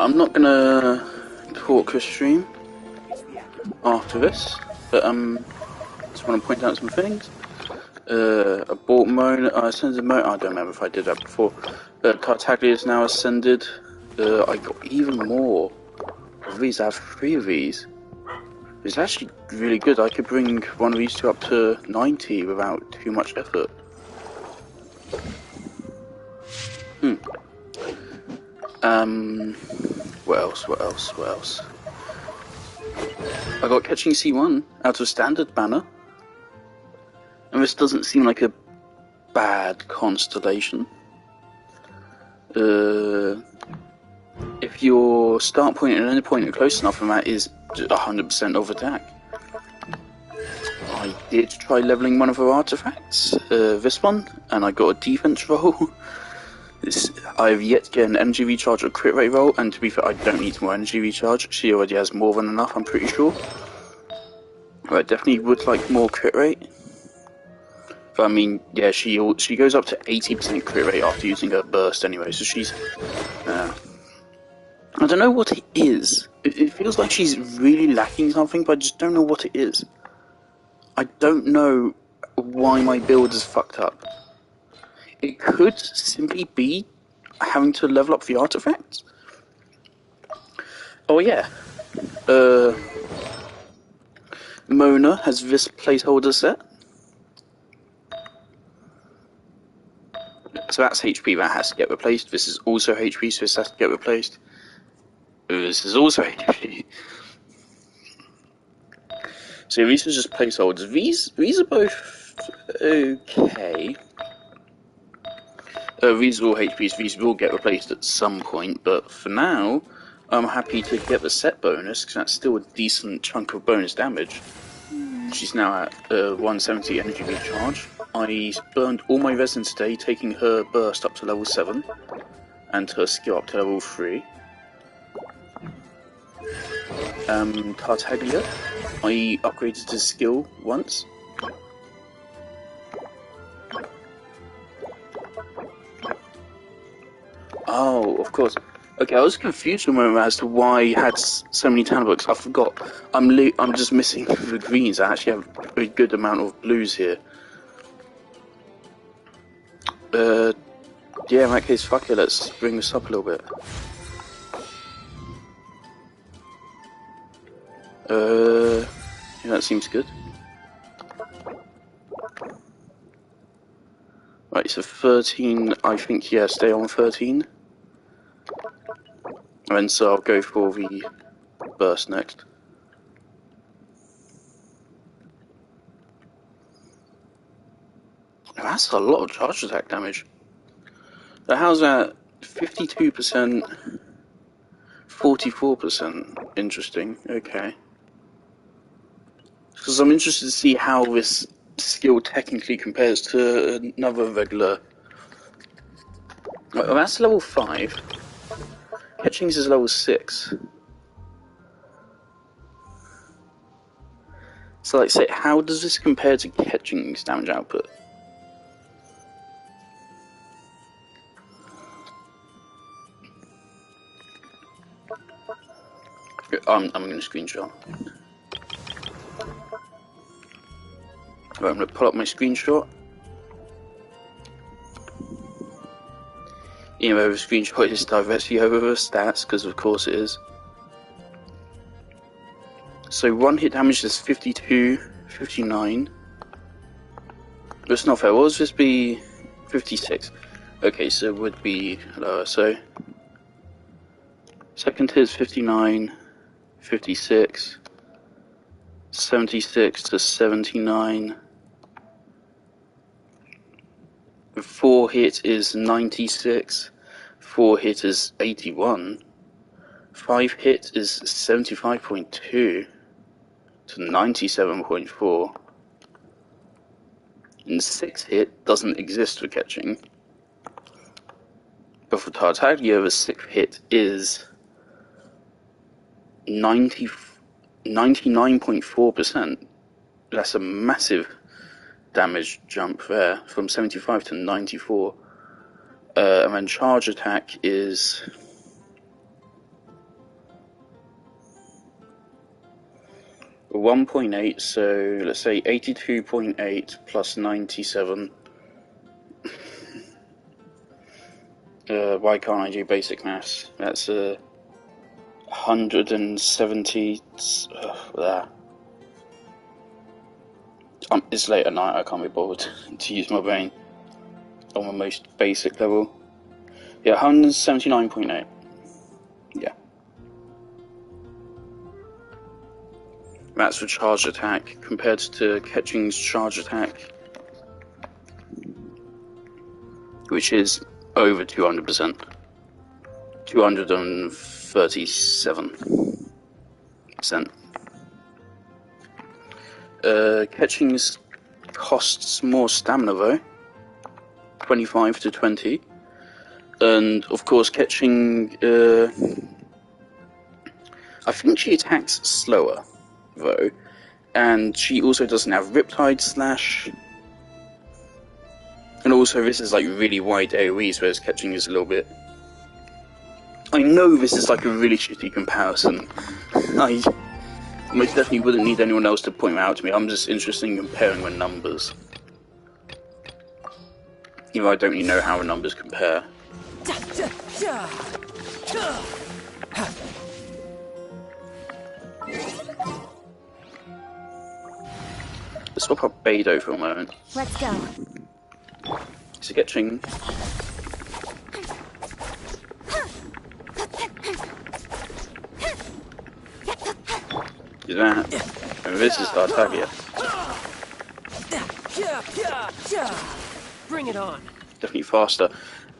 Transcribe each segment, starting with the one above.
I'm not gonna talk or stream after this, but just want to point out some things. I bought Moan. I ascended Moan. I don't remember if I did that before. Tartaglia is now ascended. I got even more of these. I have 3 of these. It's actually really good. I could bring one of these two up to 90 without too much effort. What else? I got Catching C1 out of Standard banner. And this doesn't seem like a bad constellation. If your start point and end point are close enough, and that is 100% of attack. I did try leveling one of her artifacts, this one, and I got a defense roll. I've yet to get an energy recharge or crit rate roll, and to be fair, I don't need more energy recharge. She already has more than enough, I'm pretty sure. But I definitely would like more crit rate. But I mean, yeah, she goes up to 80% crit rate after using her burst anyway, so she's... I don't know what it is. It feels like she's really lacking something, but I just don't know what it is. I don't know why my build is fucked up. It could simply be having to level up the artifacts. Oh yeah. Mona has this placeholder set. So that's HP, that has to get replaced. This is also HP, so this has to get replaced. This is also HP. So these are just placeholders. These are both okay. These are all HPs, these will get replaced at some point, but for now, I'm happy to get the set bonus, because that's still a decent chunk of bonus damage. She's now at 170 energy recharge. I burned all my resin today, taking her burst up to level 7, and her skill up to level 3. Tartaglia, I upgraded his skill once. Oh, of course. Okay, I was confused for a moment as to why he had so many tan books. I forgot. I'm just missing the greens. I actually have a good amount of blues here. Yeah, in that case, fuck it. Let's bring this up a little bit. Yeah, that seems good. Right, so 13. I think yeah, stay on 13. And so I'll go for the burst next. That's a lot of charge attack damage. So how's that? 52%, 44%. Interesting. Okay. Because I'm interested to see how this skill technically compares to another regular. Well, that's level 5. Catchings is level 6. So, like, say, how does this compare to Catching's damage output? I'm going to screenshot. Right, I'm going to pull up my screenshot. You know, the screenshot is directly over the stats, because of course it is. So 1 hit damage is 52, 59. That's not fair. What would this be? 56. Okay, so it would be lower. So second hit is 59, 56, 76 to 79. The 4 hit is 96. 4 hit is 81. 5 hit is 75.2 to 97.4. And 6 hit doesn't exist for catching. But for Tartaglia, the 6th hit is 99.4%. That's a massive damage jump there, from 75 to 94. And then charge attack is 1.8, so let's say 82.8 plus 97. Why can't I do basic maths? That's 170. There. It's late at night, I can't be bothered to use my brain on the most basic level. Yeah, 179.8. Yeah. That's for charge attack, compared to Ketching's charge attack, which is over 200%. 237%. Ketching's costs more stamina though, 25 to 20. And of course Ketching, I think she attacks slower though, and she also doesn't have Riptide Slash, and also this is like really wide AoEs, whereas Ketching is a little bit... I know this is like a really shitty comparison. I most definitely wouldn't need anyone else to point it out to me. I'm just interested in comparing the numbers. Even though I don't really know how the numbers compare. Let's swap up Beidou for a moment. Let's go. So Ketching. Do that. And this is Tartaglia. Bring it on. Definitely faster.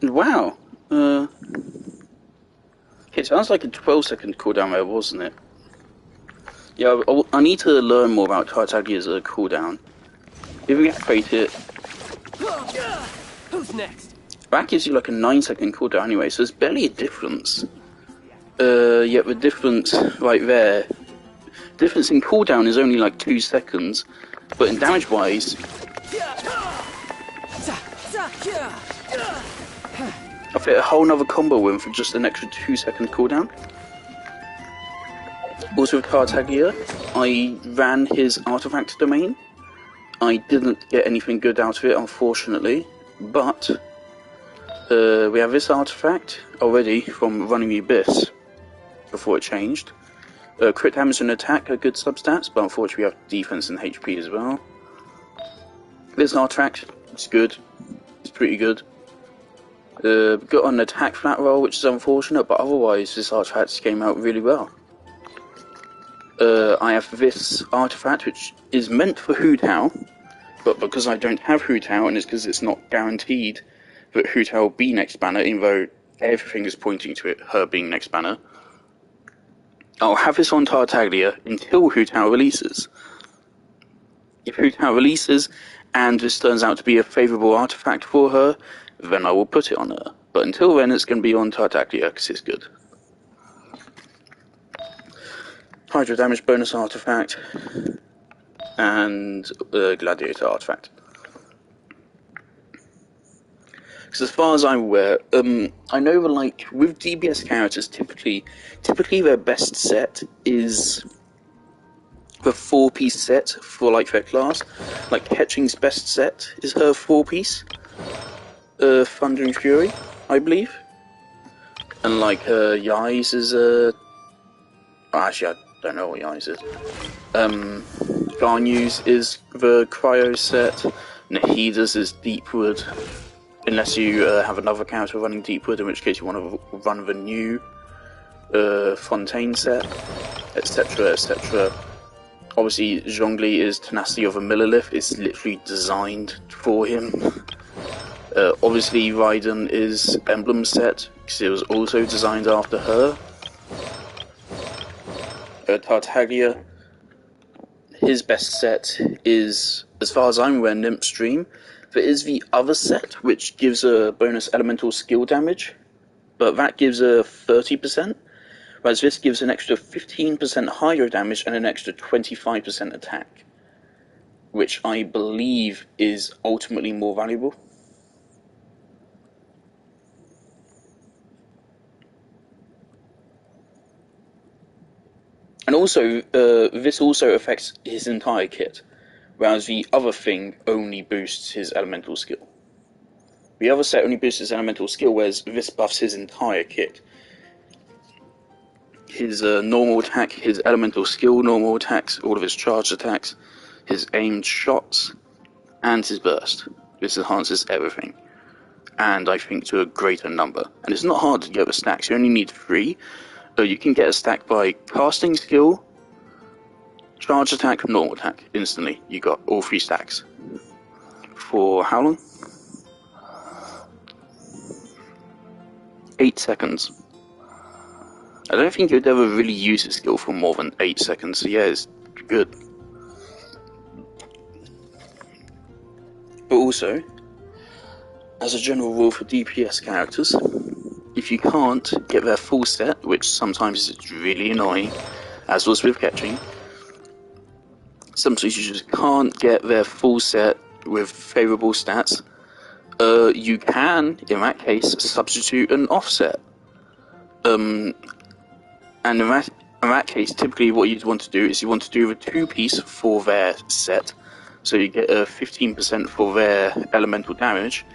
And wow. It sounds like a 12-second cooldown there, wasn't it? Yeah, I need to learn more about Tartaglia's cooldown. If we activate it... Who's next? That gives you like a 9-second cooldown anyway, so there's barely a difference. Yet the difference right there... difference in cooldown is only like 2 seconds, but in damage-wise... I fit a whole nother combo win for just an extra 2-second cooldown. Also with Tartaglia, I ran his artifact domain. I didn't get anything good out of it, unfortunately, but we have this artifact already from running the Abyss before it changed. Crit damage and attack are good substats, but unfortunately we have defense and HP as well. This artifact is good. It's pretty good. Got an attack flat roll, which is unfortunate, but otherwise this artifact came out really well. I have this artifact, which is meant for Hu Tao, but because I don't have Hu Tao, and it's because it's not guaranteed that Hu Tao will be next banner, even though everything is pointing to it, her being next banner, I'll have this on Tartaglia until Hu Tao releases. If Hu Tao releases, and this turns out to be a favourable artifact for her, then I will put it on her. But until then, it's going to be on Tartaglia, because it's good. Hydro damage bonus artifact, and gladiator artifact. Because as far as I'm aware, I know that like with DBS characters, typically their best set is the 4-piece set for like their class. Like Ketching's best set is her 4-piece, Thundering Fury, I believe, and like Yai's is actually I don't know what Yai's is. Garnyu's is the Cryo set. Nahida's is Deepwood. Unless you have another character running Deepwood, in which case you want to run the new Fontaine set, etc, etc. Obviously, Zhongli is Tenacity of a Millilith. It's literally designed for him. Obviously, Raiden is Emblem set, because it was also designed after her. Tartaglia, his best set is, as far as I'm aware, Nymph Stream. There is the other set, which gives a bonus elemental skill damage, but that gives a 30%, whereas this gives an extra 15% hydro damage and an extra 25% attack, which I believe is ultimately more valuable. And also, this also affects his entire kit, whereas the other thing only boosts his elemental skill. The other set only boosts his elemental skill, whereas this buffs his entire kit. His normal attack, his elemental skill normal attacks, all of his charged attacks, his aimed shots, and his burst. This enhances everything, and I think to a greater number. And it's not hard to get the stacks, you only need 3. You can get a stack by casting skill, charge attack, normal attack. Instantly, you got all 3 stacks. For how long? 8 seconds. I don't think you'd ever really use a skill for more than 8 seconds, so yeah, it's good. But also, as a general rule for DPS characters, if you can't get their full set, which sometimes is really annoying, as was with catching, sometimes you just can't get their full set with favourable stats, you can, in that case, substitute an offset. And in that case, typically what you'd want to do is you want to do a 2-piece for their set, so you get a 15% for their elemental damage,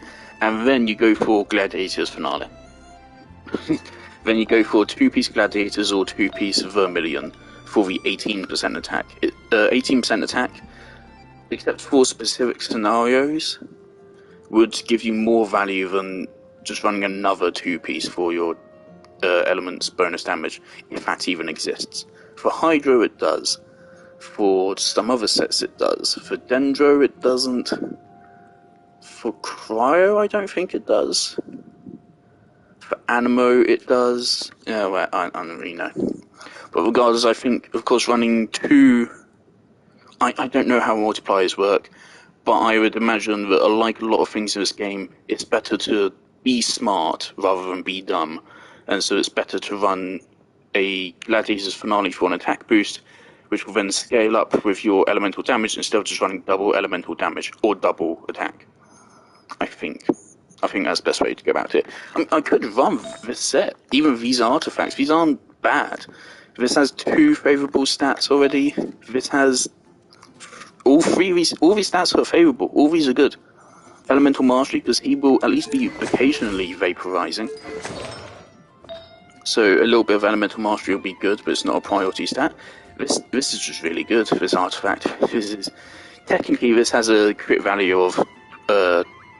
and then you go for Gladiator's Finale. Then you go for 2-piece Gladiators or 2-piece Vermilion for the 18% attack. 18% attack, except for specific scenarios, would give you more value than just running another 2-piece for your elements bonus damage, if that even exists. For Hydro it does. For some other sets it does. For Dendro it doesn't. For Cryo I don't think it does. For Animo it does. Yeah, well, I don't really know. But regardless, I think, of course, running 2... I don't know how multipliers work, but I would imagine that, like a lot of things in this game, it's better to be smart rather than be dumb. And so it's better to run a Gladiator's Finale for an attack boost, which will then scale up with your elemental damage instead of just running double elemental damage or double attack. I think that's the best way to go about it. I could run this set, even these artifacts. These aren't bad. This has 2 favourable stats already. This has all these stats are favourable. All these are good. Elemental Mastery, because he will at least be occasionally vaporizing. So a little bit of Elemental Mastery will be good, but it's not a priority stat. This is just really good, this artifact. Technically this has a crit value of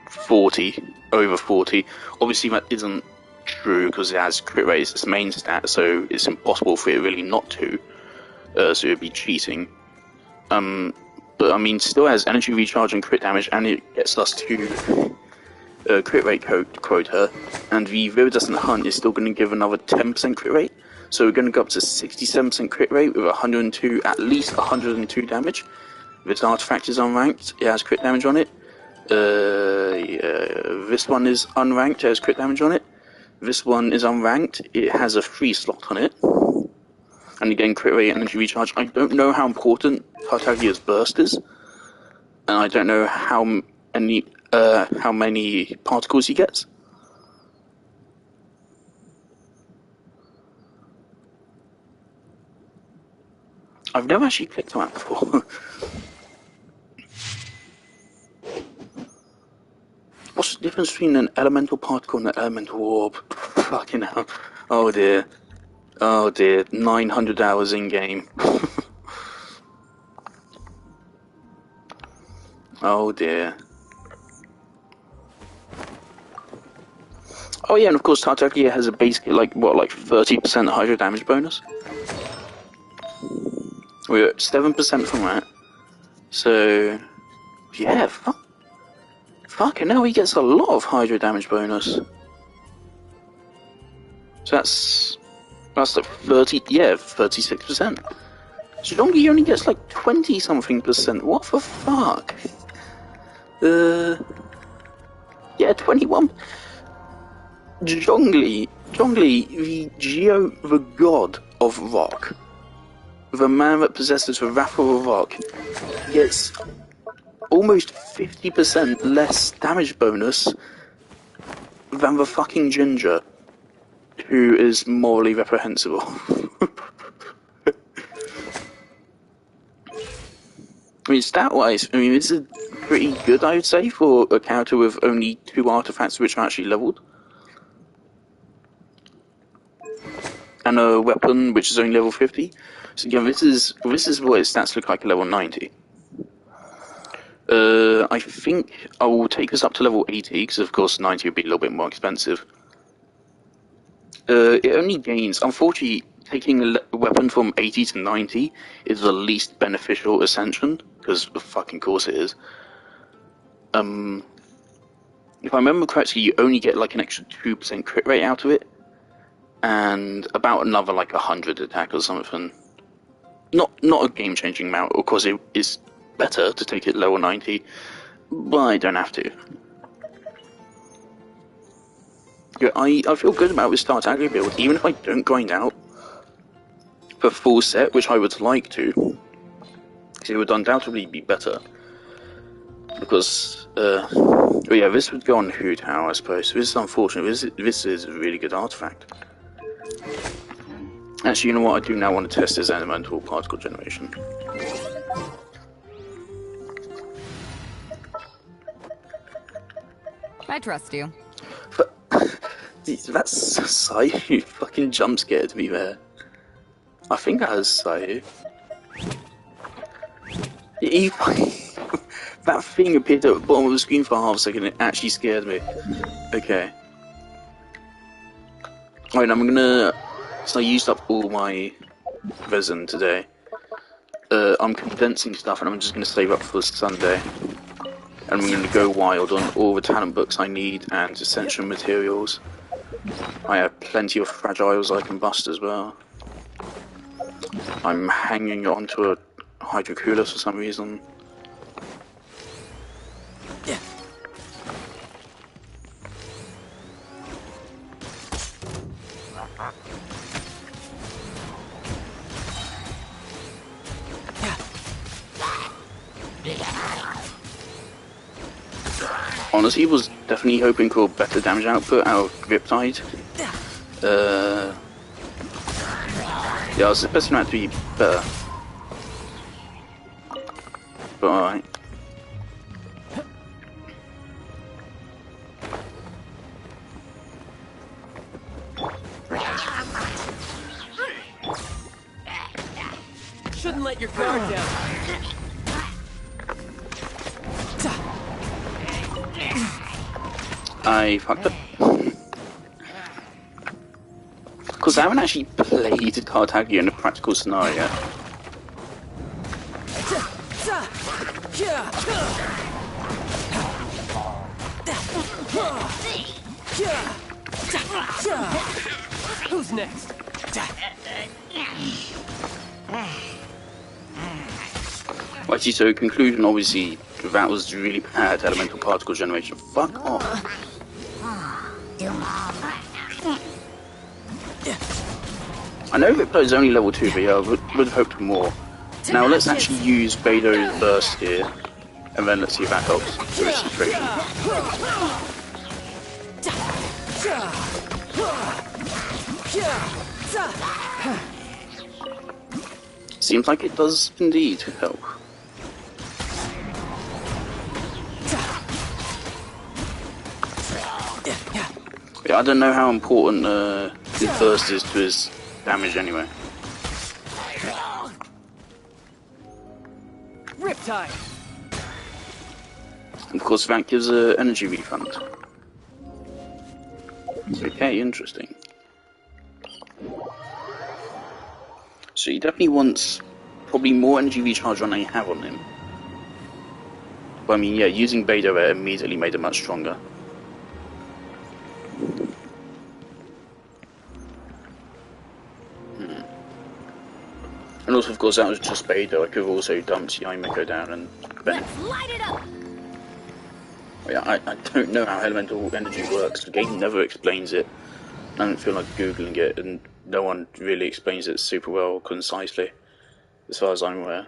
40, over 40. Obviously that isn't true because it has crit rate as its main stat, so it's impossible for it really not to. So it would be cheating. But I mean, still has energy recharge and crit damage, and it gets us to crit rate quota, and the Viridescent Hunt is still going to give another 10% crit rate, so we're going to go up to 67% crit rate with 102, at least 102 damage. This artifact is unranked, it has crit damage on it. This one is unranked, it has crit damage on it. This one is unranked, it has a free slot on it. And again, crit rate and energy recharge. I don't know how important Tartaglia's burst is, and I don't know how many particles he gets. I've never actually clicked on that before. What's the difference between an elemental particle and an elemental orb? Fucking hell. Oh dear. Oh dear. 900 hours in game. Oh dear. Oh yeah, and of course Tartaglia has a basic, like 30% hydro damage bonus? We're at 7% from that. So, yeah, fucking hell, he gets a lot of hydro damage bonus. So that's like 36%. Zhongli only gets like 20-something percent. What the fuck? Yeah, 21. Zhongli, the god of rock, the man that possesses the wrath of rock, gets almost 50% less damage bonus than the fucking ginger, who is morally reprehensible. I mean, stat-wise, I mean, this is pretty good, I would say, for a character with only 2 artifacts which are actually leveled. And a weapon which is only level 50. So again, this is what its stats look like at level 90. I think I will take this up to level 80, because of course 90 would be a little bit more expensive. It only gains, unfortunately, taking a weapon from 80 to 90 is the least beneficial ascension, because of fucking course it is. If I remember correctly, you only get like an extra 2% crit rate out of it, and about another like 100 attack or something. Not a game-changing amount, of course it is better to take it level 90, but I don't have to. Yeah, I feel good about this start aggro build, even if I don't grind out for full set, which I would like to, because it would undoubtedly be better. Because, yeah, this would go on Hu Tao, I suppose. This is unfortunate. This is a really good artifact. Actually, you know what? I do now want to test this elemental particle generation. I trust you. But that's Sai who fucking jump scared me there. I think that was Sai. He fucking... that thing appeared at the bottom of the screen for half a second and it actually scared me. Okay. Alright, I'm gonna... So I used up all my resin today. I'm condensing stuff and I'm just gonna save up for Sunday. And I'm gonna go wild on all the talent books I need and essential materials. I have plenty of fragiles I can bust as well. I'm hanging onto a hydroculus for some reason. Honestly, was definitely hoping for better damage output out of Riptide. Yeah, I was expecting that to be better. But alright. Shouldn't let your guard down. I fucked up. Because I haven't actually played Cartagio in a practical scenario yet. Who's next? Right, so conclusion, obviously, that was really bad elemental particle generation. Fuck off. I know Riptide is only level 2, but yeah, I would have hoped for more. Now let's actually use Beidou's burst here, and then let's see if that helps with the situation. Seems like it does indeed help. Yeah, I don't know how important his burst is to his damage anyway. Riptide. Of course, that gives an energy refund. Okay, interesting. So he definitely wants probably more energy recharge than I have on him. But I mean, yeah, using Beidou immediately made him much stronger. And also, of course, that was just Beidou. I could have also dumped Yaimiko down and then... Let's light it up. Yeah, I don't know how elemental energy works. The game never explains it. I don't feel like Googling it, and no one really explains it super well or concisely, as far as I'm aware.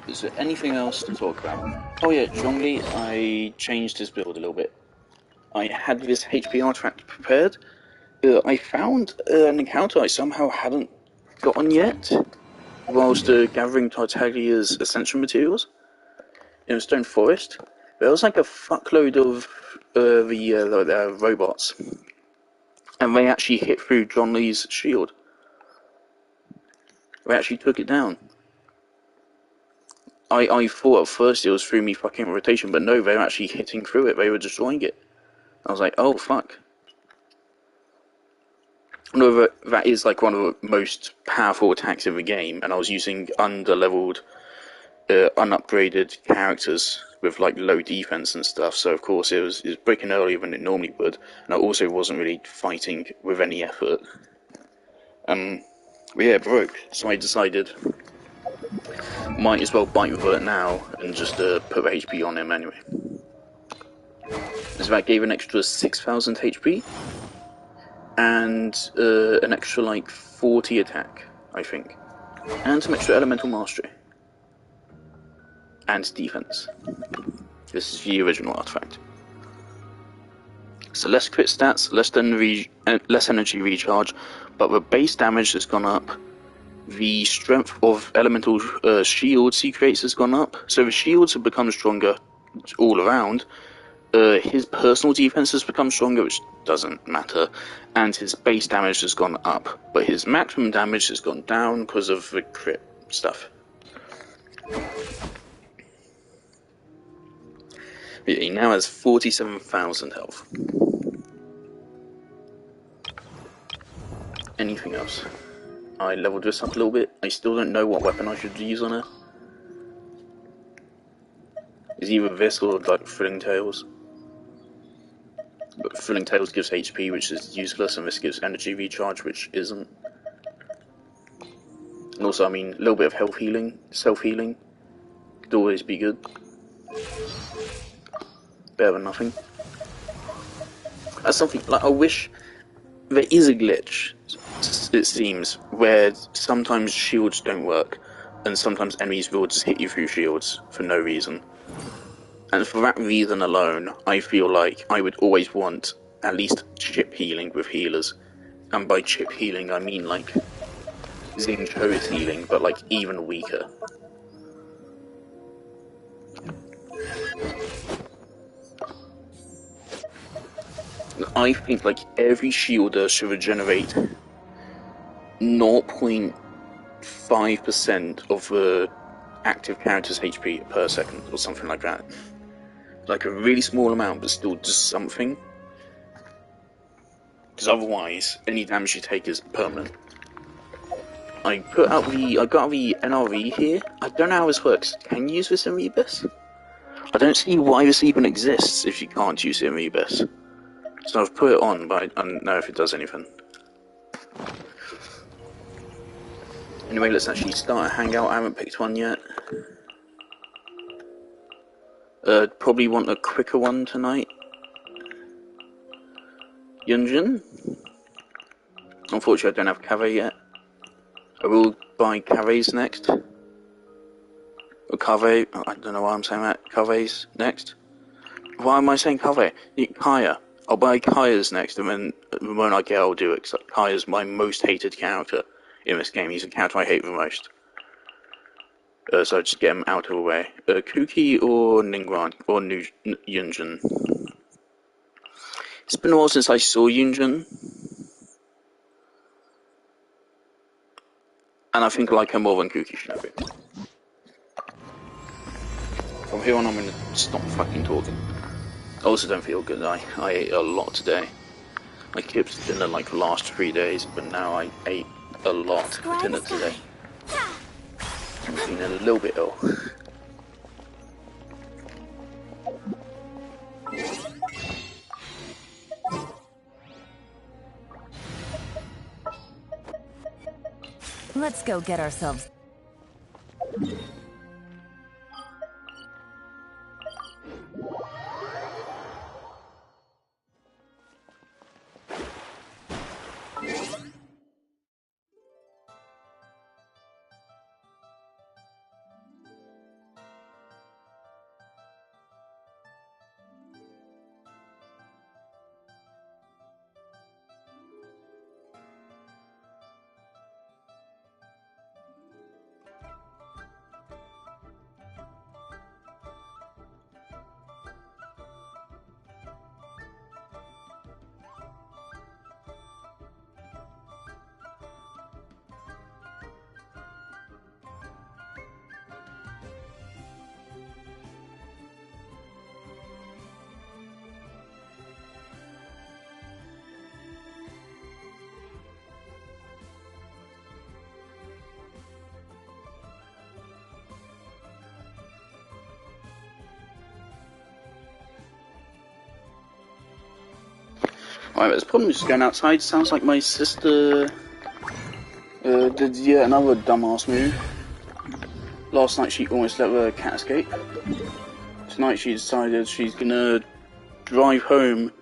Is there anything else to talk about? Oh yeah, Zhongli, I changed his build a little bit. I had this HP artifact prepared, I found an encounter I somehow hadn't gotten yet, whilst gathering Tartaglia's essential materials in a stone forest. There was like a fuckload of the robots, and they actually hit through John Lee's shield. They actually took it down. I thought at first it was through me fucking rotation, but no, they were actually hitting through it. They were destroying it. I was like, oh fuck. No, that is like one of the most powerful attacks in the game, and I was using under-leveled, unupgraded characters with like low defense and stuff. So of course it was breaking earlier than it normally would, and I also wasn't really fighting with any effort. But yeah, it broke. So I decided, might as well bite the bullet now and just put the HP on him anyway. So that gave an extra 6,000 HP. And an extra like 40 attack, I think. And some extra elemental mastery. And defense. This is the original artifact. So less crit stats, less energy recharge, but the base damage has gone up. The strength of elemental shields he creates has gone up. So the shields have become stronger all around. His personal defense has become stronger, which doesn't matter, and his base damage has gone up, but his maximum damage has gone down because of the crit stuff. He now has 47,000 health. Anything else? I leveled this up a little bit. I still don't know what weapon I should use on her. It's either this or like Thrilling Tales. But Thrilling Tales gives HP, which is useless, and this gives energy recharge, which isn't. And also, I mean, a little bit of health healing, self-healing, could always be good. Better than nothing. That's something, like, I wish there is a glitch, it seems, where sometimes shields don't work, and sometimes enemies will just hit you through shields for no reason. And for that reason alone, I feel like I would always want at least chip healing with healers. And by chip healing, I mean like Xingqiu's healing, but like even weaker. I think like every shielder should regenerate 0.5% of the active character's HP per second, or something like that. Like a really small amount, but still just something. Because otherwise, any damage you take is permanent. I got the NRE here. I don't know how this works. Can you use this in Rebus? I don't see why this even exists if you can't use it in Rebus. So I've put it on, but I don't know if it does anything. Anyway, let's actually start a hangout. I haven't picked one yet. Probably want a quicker one tonight. Yunjin. Unfortunately, I don't have Cave yet. I will buy Caves next. Or Cave. I don't know why I'm saying that. Caves next. Why am I saying Cave? Kaya. I'll buy Kaya's next, and then the moment I get, I'll do it. Because Kaya's my most hated character in this game. He's the character I hate the most. So I just get him out of the way. Kuki or Ningguang or Yunjin. It's been a while since I saw Yunjin. And I think I like her more than Kuki Shinobi. From here on, I'm gonna stop fucking talking. I also don't feel good. I ate a lot today. I skipped dinner like the last 3 days, but now I ate a lot for dinner today. I'm feeling a little bit ill. Let's go get ourselves. Right, there's a problem just going outside. Sounds like my sister did yet another dumbass move. Last night she almost let the cat escape. Tonight she decided she's gonna drive home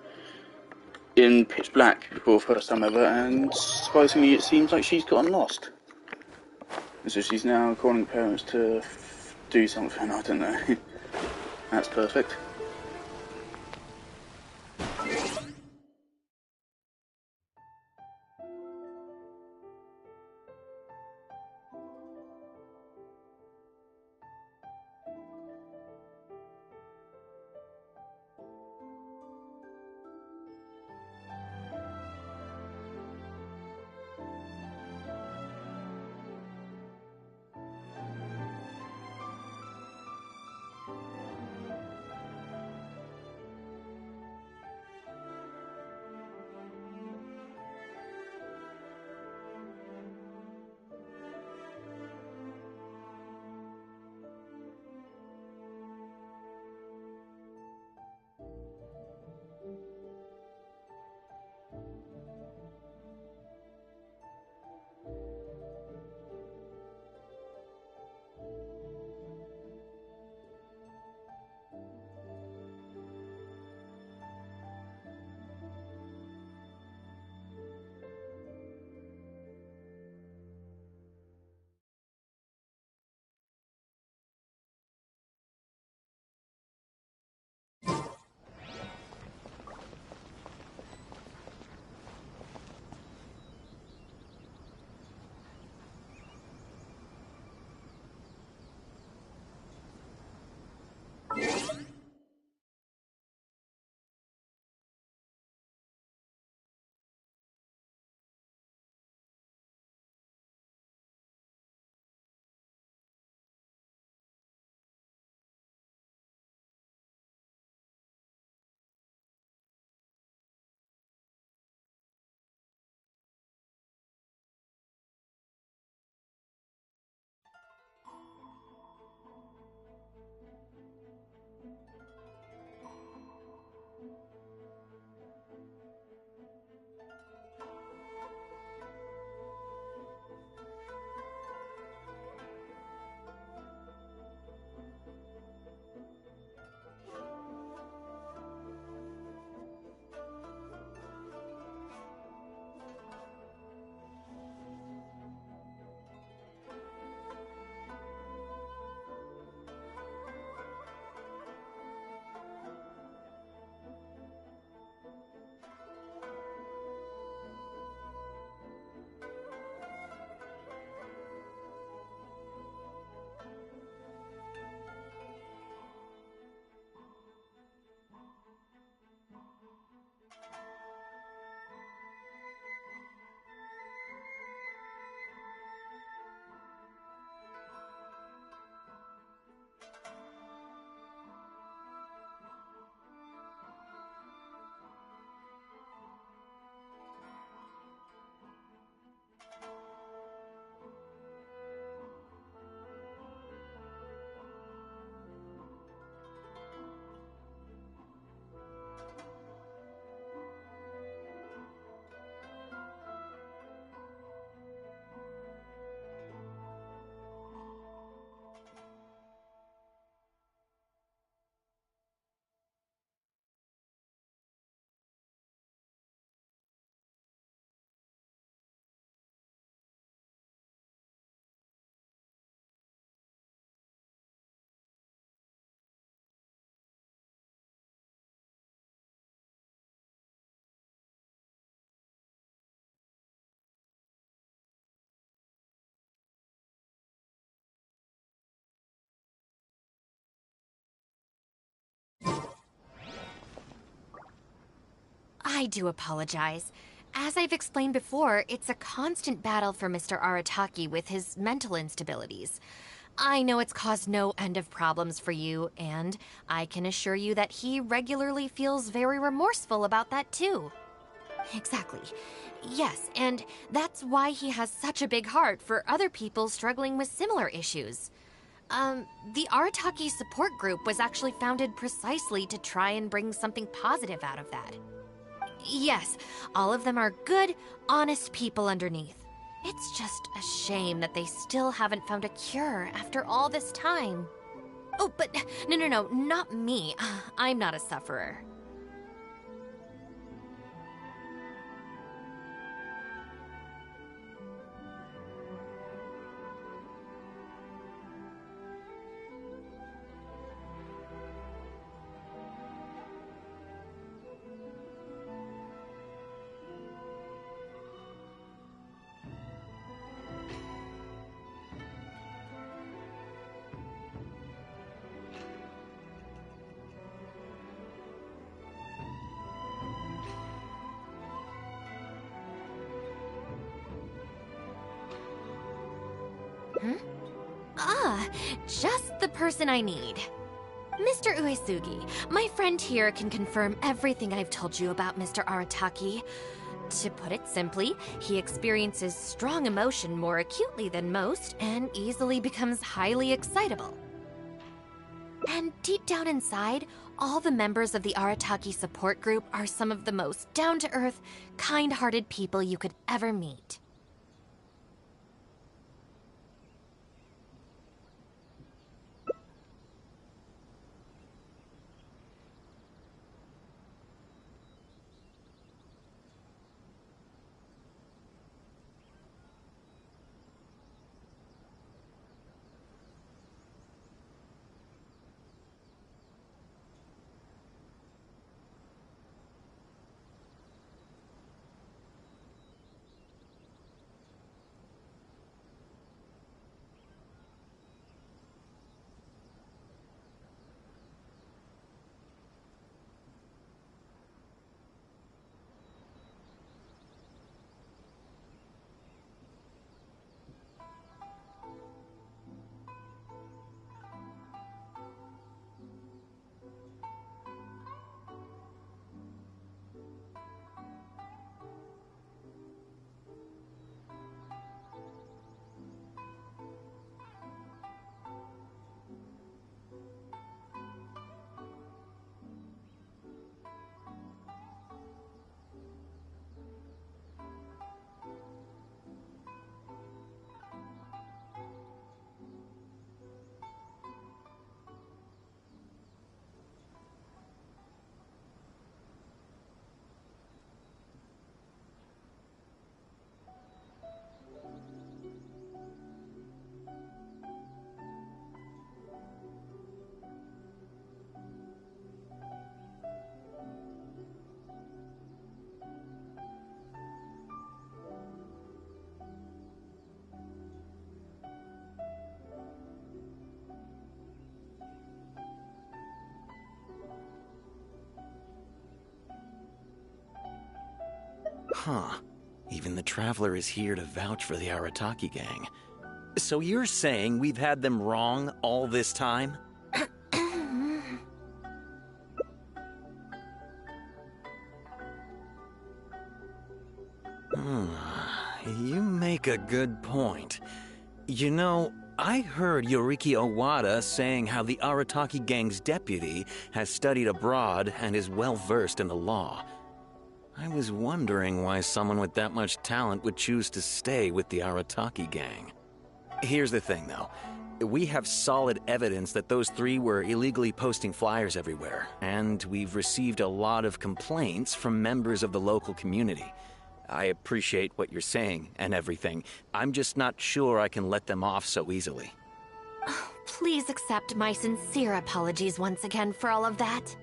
in pitch black for the first time ever, and surprisingly it seems like she's gotten lost. And so she's now calling parents to do something, I don't know. That's perfect. I do apologize. As I've explained before, it's a constant battle for Mr. Arataki with his mental instabilities. I know it's caused no end of problems for you, and I can assure you that he regularly feels very remorseful about that too. Exactly. Yes, and that's why he has such a big heart for other people struggling with similar issues. The Arataki support group was actually founded precisely to try and bring something positive out of that. Yes, all of them are good, honest people underneath. It's just a shame that they still haven't found a cure after all this time. Oh, but no, not me. I'm not a sufferer. Just the person I need. Mr. Uesugi, my friend here can confirm everything I've told you about Mr. Arataki. To put it simply, he experiences strong emotion more acutely than most and easily becomes highly excitable. And deep down inside, all the members of the Arataki support group are some of the most down-to-earth, kind-hearted people you could ever meet. Huh. Even the Traveler is here to vouch for the Arataki gang. So you're saying we've had them wrong all this time? You make a good point. You know, I heard Yoriki Owada saying how the Arataki gang's deputy has studied abroad and is well-versed in the law. I was wondering why someone with that much talent would choose to stay with the Arataki gang. Here's the thing, though. We have solid evidence that those three were illegally posting flyers everywhere, and we've received a lot of complaints from members of the local community. I appreciate what you're saying and everything. I'm just not sure I can let them off so easily. Oh, please accept my sincere apologies once again for all of that.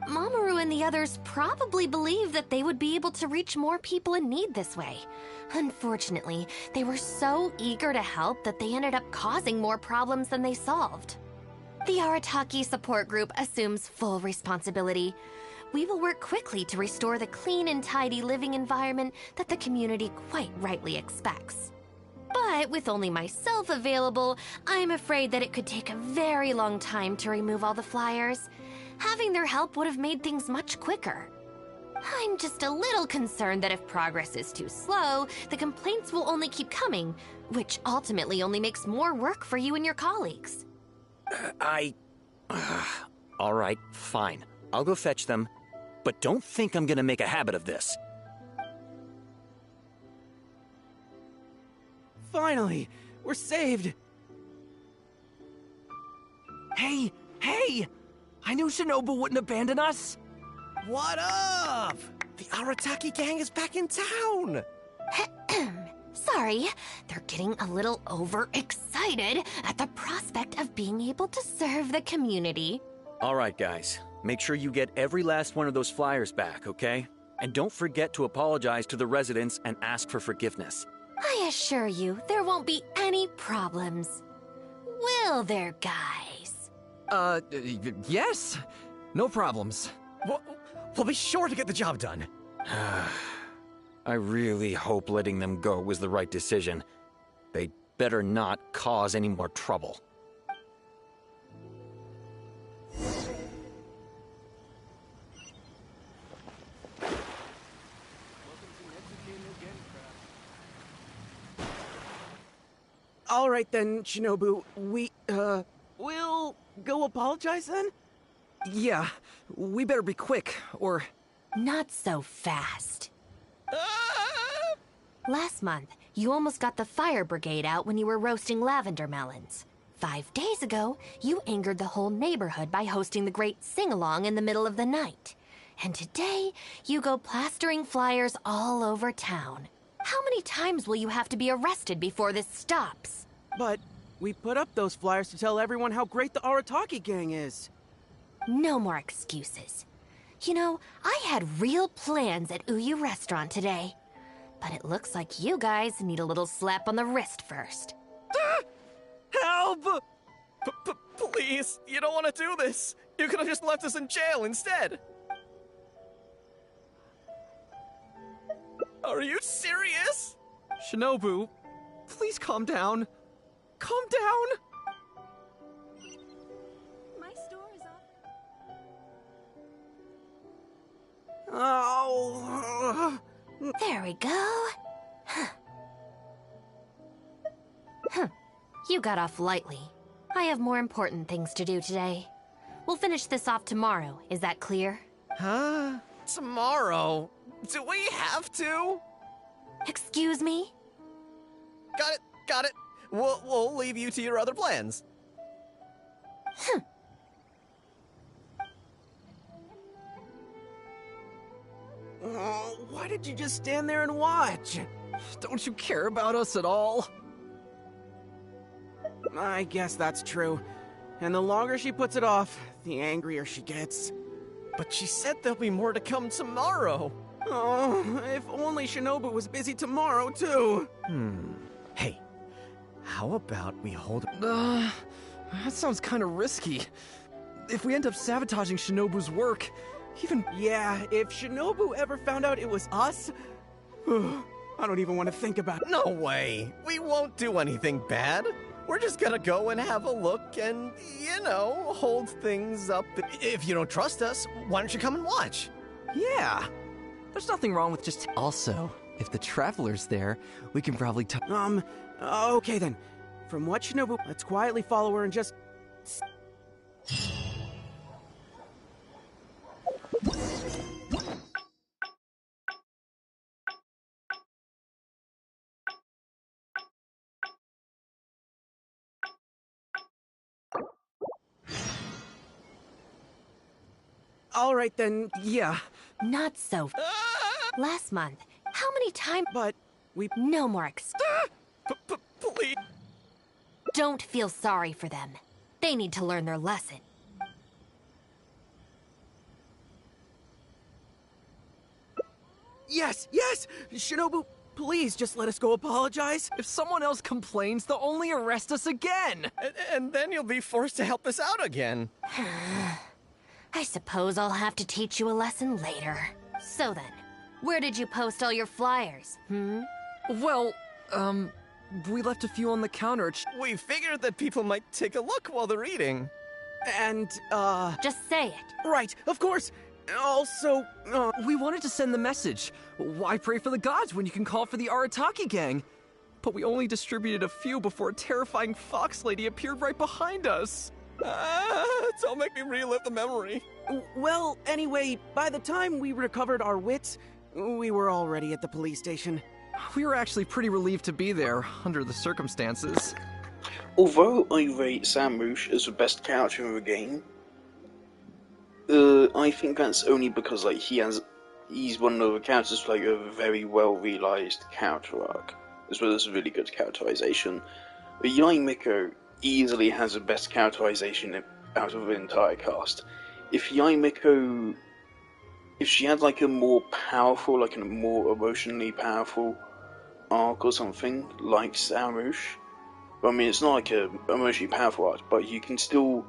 Mamoru and the others probably believed that they would be able to reach more people in need this way. Unfortunately, they were so eager to help that they ended up causing more problems than they solved. The Arataki support group assumes full responsibility. We will work quickly to restore the clean and tidy living environment that the community quite rightly expects. But with only myself available, I'm afraid that it could take a very long time to remove all the flyers. Having their help would have made things much quicker. I'm just a little concerned that if progress is too slow, the complaints will only keep coming, which ultimately only makes more work for you and your colleagues. All right, fine. I'll go fetch them. but don't think I'm gonna make a habit of this. Finally, we're saved. Hey, hey! I knew Shinobu wouldn't abandon us. What up? The Arataki gang is back in town. Sorry, they're getting a little overexcited at the prospect of being able to serve the community. All right, guys. Make sure you get every last one of those flyers back, okay? And don't forget to apologize to the residents and ask for forgiveness. I assure you, there won't be any problems. Will there, guys? Yes. No problems. We'll be sure to get the job done. I really hope letting them go was the right decision. They'd better not cause any more trouble. All right then, Shinobu. We'll go apologize then? Yeah, we better be quick, or... Not so fast. Last month, you almost got the fire brigade out when you were roasting lavender melons. 5 days ago, you angered the whole neighborhood by hosting the great sing-along in the middle of the night. And today, you go plastering flyers all over town. How many times will you have to be arrested before this stops? But we put up those flyers to tell everyone how great the Arataki gang is. No more excuses. You know, I had real plans at Uyu Restaurant today. But it looks like you guys need a little slap on the wrist first. Help! Please, you don't want to do this. You could have just left us in jail instead. Are you serious? Shinobu, please calm down. Calm down! My store is up. Oh... There we go. You got off lightly. I have more important things to do today. We'll finish this off tomorrow. Is that clear? Huh? Tomorrow? Do we have to? Excuse me? Got it. We'll leave you to your other plans. Oh, why did you just stand there and watch? Don't you care about us at all? I guess that's true. And the longer she puts it off, the angrier she gets. But she said there'll be more to come tomorrow. Oh, if only Shinobu was busy tomorrow, too. Hey, how about we hold... That sounds kind of risky. If we end up sabotaging Shinobu's work, even... Yeah, if Shinobu ever found out it was us... I don't even want to think about it. No way. We won't do anything bad. We're just gonna go and have a look and, hold things up. If you don't trust us, why don't you come and watch? Yeah. There's nothing wrong with just... Also, if the traveler's there, we can probably talk. Okay then. From what Shinobu, let's quietly follow her and just... All right then, yeah. Not so. Last month, how many times? But we... No more Please. Don't feel sorry for them. They need to learn their lesson. Yes! Shinobu, please just let us go apologize. If someone else complains, they'll only arrest us again. And then you'll be forced to help us out again. I suppose I'll have to teach you a lesson later. So then, where did you post all your flyers, Well, we left a few on the counter. We figured that people might take a look while they're eating. And, Just say it. Right, of course. Also, We wanted to send the message. Why pray for the gods when you can call for the Arataki gang? But we only distributed a few before a terrifying fox lady appeared right behind us. Don't make me relive the memory. Well, anyway, by the time we recovered our wits, we were already at the police station. We were actually pretty relieved to be there, under the circumstances. Although I rate Samrouche as the best character in the game, I think that's only because like he's one of the characters with like a very well realized character arc, as well as a really good characterization. But Yai Miko easily has the best characterization out of the entire cast. If Yai Miko, if she had like a more powerful, like a more emotionally powerful arc or something like Samrouche, I mean it's not like a emotionally powerful arc, but you still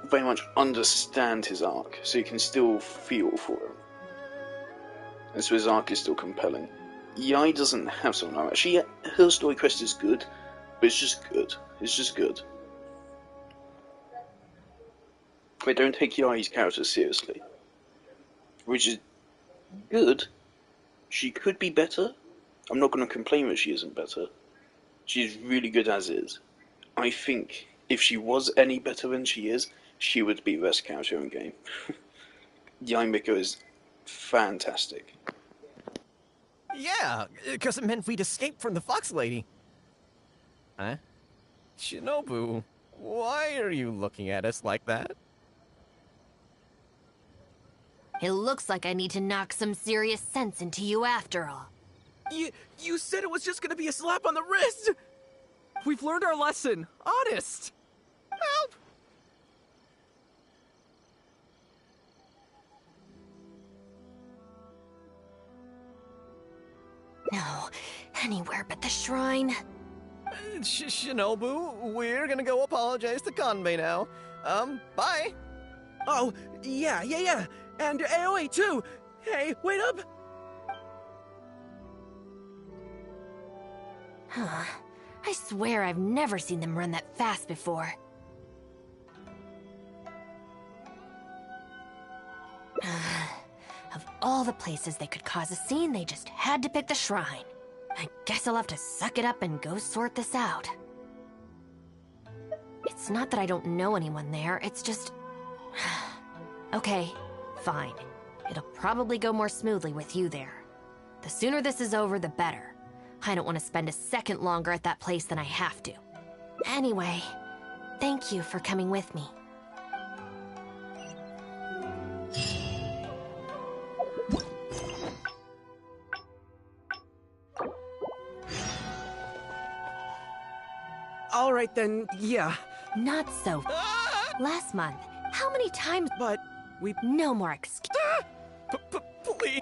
very much understand his arc, so you can still feel for him. And so his arc is still compelling. Yai doesn't have something like that. Her story quest is good, but it's just good. It's just good. They don't take Yai's character seriously. Which is good. She could be better. I'm not going to complain that she isn't better. She's really good as is. I think if she was any better than she is, she would be the best character in the game. Yai Miko is fantastic. Yeah, because it meant we'd escape from the Fox Lady. Huh? Shinobu, why are you looking at us like that? It looks like I need to knock some serious sense into you after all. You said it was just gonna be a slap on the wrist! We've learned our lesson, honest! Help! No, anywhere but the shrine. Shinobu, we're gonna go apologize to Kanbei now. Bye! Oh, yeah. And AOA too! Hey, wait up! Huh. I swear I've never seen them run that fast before. Of all the places they could cause a scene, they just had to pick the shrine. I guess I'll have to suck it up and go sort this out. It's not that I don't know anyone there, it's just... Okay, fine. It'll probably go more smoothly with you there. The sooner this is over, the better. I don't want to spend a second longer at that place than I have to. Anyway, thank you for coming with me. Alright then, yeah. Not so. Last month, how many times? But we... No more excuse. Please!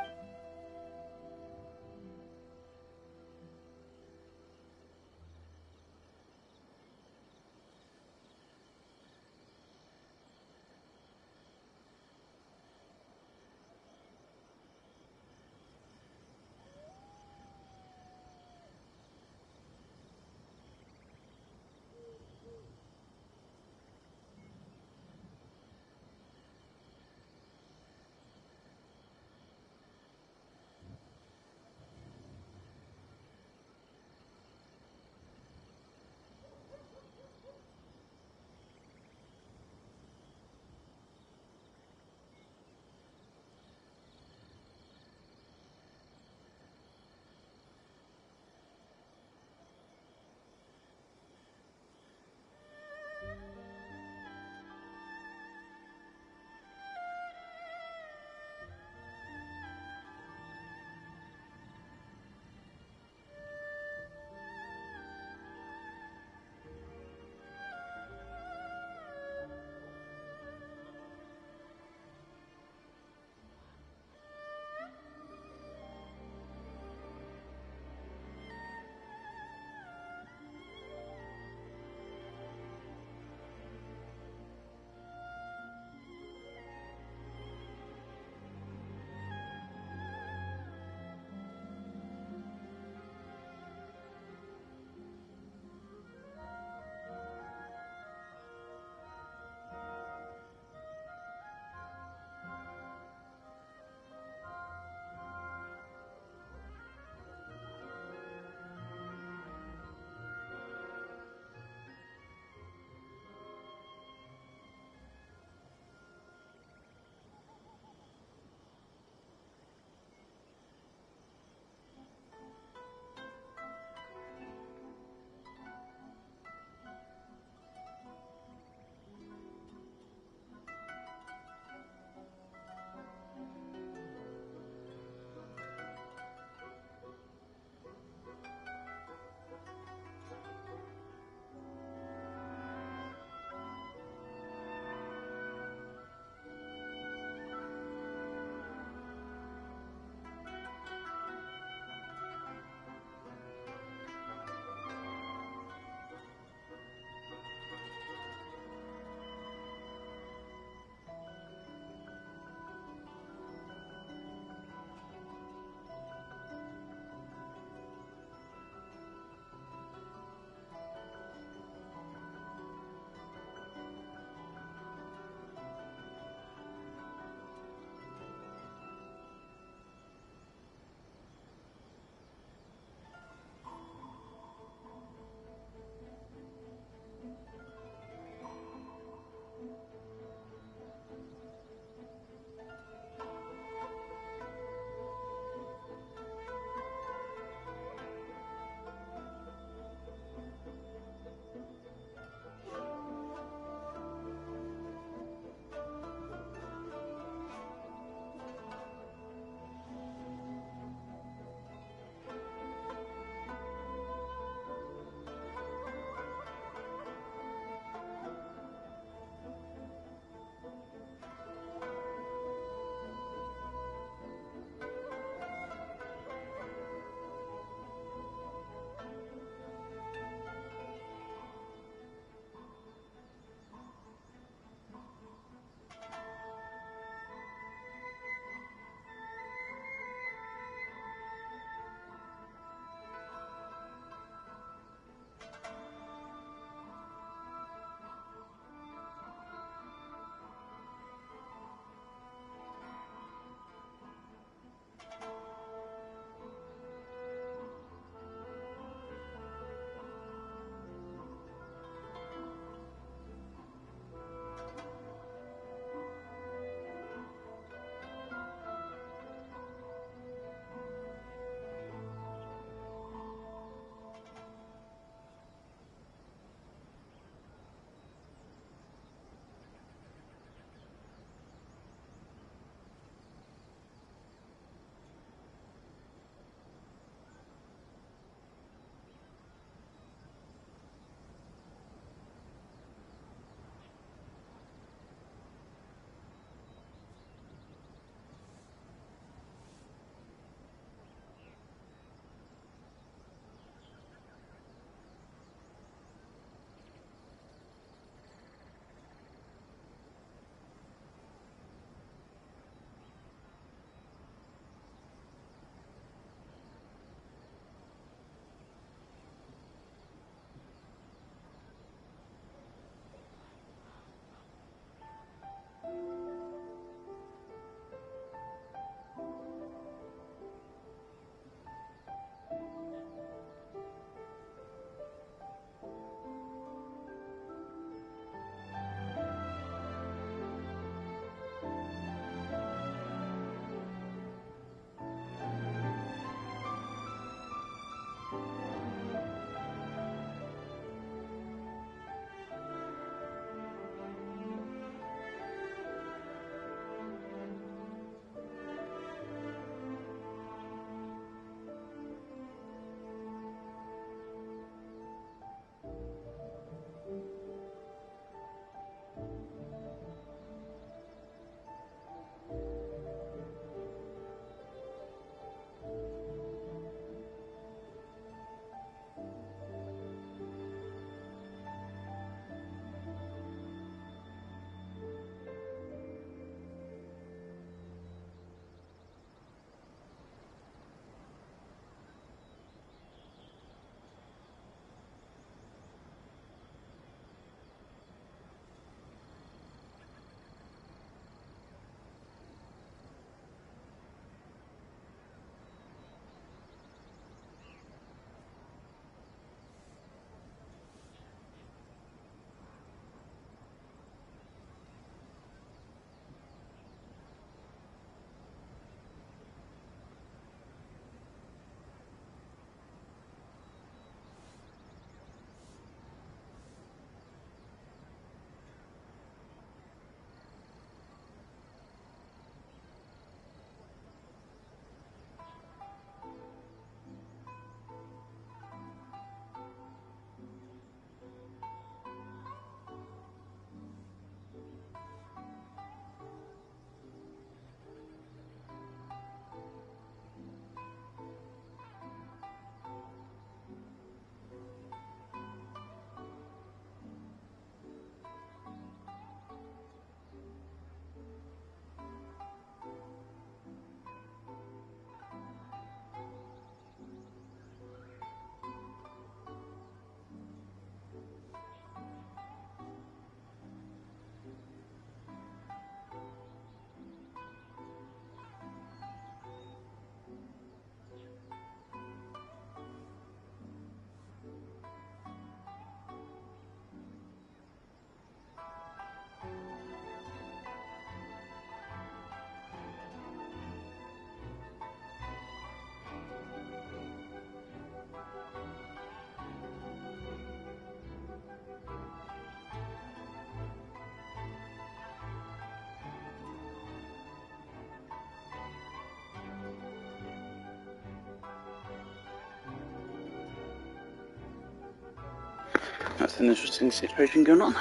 That's an interesting situation going on.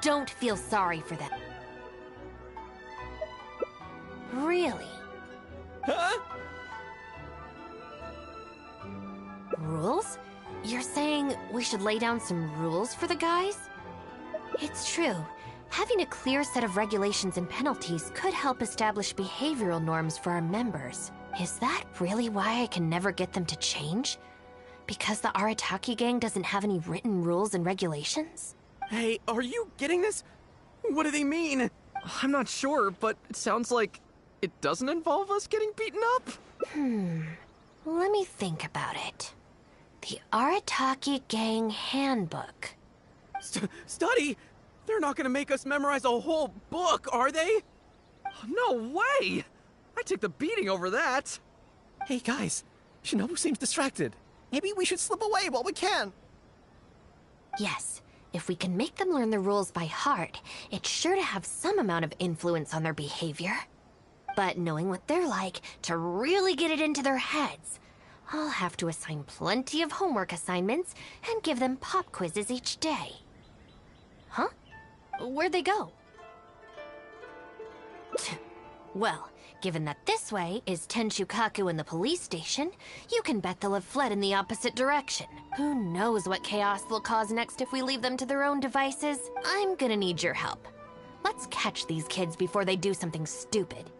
Don't feel sorry for them. Really? Huh? Rules? You're saying we should lay down some rules for the guys? It's true. Having a clear set of regulations and penalties could help establish behavioral norms for our members. Is that really why I can never get them to change? Because the Arataki gang doesn't have any written rules and regulations? Hey, are you getting this? What do they mean? I'm not sure, but it sounds like it doesn't involve us getting beaten up. Let me think about it. The Arataki Gang Handbook. Study? They're not gonna make us memorize a whole book, are they? No way! I took the beating over that. Hey guys, Shinobu seems distracted. Maybe we should slip away while we can. Yes, if we can make them learn the rules by heart, it's sure to have some amount of influence on their behavior. But knowing what they're like, to really get it into their heads, I'll have to assign plenty of homework assignments and give them pop quizzes each day. Huh? Where'd they go? Well, given that this way is Tenshukaku and the police station, you can bet they'll have fled in the opposite direction. Who knows what chaos they'll cause next if we leave them to their own devices? I'm gonna need your help. Let's catch these kids before they do something stupid.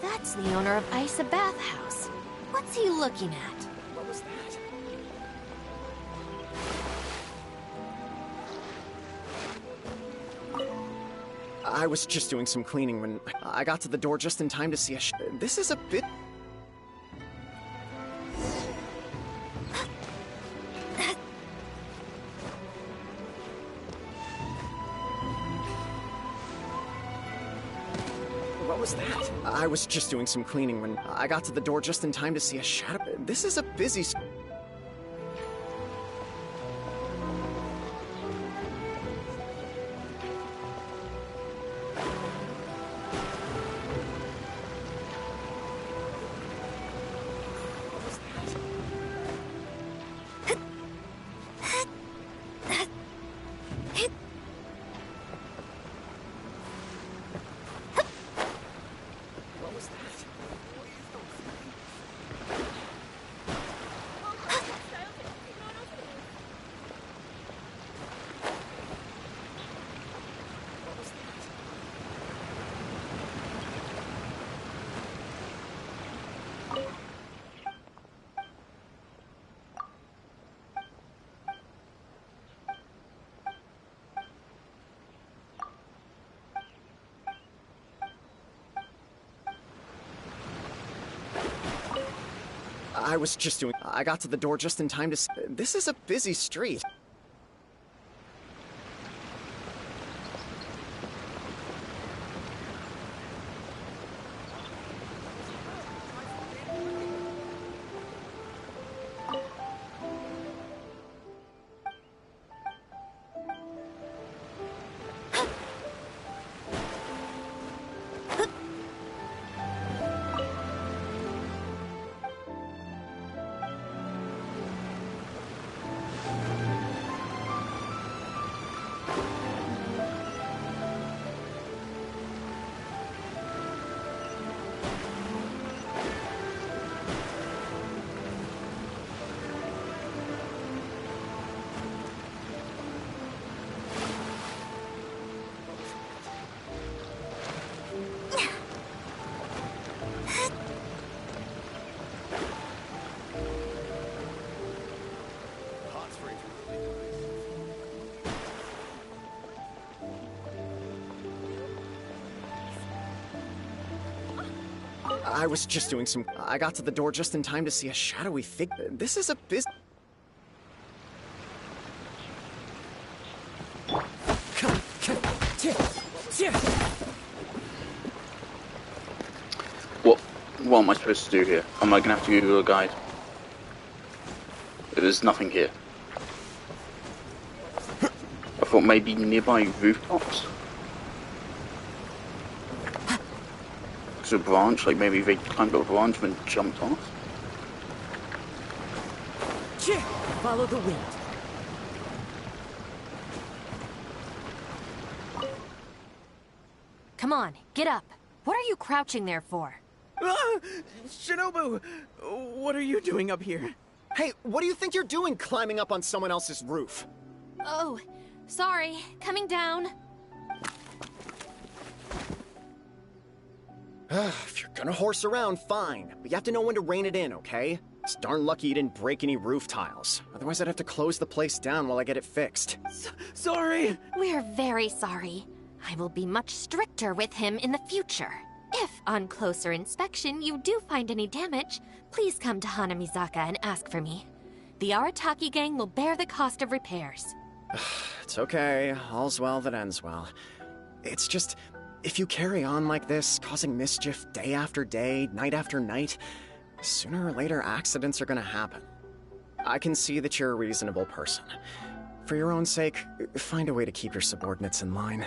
That's the owner of Isa Bathhouse. What's he looking at? What was that? I was just doing some cleaning when I got to the door just in time to see This is a bit... What was that? I was just doing some cleaning when I got to the door just in time to see a shadow. This is a busy... I was just doing... I got to the door just in time to see... This is a busy street. I was just doing some... I got to the door just in time to see a shadowy figure. This is a What am I supposed to do here? Am I gonna have to Google a guide? There's nothing here. thought maybe nearby rooftops. It's a branch, like maybe they climbed up a branch and jumped off. Follow the wind. Come on, get up. What are you crouching there for? Ah! Shinobu! What are you doing up here? Hey, what do you think you're doing climbing up on someone else's roof? Oh, sorry. Coming down. If you're gonna horse around, fine. But you have to know when to rein it in, okay? It's darn lucky you didn't break any roof tiles. Otherwise, I'd have to close the place down while I get it fixed. Sorry! We're very sorry. I will be much stricter with him in the future. If, on closer inspection, you do find any damage, please come to Hanamizaka and ask for me. The Arataki gang will bear the cost of repairs. It's okay. All's well that ends well. It's just, if you carry on like this, causing mischief day after day, night after night, sooner or later accidents are gonna happen. I can see that you're a reasonable person. For your own sake, find a way to keep your subordinates in line.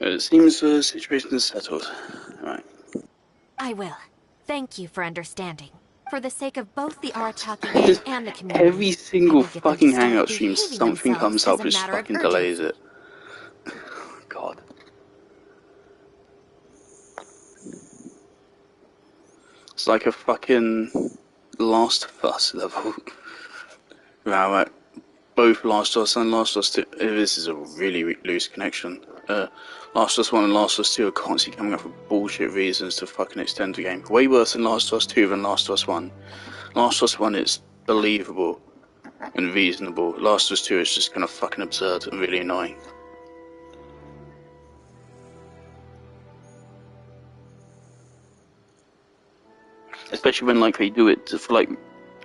It seems the situation is settled. Right. I will. Thank you for understanding. For the sake of both the Arataki gang and the community, Every single I will get them to fucking start Hangout stream, behaving something themselves comes as up a which matter of fucking delays urgency. it. God. It's like a fucking Last of Us level. Right. Both Last of Us and Last of Us 2. This is a really loose connection. Last of Us 1 and Last of Us 2 are constantly coming up with bullshit reasons to fucking extend the game. Way worse than Last of Us 2 than Last of Us 1. Last of Us 1 is believable and reasonable. Last of Us 2 is just kind of fucking absurd and really annoying. Especially when like they do it for like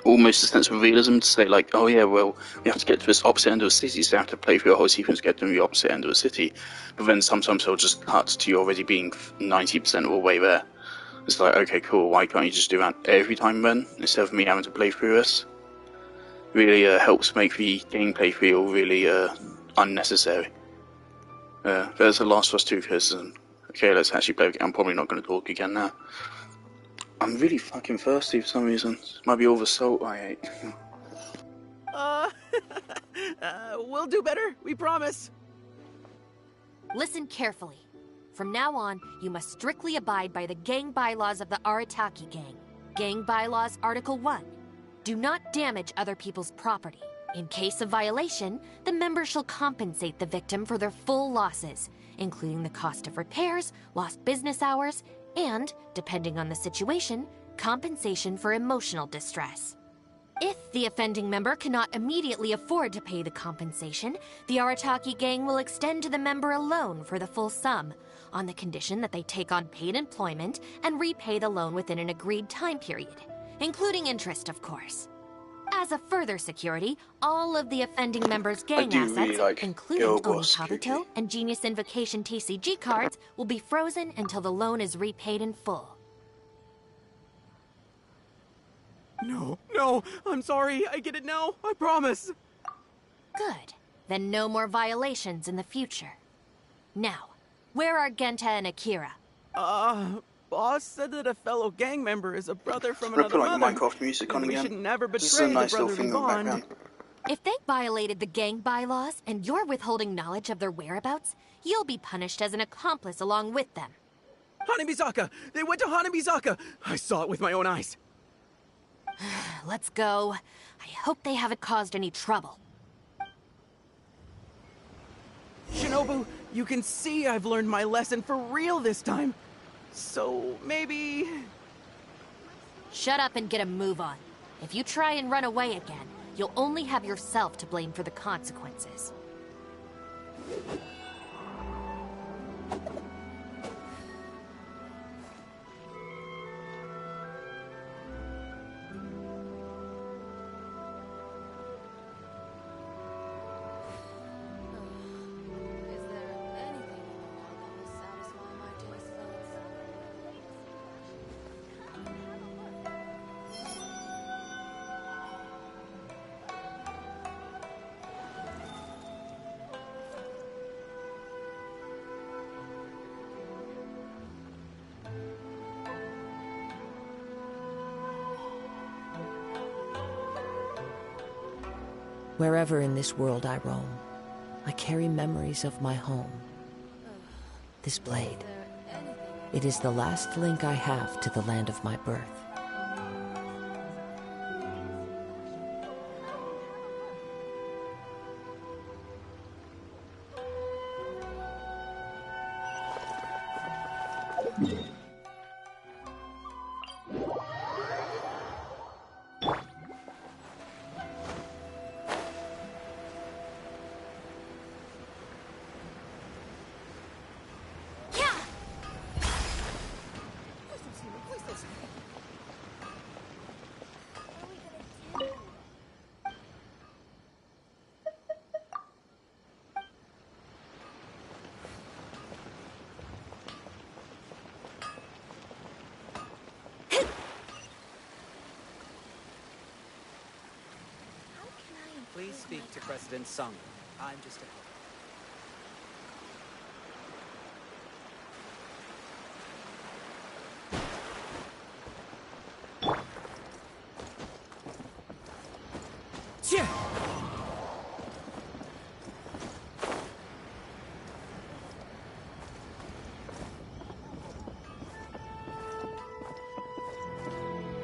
almost a sense of realism to say, like, oh yeah, well, we have to get to this opposite end of the city, so you have to play through a whole sequence to get to the opposite end of the city. But then sometimes they'll just cut to you already being 90% of the way there. It's like, okay, cool, why can't you just do that every time then, instead of me having to play through this? Really helps make the gameplay feel really unnecessary. There's the Last of Us 2 criticism. Okay, let's actually play the game. I'm probably not going to talk again now. I'm really fucking thirsty for some reason. It might be all the salt I ate. We'll do better, we promise. Listen carefully. From now on, you must strictly abide by the gang bylaws of the Arataki Gang. Gang Bylaws Article 1. Do not damage other people's property. In case of violation, the member shall compensate the victim for their full losses, including the cost of repairs, lost business hours, and, depending on the situation, compensation for emotional distress. If the offending member cannot immediately afford to pay the compensation, the Arataki Gang will extend to the member a loan for the full sum, on the condition that they take on paid employment and repay the loan within an agreed time period, including interest, of course. As a further security, all of the offending members' gang assets, really including Boss Onikabuto Cookie. and Genius Invocation TCG cards, will be frozen until the loan is repaid in full. No, I'm sorry, I get it now, I promise. Good. Then no more violations in the future. Now, where are Genta and Akira? Boss said that a fellow gang member is a brother from I'm gonna another put like mother. Minecraft music on We again. should never This is betray a nice the little brotherly thing in the bond. background. If they violated the gang bylaws and you're withholding knowledge of their whereabouts, you'll be punished as an accomplice along with them. Hanamizaka! They went to Hanamizaka! I saw it with my own eyes. Let's go. I hope they haven't caused any trouble. Shinobu, you can see I've learned my lesson for real this time. So, maybe... Shut up and get a move on. If you try and run away again, you'll only have yourself to blame for the consequences. Wherever in this world I roam, I carry memories of my home. This blade, it is the last link I have to the land of my birth. Please speak to President Sung. I'm just a...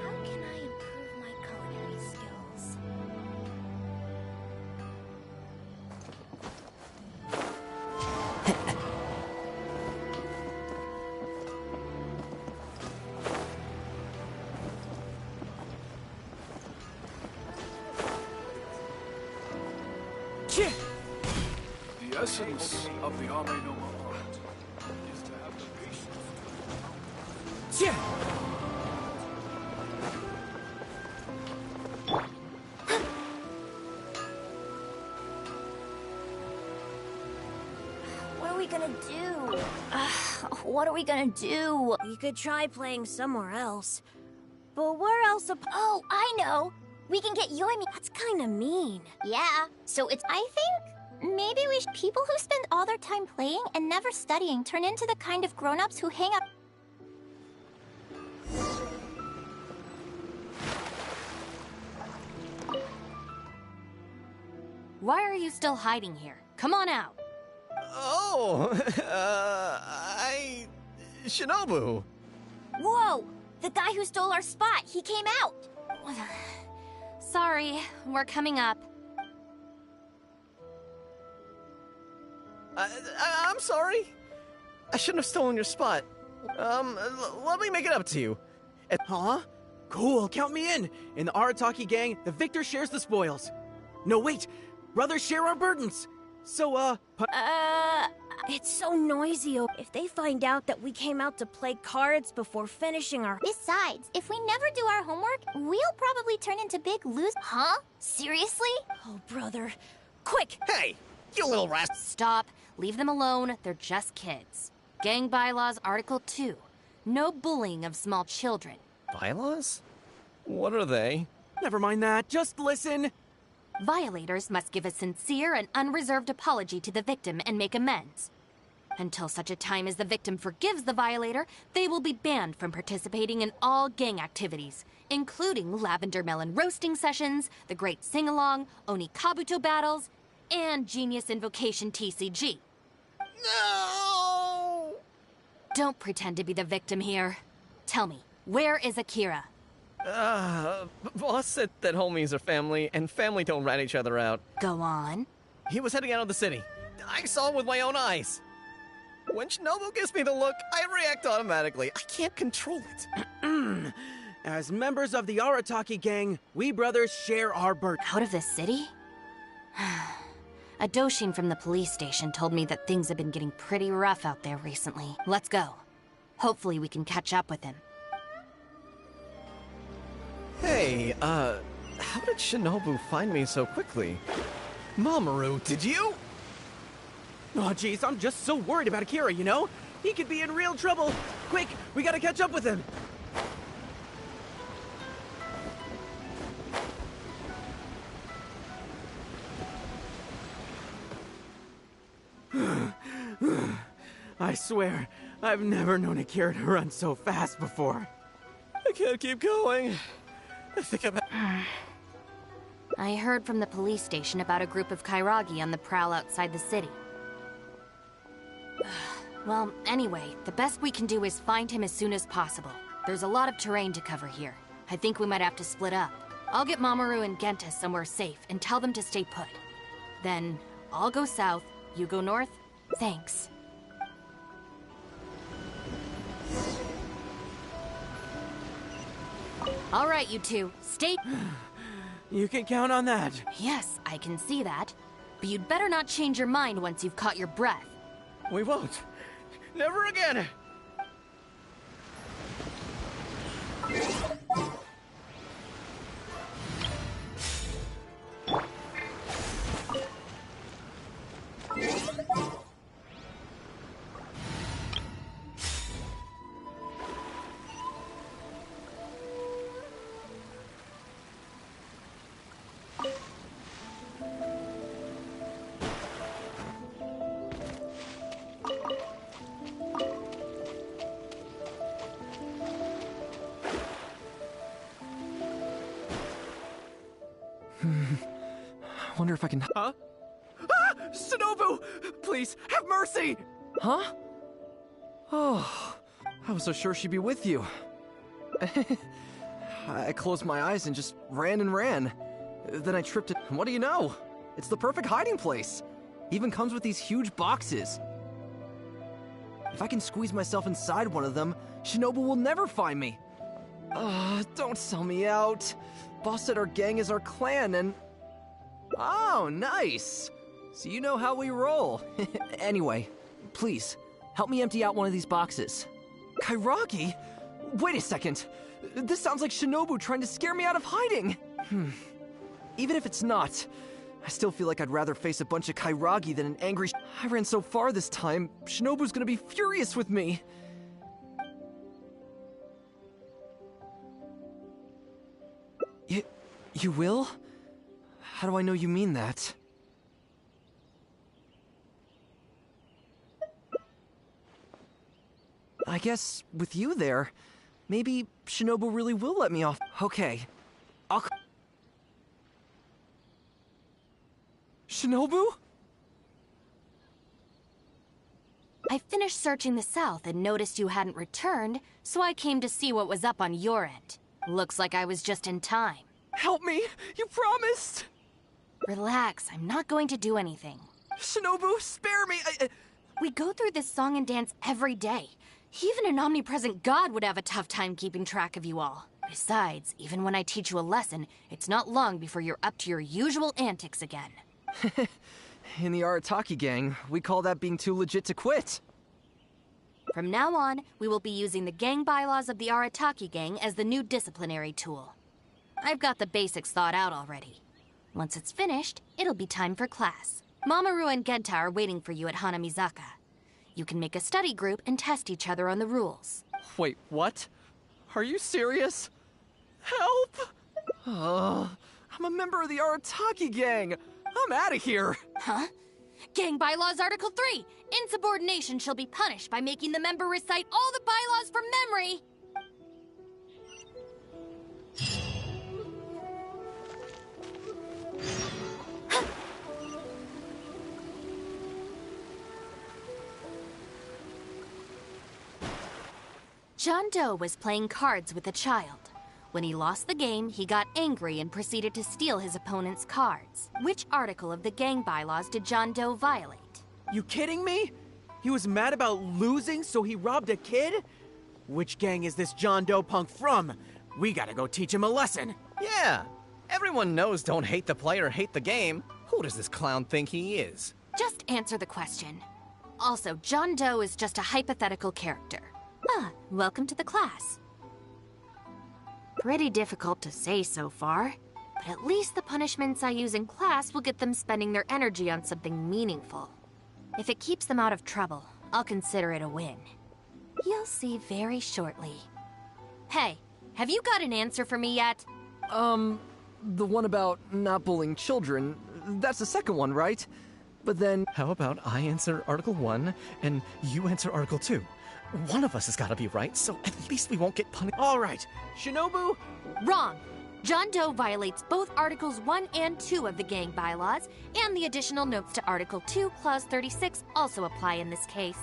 How can I improve my culinary skills? The essence of the Ame no Mo art is to have the patience. we gonna do? What are we gonna do? We could try playing somewhere else. But where else? Oh, I know! We can get Yoimi. That's kinda mean. Yeah, so it's. I think maybe people who spend all their time playing and never studying turn into the kind of grown-ups who hang up. Why are you still hiding here? Come on out. Oh, Shinobu. Whoa! The guy who stole our spot, he came out! Sorry, we're coming up. I'm sorry. I shouldn't have stolen your spot. Let me make it up to you. Huh? Cool, count me in. In the Arataki gang, the victor shares the spoils. No, wait. Brothers share our burdens. So, it's so noisy. If they find out that we came out to play cards before finishing our... Besides, if we never do our homework, we'll probably turn into big losers. Huh? Seriously? Oh, brother. Quick! Hey, you little rascal. Stop. Leave them alone. They're just kids. Gang Bylaws Article 2. No bullying of small children. Bylaws? What are they? Never mind that. Just listen. Violators must give a sincere and unreserved apology to the victim and make amends. Until such a time as the victim forgives the violator, they will be banned from participating in all gang activities, including lavender melon roasting sessions, the Great Sing-Along, Oni Kabuto battles, and Genius Invocation TCG. No! Don't pretend to be the victim here. Tell me, where is Akira? Boss said that homies are family, and family don't rat each other out. Go on. He was heading out of the city. I saw him with my own eyes. When Shinobu gives me the look, I react automatically. I can't control it. As members of the Arataki gang, we brothers share our burden. Out of the city? A Doshin from the police station told me that things have been getting pretty rough out there recently. Let's go. Hopefully we can catch up with him. Hey, how did Shinobu find me so quickly? Mamoru, did you? Oh, jeez, I'm just so worried about Akira, you know? He could be in real trouble. Quick, we gotta catch up with him. I swear, I've never known Akira to run so fast before. I can't keep going. I think I heard from the police station about a group of Kairagi on the prowl outside the city. Well, anyway, the best we can do is find him as soon as possible. There's a lot of terrain to cover here. I think we might have to split up. I'll get Mamoru and Genta somewhere safe and tell them to stay put. Then, I'll go south, you go north. Thanks. All right, you two, stay... You can count on that. Yes, I can see that. But you'd better not change your mind once you've caught your breath. We won't. Never again. I wonder if I can... Huh? Ah! Shinobu! Please, have mercy! Huh? Oh, I was so sure she'd be with you. I closed my eyes and just ran and ran. Then I tripped it. What do you know? It's the perfect hiding place. Even comes with these huge boxes. If I can squeeze myself inside one of them, Shinobu will never find me. Don't sell me out. Boss said our gang is our clan and... Oh, nice. So you know how we roll. Anyway, please, help me empty out one of these boxes. Kairagi? Wait a second. This sounds like Shinobu trying to scare me out of hiding. Even if it's not, I still feel like I'd rather face a bunch of Kairagi than an angry I ran so far this time, Shinobu's gonna be furious with me. You will? How do I know you mean that? I guess with you there, maybe Shinobu really will let me off. Okay, I'll... Shinobu? I finished searching the south and noticed you hadn't returned, so I came to see what was up on your end. Looks like I was just in time. Help me! You promised! Relax, I'm not going to do anything. Shinobu, spare me! We go through this song and dance every day. Even an omnipresent god would have a tough time keeping track of you all. Besides, even when I teach you a lesson, it's not long before you're up to your usual antics again. In the Arataki gang, we call that being too legit to quit. From now on, we will be using the gang bylaws of the Arataki gang as the new disciplinary tool. I've got the basics thought out already. Once it's finished, it'll be time for class. Mamoru and Genta are waiting for you at Hanamizaka. You can make a study group and test each other on the rules. Wait, what? Are you serious? Help! I'm a member of the Arataki gang! I'm out of here! Huh? Gang Bylaws Article 3! Insubordination shall be punished by making the member recite all the bylaws from memory! John Doe was playing cards with a child. When he lost the game, he got angry and proceeded to steal his opponent's cards. Which article of the gang bylaws did John Doe violate? You kidding me? He was mad about losing, so he robbed a kid? Which gang is this John Doe punk from? We gotta go teach him a lesson. Yeah, everyone knows don't hate the player, hate the game. Who does this clown think he is? Just answer the question. Also, John Doe is just a hypothetical character. Welcome to the class. Pretty difficult to say so far, but at least the punishments I use in class will get them spending their energy on something meaningful. If it keeps them out of trouble, I'll consider it a win. You'll see very shortly. Hey, have you got an answer for me yet? The one about not bullying children, that's the second one, right? But then... How about I answer Article 1 and you answer Article 2? One of us has got to be right, so at least we won't get punished. All right, Shinobu? Wrong. John Doe violates both Articles 1 and 2 of the gang bylaws, and the additional notes to Article 2, Clause 36 also apply in this case.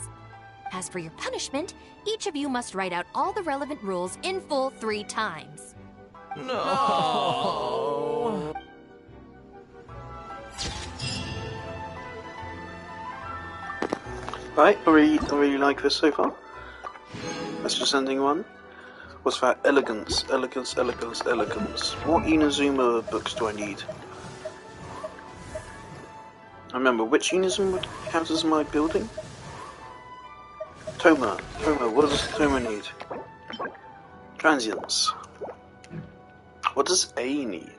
As for your punishment, each of you must write out all the relevant rules in full 3 times. No. Right, I really like this so far. That's just ending one. What's that? Elegance, elegance, elegance, elegance. What Inazuma books do I need? I remember, which Inazuma counts as my building? Toma, what does Toma need? Transience. What does A need?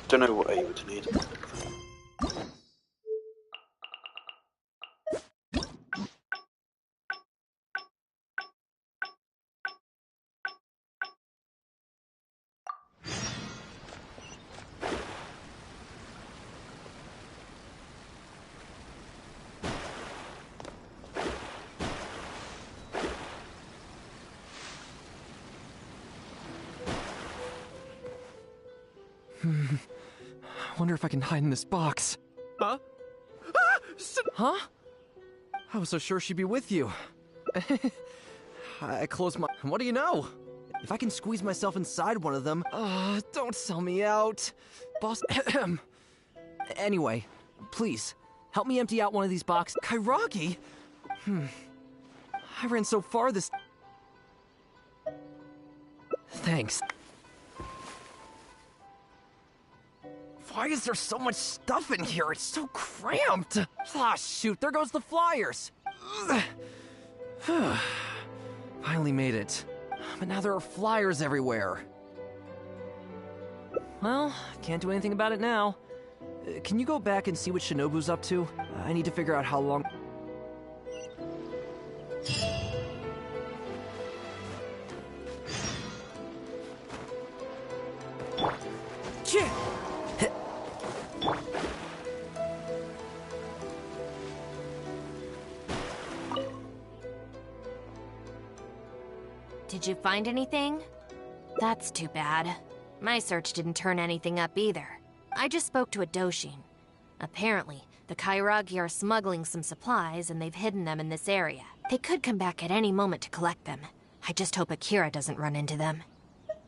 Don't know what A would need. I wonder if I can hide in this box. Huh? Huh? I was so sure she'd be with you. I closed my... What do you know? If I can squeeze myself inside one of them... don't sell me out. Boss... Anyway, please, help me empty out one of these boxes. Kairagi? I ran so far this... Thanks. Why is there so much stuff in here? It's so cramped. Ah, shoot, there goes the flyers. Finally made it. But now there are flyers everywhere. Well, can't do anything about it now. Can you go back and see what Shinobu's up to? I need to figure out how long... Did you find anything? That's too bad. My search didn't turn anything up either. I just spoke to a Doshin. Apparently, the Kairagi are smuggling some supplies and they've hidden them in this area. They could come back at any moment to collect them. I just hope Akira doesn't run into them.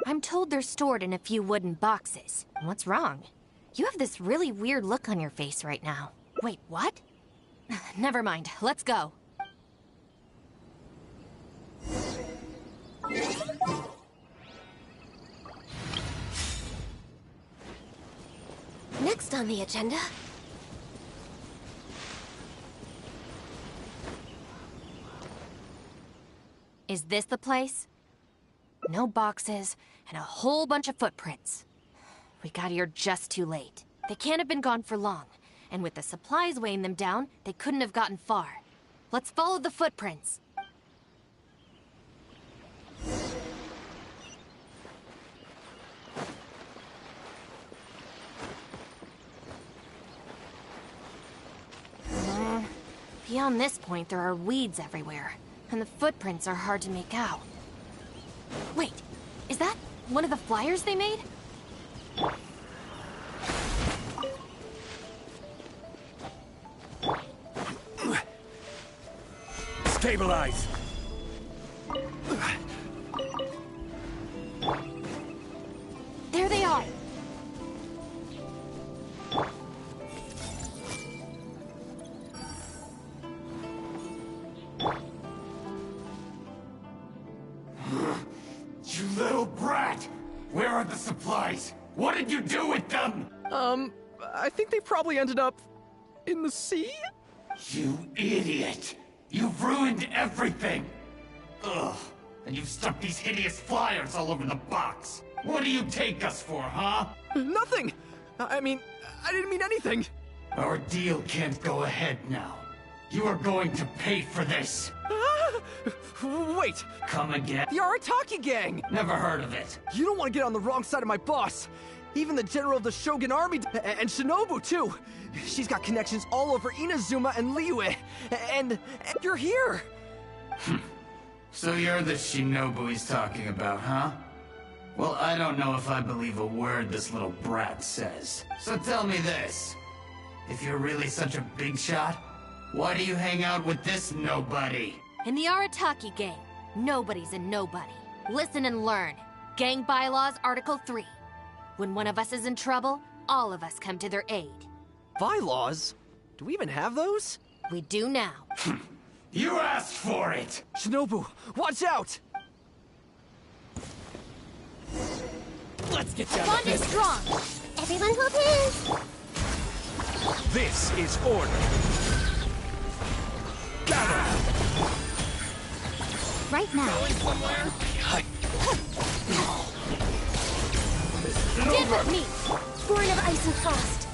I'm told they're stored in a few wooden boxes. What's wrong? You have this really weird look on your face right now. Wait, what? Never mind, let's go. Next on the agenda... Is this the place? No boxes, and a whole bunch of footprints. We got here just too late. They can't have been gone for long, and with the supplies weighing them down, they couldn't have gotten far. Let's follow the footprints. Beyond this point, there are weeds everywhere, and the footprints are hard to make out. Wait, is that one of the flyers they made? Stabilize! There they are! You little brat! Where are the supplies? What did you do with them? I think they probably ended up... in the sea? You idiot! You've ruined everything! Ugh! And you've stuck these hideous flyers all over the box! What do you take us for, huh? Nothing! I mean, I didn't mean anything! Our deal can't go ahead now. You are going to pay for this! Wait! Come again? The Arataki gang! Never heard of it. You don't want to get on the wrong side of my boss! Even the general of the Shogun army, and Shinobu too! She's got connections all over Inazuma and Liyue, and you're here! So you're the Shinobu he's talking about, huh? Well, I don't know if I believe a word this little brat says. So tell me this. If you're really such a big shot, why do you hang out with this nobody? In the Arataki gang, nobody's a nobody. Listen and learn. Gang Bylaws, Article 3. When one of us is in trouble, all of us come to their aid. Bylaws? Do we even have those? We do now. You asked for it! Shinobu, watch out! Let's get down Bond to is business. strong! Everyone hold hands! This is order. Gather! Right now. Stand with me! Born of ice and frost.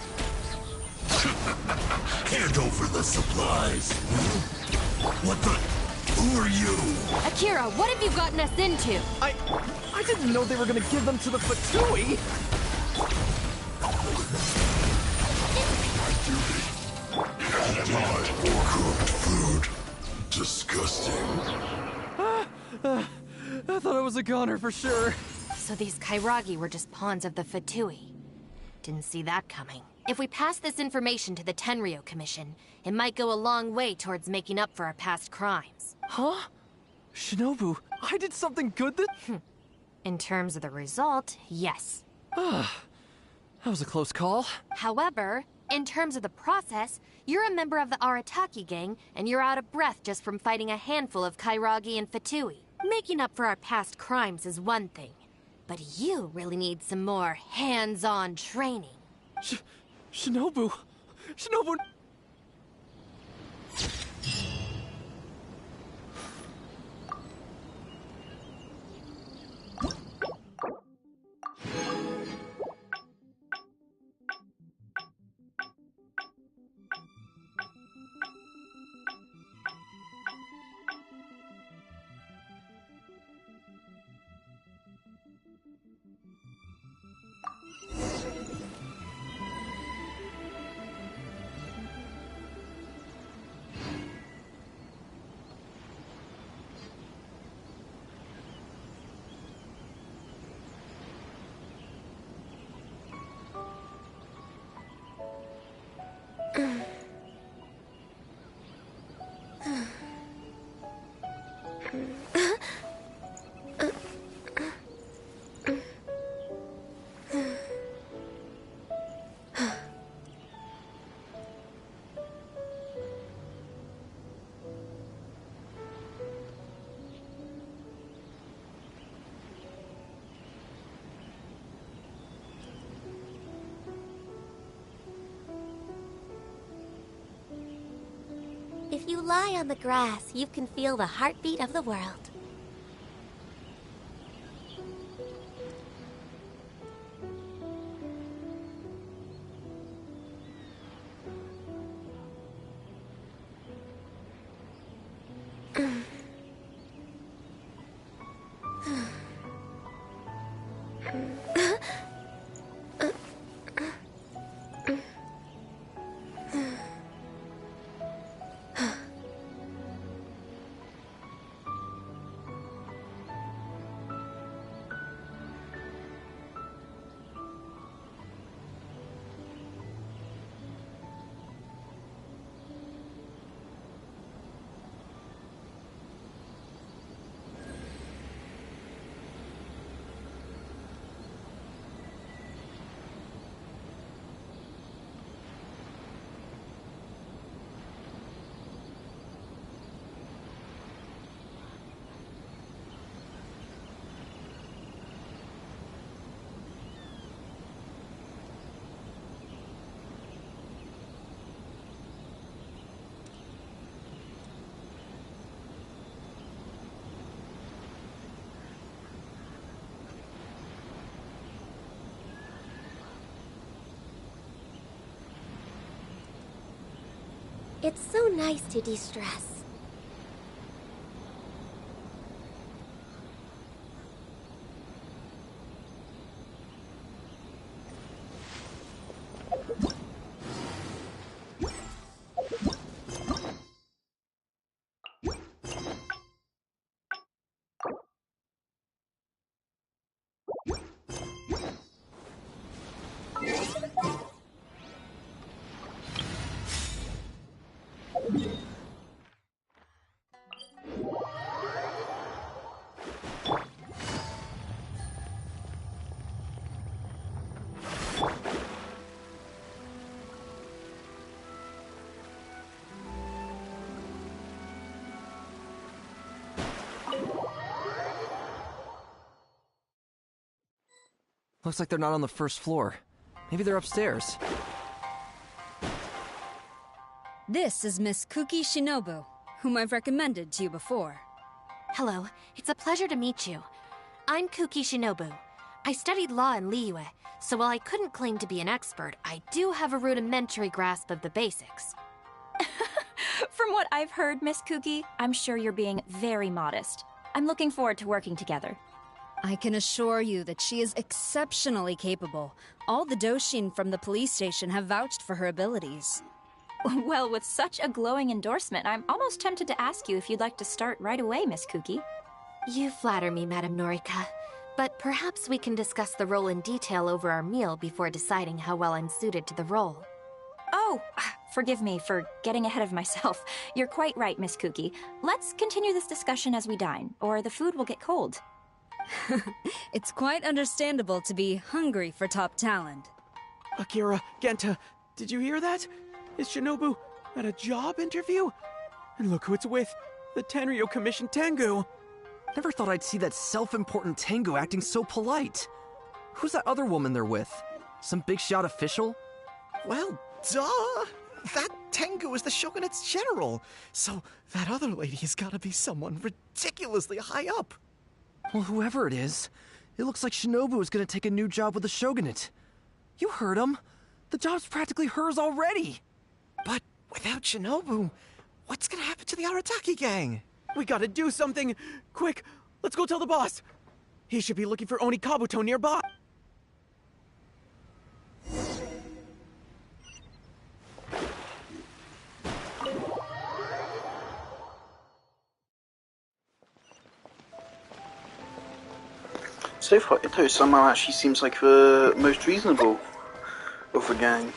Hand over the supplies. What the? Who are you? Akira, what have you gotten us into? I didn't know they were gonna give them to the Fatui! Cooked food. Disgusting. I thought I was a goner for sure. So these Kairagi were just pawns of the Fatui. Didn't see that coming. If we pass this information to the Tenryo Commission, it might go a long way towards making up for our past crimes. Huh? Shinobu, I did something good that... In terms of the result, yes. That was a close call. However, in terms of the process, you're a member of the Arataki gang, and you're out of breath just from fighting a handful of Kairagi and Fatui. Making up for our past crimes is one thing, but you really need some more hands-on training. Shinobu... Shinobu... lie on the grass, you can feel the heartbeat of the world. It's so nice to de-stress. Looks like they're not on the first floor. Maybe they're upstairs. This is Miss Kuki Shinobu, whom I've recommended to you before. Hello, it's a pleasure to meet you. I'm Kuki Shinobu. I studied law in Liyue, so while I couldn't claim to be an expert, I do have a rudimentary grasp of the basics. From what I've heard, Miss Kuki, I'm sure you're being very modest. I'm looking forward to working together. I can assure you that she is exceptionally capable. All the Doshin from the police station have vouched for her abilities. Well, with such a glowing endorsement, I'm almost tempted to ask you if you'd like to start right away, Miss Kuki. You flatter me, Madame Norika. But perhaps we can discuss the role in detail over our meal before deciding how well I'm suited to the role. Oh, forgive me for getting ahead of myself. You're quite right, Miss Kuki. Let's continue this discussion as we dine, or the food will get cold. It's quite understandable to be hungry for top talent. Akira, Genta, did you hear that? Is Shinobu at a job interview? And look who it's with, the Tenryo Commission Tengu. Never thought I'd see that self-important Tengu acting so polite. Who's that other woman they're with? Some big shot official? Well, duh! That Tengu is the Shogunate's general, so that other lady has gotta be someone ridiculously high up. Well, whoever it is, it looks like Shinobu is gonna take a new job with the Shogunate. You heard him. The job's practically hers already. But without Shinobu, what's gonna happen to the Arataki gang? We gotta do something! Quick, let's go tell the boss! He should be looking for Oni Kabuto nearby! So far, Ito somehow actually seems like the most reasonable of the gang.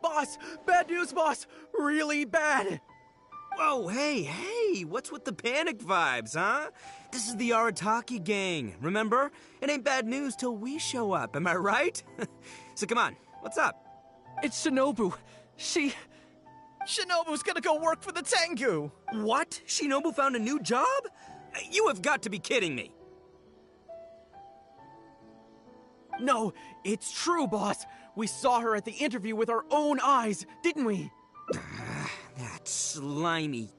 Boss! Bad news, boss! Really bad! Whoa, hey, what's with the panic vibes, huh? This is the Arataki gang, remember? It ain't bad news till we show up, am I right? So come on, what's up? It's Shinobu. Shinobu's gonna go work for the Tengu! What? Shinobu found a new job? You have got to be kidding me. No, it's true, boss. We saw her at the interview with our own eyes, didn't we? That slimy...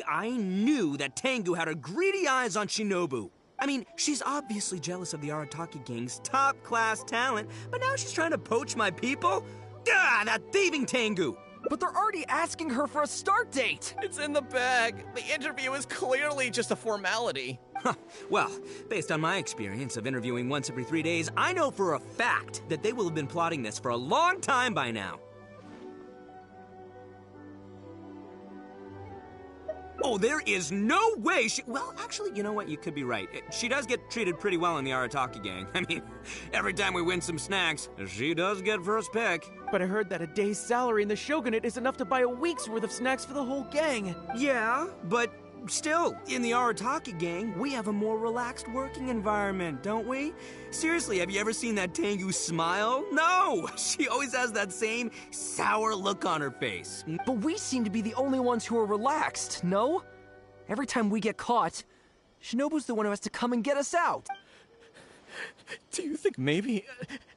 I knew that Tengu had her greedy eyes on Shinobu. I mean, she's obviously jealous of the Arataki gang's top-class talent, but now she's trying to poach my people? Ah, that thieving Tengu! But they're already asking her for a start date! It's in the bag. The interview is clearly just a formality. Well, based on my experience of interviewing once every 3 days, I know for a fact that they will have been plotting this for a long time by now. Oh, there is no way she... Well, actually, you know what? You could be right. She does get treated pretty well in the Arataki gang. I mean, every time we win some snacks, she does get first pick. But I heard that a day's salary in the Shogunate is enough to buy a week's worth of snacks for the whole gang. Yeah, but still, in the Arataki gang, we have a more relaxed working environment, don't we? Seriously, have you ever seen that Tengu smile? No! She always has that same sour look on her face. But we seem to be the only ones who are relaxed, no? Every time we get caught, Shinobu's the one who has to come and get us out. Do you think maybe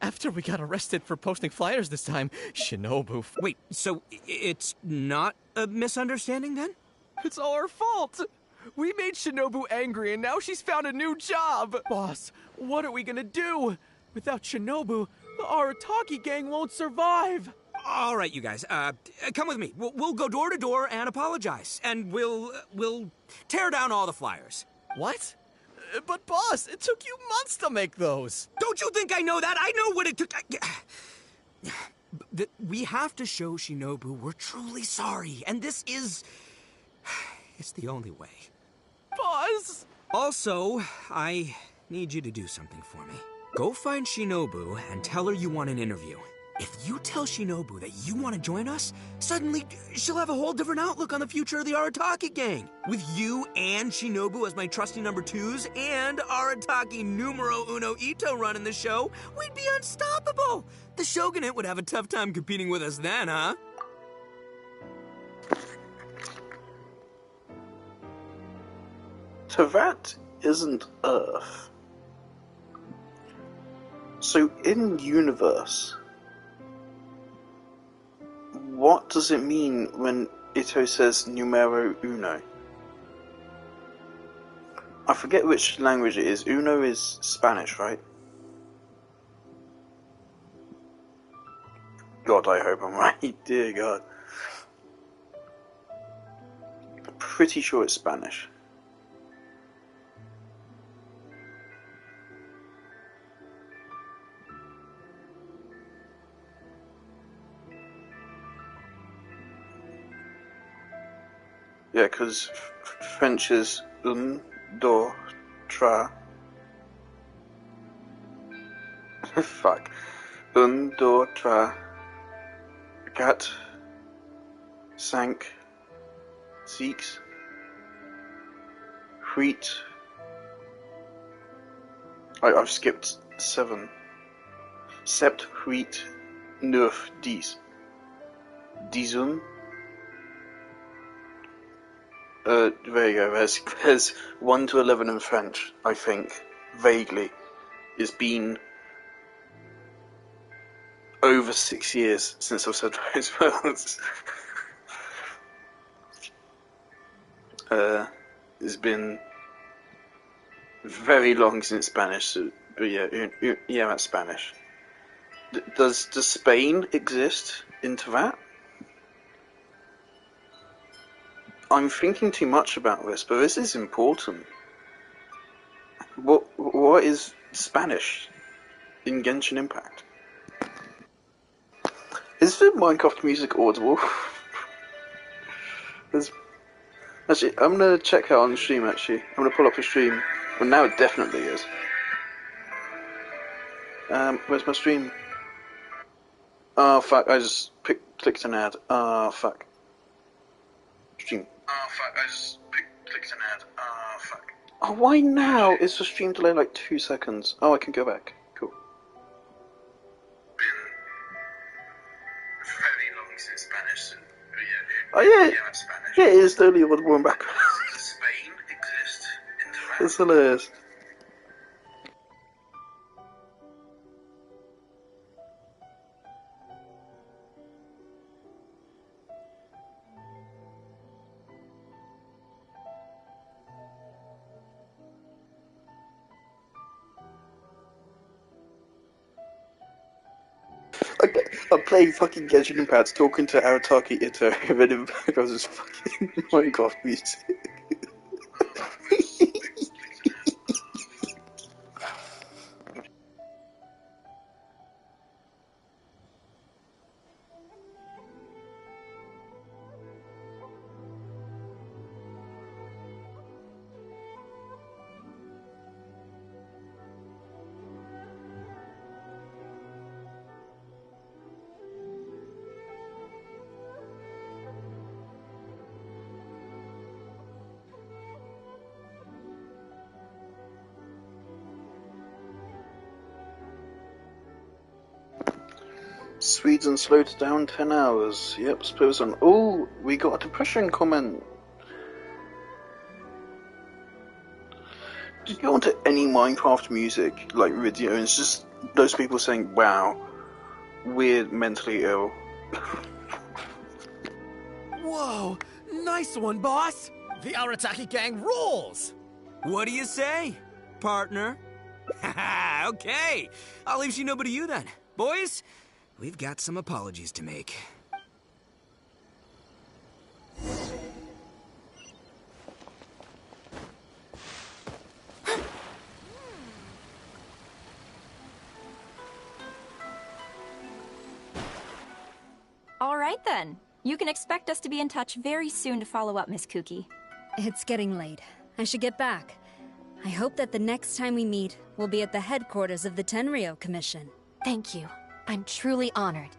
after we got arrested for posting flyers this time, Shinobu... Wait, so it's not a misunderstanding then? It's all our fault! We made Shinobu angry and now she's found a new job! Boss, what are we gonna do? Without Shinobu, the Arataki gang won't survive! All right, you guys, come with me. We'll go door to door and apologize. And we'll tear down all the flyers. What? But boss, it took you months to make those! Don't you think I know that? I know what it took... We have to show Shinobu we're truly sorry, and this is... It's the only way. Boss! Also, I need you to do something for me. Go find Shinobu and tell her you want an interview. If you tell Shinobu that you want to join us, suddenly she'll have a whole different outlook on the future of the Arataki gang. With you and Shinobu as my trusty number twos and Arataki numero uno Ito running the show, we'd be unstoppable. The Shogunate would have a tough time competing with us then, huh? Teyvat isn't Earth. So in universe, what does it mean when Ito says numero uno? I forget which language it is. Uno is Spanish, right? God, I hope I'm right. Dear God. I'm pretty sure it's Spanish. Yeah, because French is un, deux, trois. Fuck. Un, deux, trois, quatre, cinq, six, huit. I've skipped 7. Sept, huit, neuf, dix. Dixun. There you go, there's 1 to 11 in French, I think, vaguely. It's been over 6 years since I've said those words. It's been very long since Spanish, so, but yeah, that's Spanish. Does Spain exist into that? I'm thinking too much about this, but this is important. What is Spanish in Genshin Impact? Is the Minecraft music audible? Actually, I'm gonna check out on stream. Actually, I'm gonna pull up a stream. Well, now it definitely is. Where's my stream? Oh fuck! I just clicked an ad. Oh fuck. Stream. Oh fuck, I just clicked an ad. Oh fuck. Oh, why now? Is the stream delay like 2 seconds? Oh, I can go back. Cool. Been very long since Spanish. So, oh yeah, Spanish. Yeah, it is totally audible in background. Does Spain exist in the It's hilarious. I play fucking Genshin Impact talking to Arataki Ito, and then in the background is fucking Minecraft music. Sweden slowed down 10 hours. Yep, suppose on. Oh, we got a depression comment. Did you go onto any Minecraft music, like video, and it's just those people saying, wow, we're mentally ill. Whoa, nice one, boss! The Arataki gang rules! What do you say, partner? Haha, okay. I'll leave Shinobu to you then. Boys, we've got some apologies to make. All right then. You can expect us to be in touch very soon to follow up, Miss Kuki. It's getting late. I should get back. I hope that the next time we meet, we'll be at the headquarters of the Tenryou Commission. Thank you. I'm truly honored.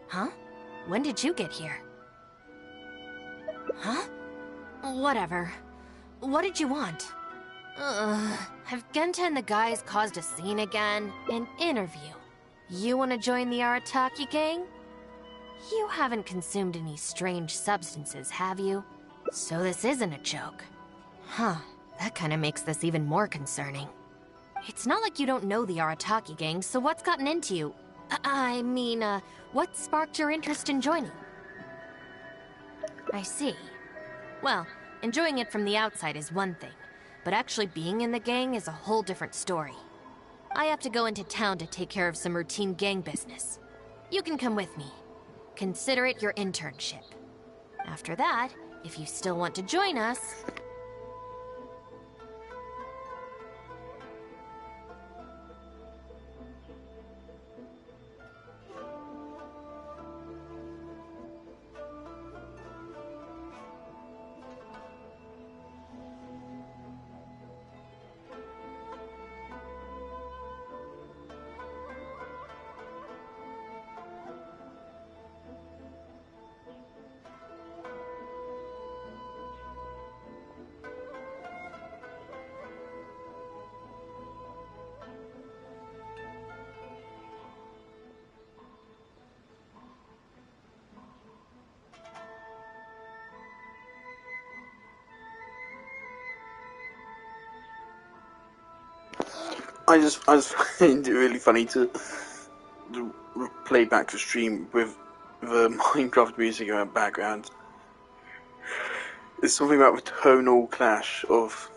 Huh? When did you get here? Huh? Whatever. What did you want? Have Genta and the guys caused a scene again? An interview. You want to join the Arataki gang? You haven't consumed any strange substances, have you? So this isn't a joke. Huh, that kind of makes this even more concerning. It's not like you don't know the Arataki gang, so what's gotten into you? I mean, what sparked your interest in joining? I see. Well, enjoying it from the outside is one thing, but actually being in the gang is a whole different story. I have to go into town to take care of some routine gang business. You can come with me. Consider it your internship. After that, if you still want to join us... I just find it really funny to play back the stream with the Minecraft music in the background. There's something about the tonal clash of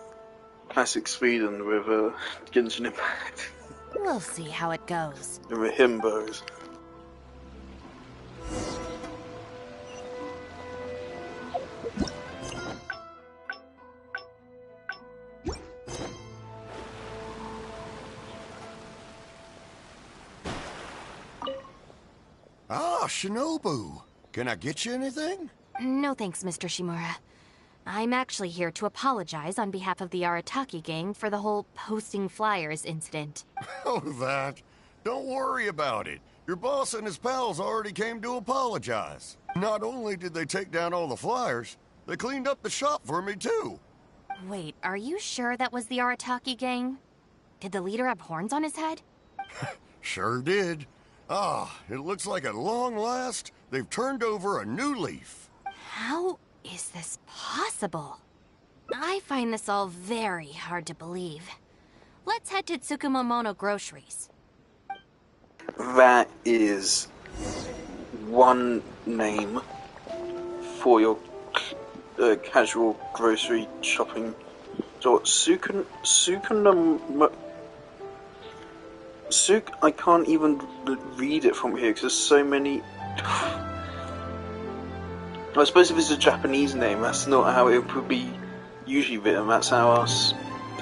classic Sweden with Genshin Impact. We'll see how it goes. And the himbos. Ah, Shinobu. Can I get you anything? No thanks, Mr. Shimura. I'm actually here to apologize on behalf of the Arataki gang for the whole posting flyers incident. Oh, that. Don't worry about it. Your boss and his pals already came to apologize. Not only did they take down all the flyers, they cleaned up the shop for me, too. Wait, are you sure that was the Arataki gang? Did the leader have horns on his head? Sure did. Ah, it looks like at long last, they've turned over a new leaf. How is this possible? I find this all very hard to believe. Let's head to Tsukumomono Groceries. That is one name for your casual grocery shopping store. Suk, I can't even read it from here because there's so many. I suppose if it's a Japanese name, that's not how it would be usually written. That's how us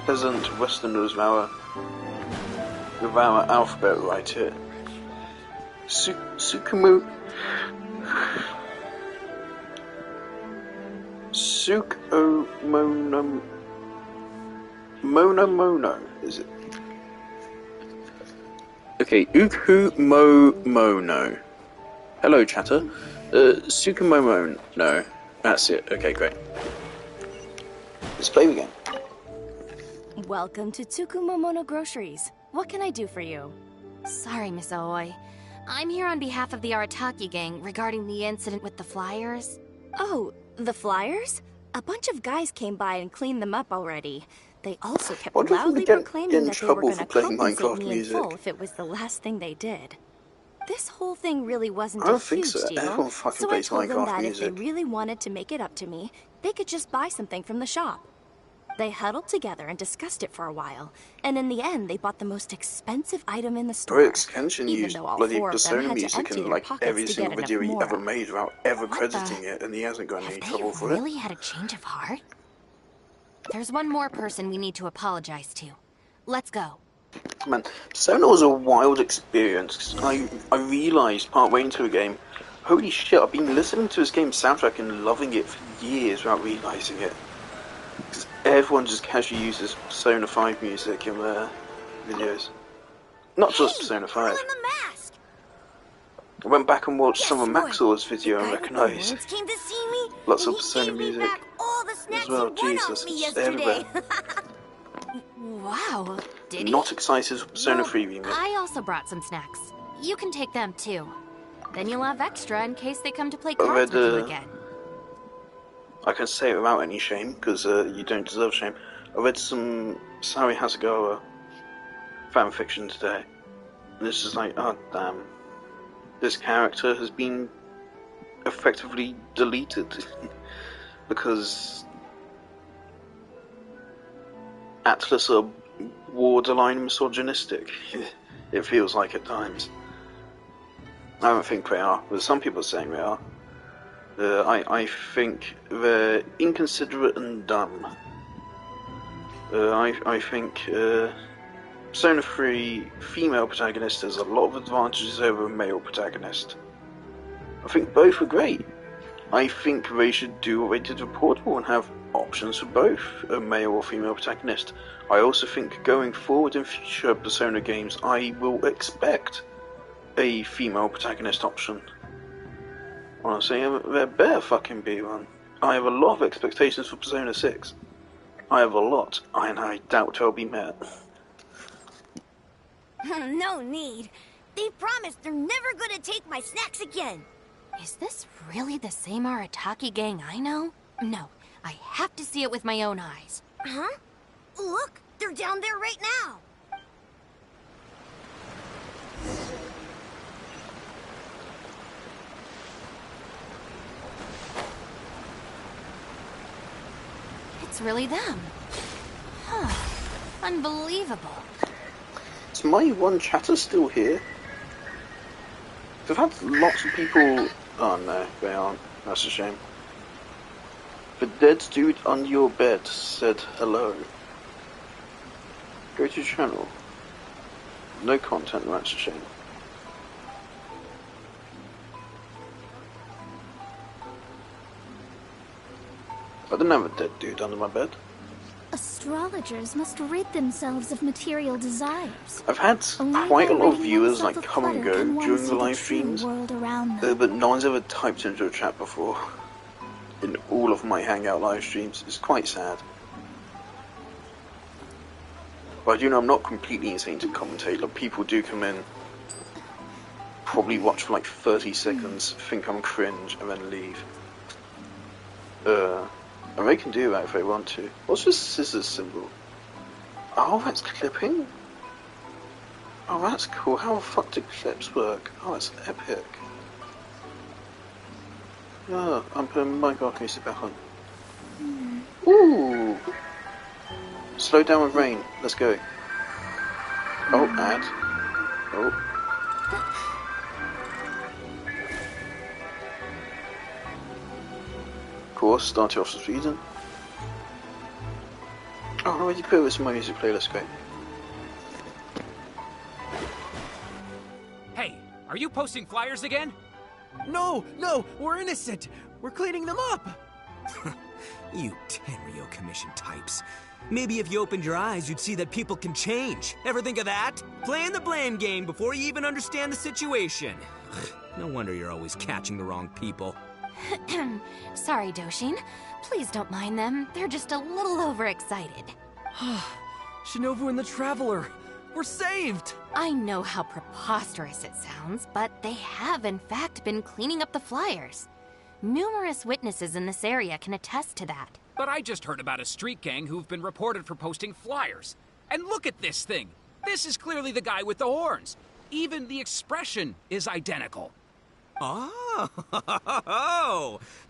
peasant Westerners with our alphabet write it. Sukumo. Mono, is it? Okay, Ukumomono. Hello, chatter. Sukumomono. No, that's it. Okay, great. Let's play again. Welcome to Tsukumomono Groceries. What can I do for you? Sorry, Miss Aoi. I'm here on behalf of the Arataki gang regarding the incident with the flyers. Oh, the flyers? A bunch of guys came by and cleaned them up already. They also kept What if we loudly get proclaiming in that they were trouble going to for playing compensate Minecraft me music? in full if it was the last thing they did. This whole thing really wasn't I don't a think huge so. deal, Everyone fucking so I plays told them Minecraft that music. if they really wanted to make it up to me, they could just buy something from the shop. They huddled together and discussed it for a while, and in the end they bought the most expensive item in the store. Bricks Genshin even used though all bloody four of them Persona had to music empty in their like pockets every to single get video enough he more. ever made without ever What crediting the- it, and he hasn't got any They trouble for really it. had a change of heart? There's one more person we need to apologize to. Let's go. Man, Persona was a wild experience. I realised partway into the game, holy shit, I've been listening to this game's soundtrack and loving it for years without realising it. Because everyone just casually uses Persona 5 music in their videos. Not just Persona 5. I went back and watched some of Maxwell's video and recognised Came to see me, lots and of he Persona gave me music back all the snacks as well. he won Jesus, off me it's yesterday. everywhere. Wow, did he? Not excited for Persona Well, 3 remake. I also brought some snacks. You can take them too. Then you'll have extra in case they come to play cards with you again. I can say it without any shame, because you don't deserve shame. I read some Sari Hasegawa fanfiction today, and it's just like, oh damn. This character has been effectively deleted because Atlas are borderline misogynistic. It feels like at times. I don't think they are, but some people are saying they are. I think they're inconsiderate and dumb. I think Persona 3 female protagonist has a lot of advantages over a male protagonist. I think both are great. I think they should do what they did with Portable and have options for both a male or female protagonist. I also think going forward in future Persona games, I will expect a female protagonist option. Honestly, there better fucking be one. I have a lot of expectations for Persona 6. I have a lot, and I doubt they'll be met. No need. They promised they're never gonna take my snacks again. Is this really the same Arataki gang I know? No, I have to see it with my own eyes. Huh? Look, they're down there right now. It's really them. Huh. Unbelievable. Is my one chatter still here? I've had lots of people... Oh no, they aren't. That's a shame. The dead dude under your bed said hello. Go to channel. No content, that's a shame. I don't have a dead dude under my bed. Astrologers must rid themselves of material desires. I've had quite a lot of viewers like come and go during the live streams, but no one's ever typed into a chat before. In all of my Hangout live streams, it's quite sad. But I do know I'm not completely insane to commentate. Like, people do come in, probably watch for like 30 seconds, think I'm cringe, and then leave. And they can do that if they want to. What's this scissors symbol? Oh, that's clipping? Oh, that's cool. How the fuck do clips work? Oh, that's epic. Oh, I'm putting my Minecraft music back on. Ooh! Slow down with rain. Let's go. Oh, ad. Oh. Of course, starting off Sweden. Oh, I already put this in my music playlist, great. Hey, are you posting flyers again? No, we're innocent. We're cleaning them up. You Tenryo Commission types. Maybe if you opened your eyes, you'd see that people can change. Ever think of that? Playing the blame game before you even understand the situation. No wonder you're always catching the wrong people. Sorry, Doshin. Please don't mind them. They're just a little overexcited. Shinobu and the Traveler. We're saved! I know how preposterous it sounds, but they have in fact been cleaning up the flyers. Numerous witnesses in this area can attest to that. But I just heard about a street gang who've been reported for posting flyers. And look at this thing! This is clearly the guy with the horns. Even the expression is identical. Oh,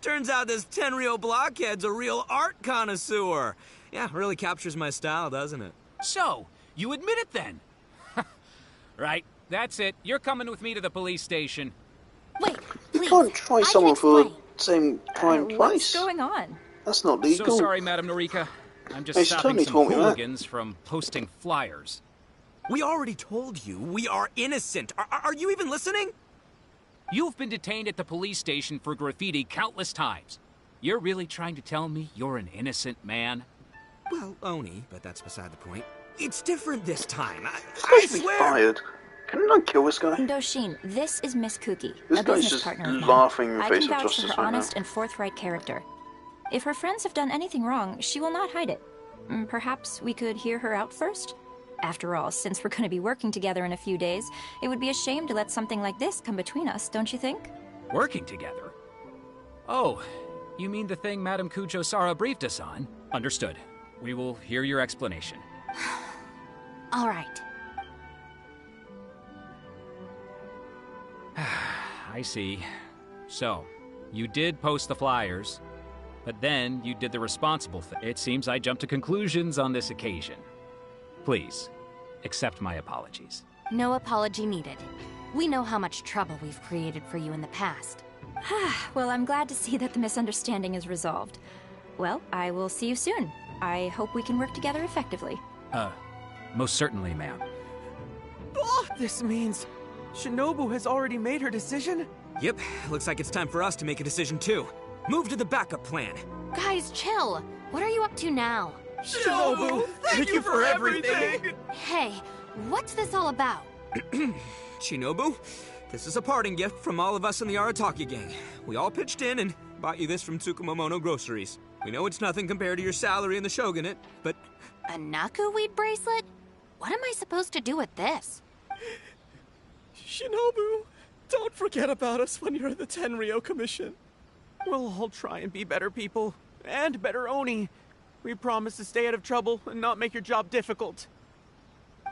turns out this Tenryo blockhead's a real art connoisseur. Yeah, really captures my style, doesn't it? So, you admit it then? Right, that's it. You're coming with me to the police station. Wait, you can't try someone for the same crime twice. What's going on? That's not legal. So sorry, Madam Norika. I'm just Hey, stopping Tony some told me that. hooligans from posting flyers. We already told you we are innocent. Are you even listening? You've been detained at the police station for graffiti countless times. You're really trying to tell me you're an innocent man? Well, Oni, but that's beside the point. It's different this time. I Supposed to be swear. fired. Can I kill this guy? Doshin, this is Miss Kuki, This a guy's business just partner of mine. laughing in the I face can of vouch for justice her right now. honest and forthright character. If her friends have done anything wrong, she will not hide it. Perhaps we could hear her out first? After all, since we're going to be working together in a few days, it would be a shame to let something like this come between us, don't you think? Working together? Oh, you mean the thing Madam Kujo-Sara briefed us on? Understood. We will hear your explanation. All right. I see. So, you did post the flyers, but then you did the responsible thing. It seems I jumped to conclusions on this occasion. Please, accept my apologies. No apology needed. We know how much trouble we've created for you in the past. Well, I'm glad to see that the misunderstanding is resolved. Well, I will see you soon. I hope we can work together effectively. Most certainly, ma'am. Oh, this means Shinobu has already made her decision? Yep, looks like it's time for us to make a decision too. Move to the backup plan. Guys, chill. What are you up to now? Shinobu, thank you for everything! Hey, what's this all about? Shinobu, this is a parting gift from all of us in the Arataki gang. We all pitched in and bought you this from Tsukumomono Groceries. We know it's nothing compared to your salary in the shogunate, but... A Naku weed bracelet? What am I supposed to do with this? Shinobu, don't forget about us when you're at the Tenryo Commission. We'll all try and be better people, and better Oni. We promise to stay out of trouble and not make your job difficult.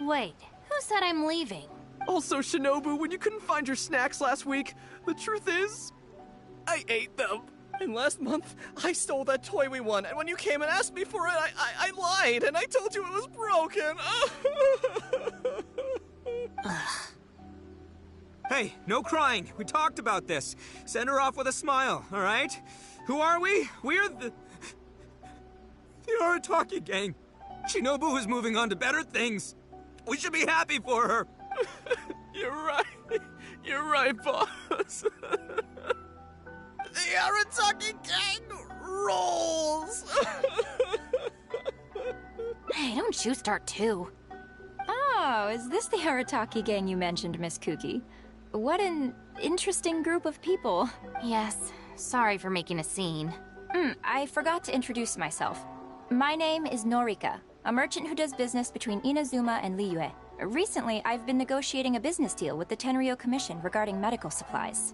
Wait, who said I'm leaving? Also, Shinobu, when you couldn't find your snacks last week, the truth is, I ate them. And last month, I stole that toy we won, and when you came and asked me for it, I lied, and I told you it was broken. Hey, no crying. We talked about this. Send her off with a smile, all right? Who are we? We're the Arataki gang. Shinobu is moving on to better things. We should be happy for her. You're right. You're right, boss. The Arataki gang rolls! Hey, don't you start too. Oh, is this the Arataki gang you mentioned, Miss Kuki? What an interesting group of people. Yes, sorry for making a scene. I forgot to introduce myself. My name is Norika, a merchant who does business between Inazuma and Liyue. Recently, I've been negotiating a business deal with the Tenryo Commission regarding medical supplies.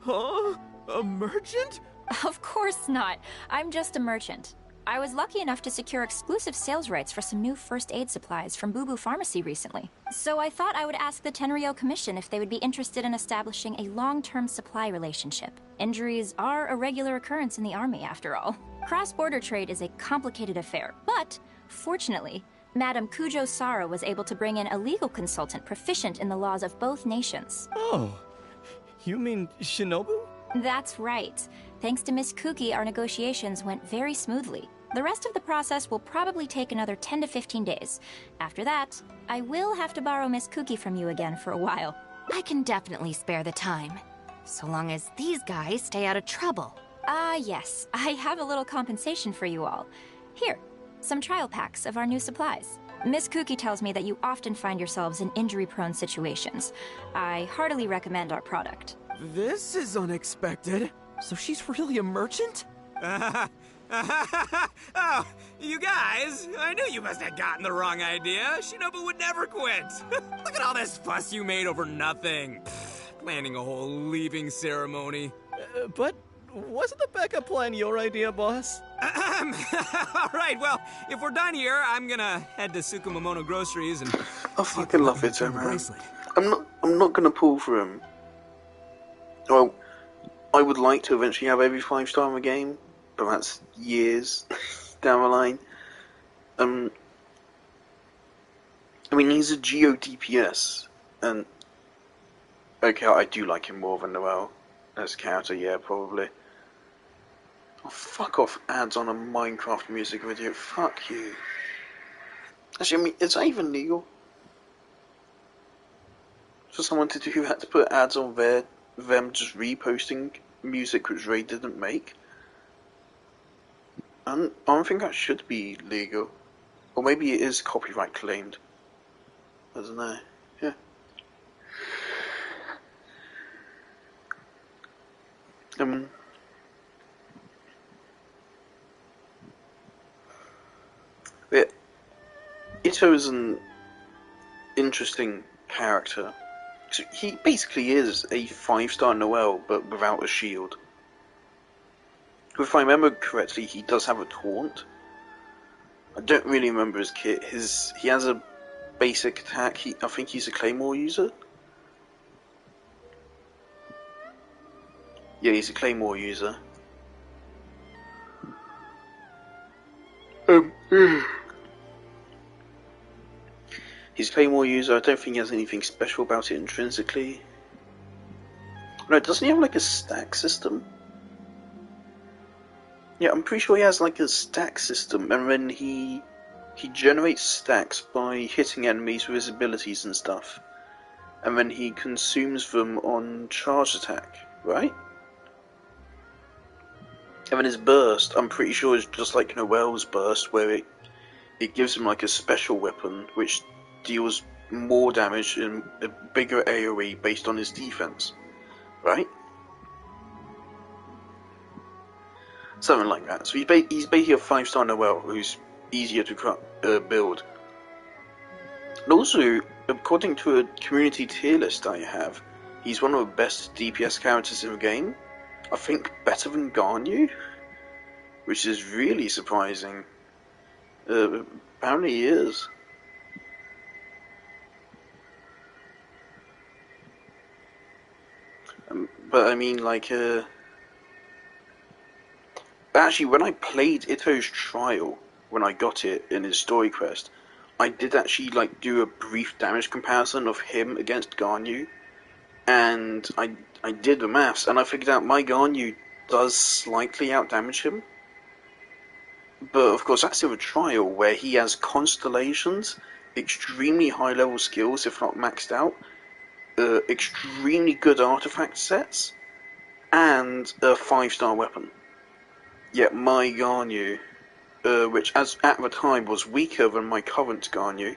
Huh? A merchant? Of course not. I'm just a merchant. I was lucky enough to secure exclusive sales rights for some new first aid supplies from Boo Boo Pharmacy recently. So I thought I would ask the Tenryo Commission if they would be interested in establishing a long-term supply relationship. Injuries are a regular occurrence in the army, after all. Cross-border trade is a complicated affair, but fortunately, Madam Kujo Sara was able to bring in a legal consultant proficient in the laws of both nations. Oh, you mean Shinobu? That's right. Thanks to Miss Kuki, our negotiations went very smoothly. The rest of the process will probably take another 10 to 15 days. After that, I will have to borrow Miss Kuki from you again for a while. I can definitely spare the time, so long as these guys stay out of trouble. Yes. I have a little compensation for you all. Here, some trial packs of our new supplies. Miss Kuki tells me that you often find yourselves in injury-prone situations. I heartily recommend our product. This is unexpected. So she's really a merchant? Oh, you guys, I knew you must have gotten the wrong idea. Shinobu would never quit. Look at all this fuss you made over nothing. Planning a whole leaving ceremony. But wasn't the backup plan your idea, boss? All right, well, if we're done here, I'm gonna head to Tsukumomono Groceries and... I fucking love it, man. I'm not gonna pull for him. Well, I would like to eventually have every 5-star in the game, but that's years down the line. I mean, he's a Geo DPS, and okay, I do like him more than Noel as a character, yeah, probably. Oh, fuck off, ads on a Minecraft music video, fuck you. Actually, I mean, is that even legal? For someone to do that, to put ads on them just reposting music which Ray didn't make? I don't think that should be legal. Or maybe it is copyright claimed. I don't know. Yeah. Yeah. Ito is an interesting character. So he basically is a 5-star Noel, but without a shield. If I remember correctly, he does have a taunt. I don't really remember his kit. He has a basic attack. I think he's a claymore user. Yeah, he's a claymore user. He's a claymore user. I don't think he has anything special about it intrinsically. No, doesn't he have like a stack system? Yeah, I'm pretty sure he has like a stack system, and then he generates stacks by hitting enemies with his abilities and stuff, and then he consumes them on charge attack, right? And then his burst, I'm pretty sure, is just like Noel's burst, where it gives him like a special weapon which deals more damage and a bigger AoE based on his defense, right? Something like that. So he's basically a 5-star Noel who's easier to build. And also, according to a community tier list I have, he's one of the best DPS characters in the game. I think better than Ganyu, which is really surprising. Apparently he is. But I mean, like, actually, when I played Ito's trial, when I got it in his story quest, I did actually like do a brief damage comparison of him against Ganyu, and I did the maths, and I figured out my Ganyu does slightly outdamage him. But of course, that's in a trial where he has constellations, extremely high level skills, if not maxed out, extremely good artifact sets, and a 5-star weapon. Yet my Ganyu, which at the time was weaker than my current Ganyu,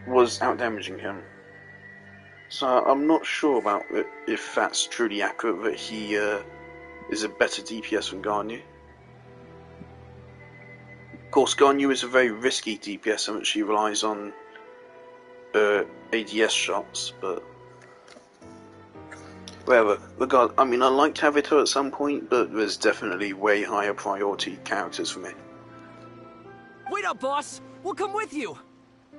was outdamaging him. So I'm not sure about if that's truly accurate, that he is a better DPS than Ganyu. Of course, Ganyu is a very risky DPS in which he relies on ADS shots, but whatever. I mean, I'd like to have Ito at some point, but there's definitely way higher priority characters for me. Wait up, boss! We'll come with you!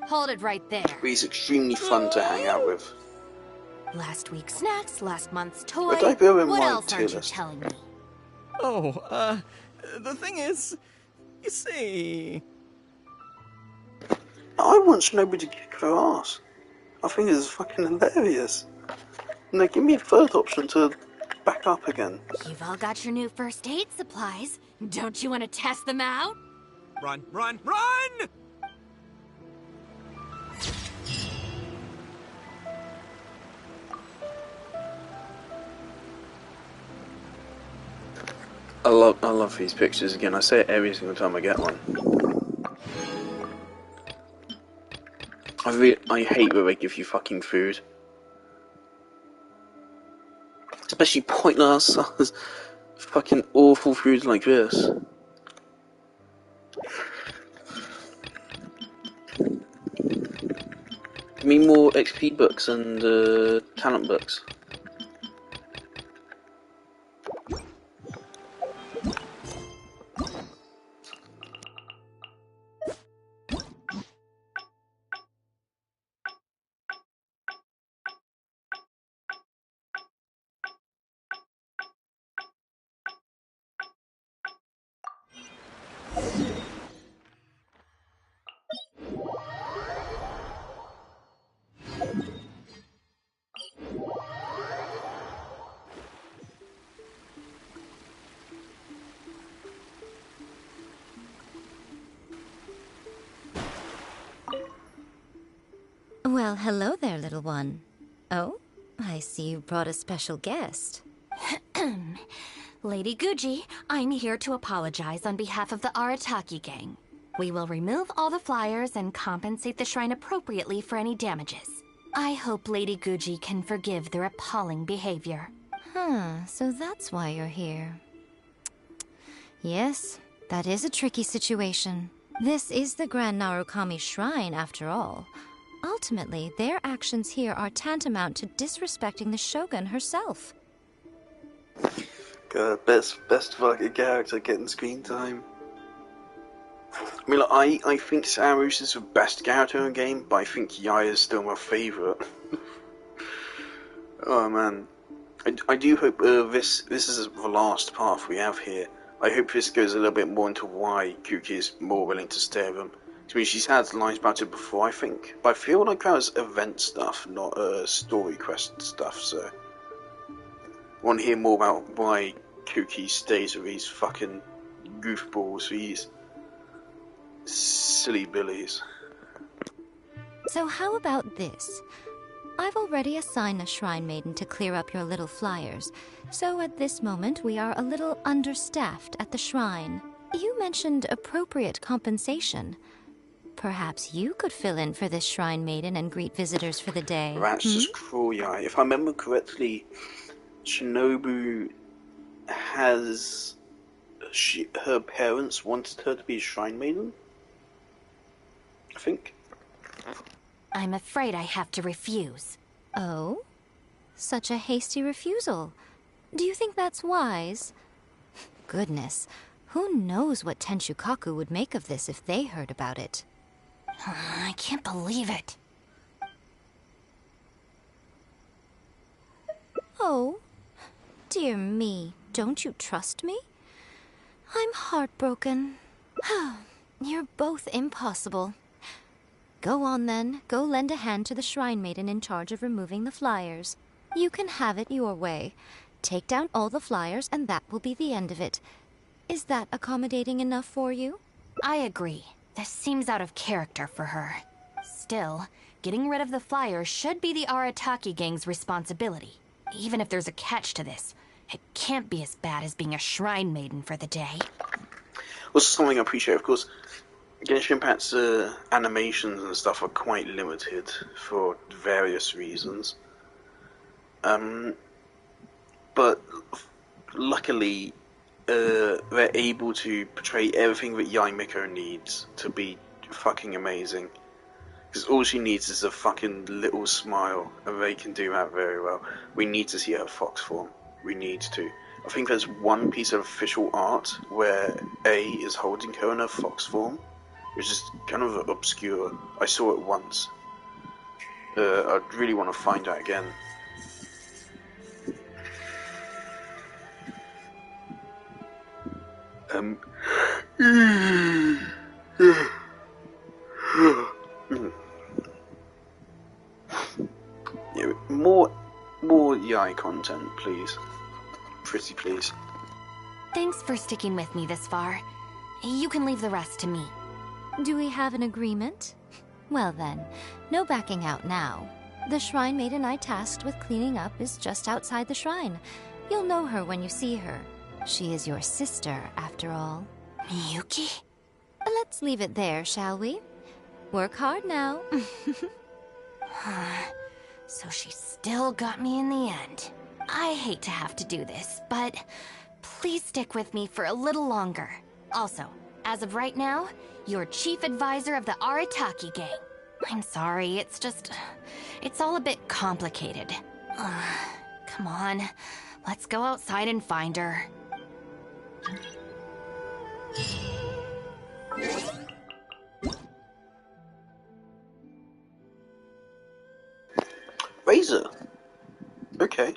Hold it right there. He's extremely fun to hang out with. Last week's snacks, last month's toy. But I bear in what mind else aren't you list. telling me? The thing is, you see... I want Shinobu to kick her ass. I think it's fucking hilarious. No, give me a third option to back up again. You've all got your new first aid supplies. Don't you want to test them out? Run, run, run! I love these pictures again. I say it every single time I get one. I hate when they give you fucking food. Especially pointless, fucking awful food like this. Give me more XP books and talent books. Well, hello there, little one. Oh, I see you brought a special guest. Lady Guji, I'm here to apologize on behalf of the Arataki gang. We will remove all the flyers and compensate the shrine appropriately for any damages. I hope Lady Guji can forgive their appalling behavior. So that's why you're here. Yes, that is a tricky situation. This is the Grand Narukami Shrine, after all. Ultimately, their actions here are tantamount to disrespecting the Shogun herself. God, best fucking character getting screen time. I mean, like, I think Sarus is the best character in the game, but I think Yai is still my favourite. Oh man, I do hope this is the last path we have here. I hope this goes a little bit more into why Kuki is more willing to stay with him. I mean, she's had lines about it before, I think, but I feel like that was event stuff, not story quest stuff. So, I want to hear more about why Kuki stays with these fucking goofballs, these silly billies. So how about this? I've already assigned a shrine maiden to clear up your little flyers, so at this moment we are a little understaffed at the shrine. You mentioned appropriate compensation. Perhaps you could fill in for this shrine maiden and greet visitors for the day. That's just cruel, Yai. If I remember correctly, Shinobu has... her parents wanted her to be a shrine maiden? I think. I'm afraid I have to refuse. Oh? Such a hasty refusal. Do you think that's wise? Goodness, who knows what Tenshukaku would make of this if they heard about it. I can't believe it. Oh, dear me, don't you trust me? I'm heartbroken. You're both impossible. Go on then, go lend a hand to the shrine maiden in charge of removing the flyers. You can have it your way. Take down all the flyers and that will be the end of it. Is that accommodating enough for you? I agree. This seems out of character for her. Still, getting rid of the flyers should be the Arataki gang's responsibility. Even if there's a catch to this, it can't be as bad as being a shrine maiden for the day. Also, something I appreciate, of course, Genshin Impact's animations and stuff are quite limited for various reasons. But luckily, they're able to portray everything that Yai Miko needs to be fucking amazing. Because all she needs is a fucking little smile, and they can do that very well. We need to see her fox form. We need to. I think there's one piece of official art where A is holding her in her fox form, which is kind of obscure. I saw it once. I'd really want to find out again. Yeah, more Yai content, please. Pretty please. Thanks for sticking with me this far. You can leave the rest to me. Do we have an agreement? Well then, no backing out now. The shrine maiden I tasked with cleaning up is just outside the shrine. You'll know her when you see her. She is your sister, after all. Miyuki? Let's leave it there, shall we? Work hard now. So she still got me in the end. I hate to have to do this, but please stick with me for a little longer. Also, as of right now, you're chief advisor of the Arataki gang. I'm sorry, it's all a bit complicated. Come on, let's go outside and find her. Razor? Okay.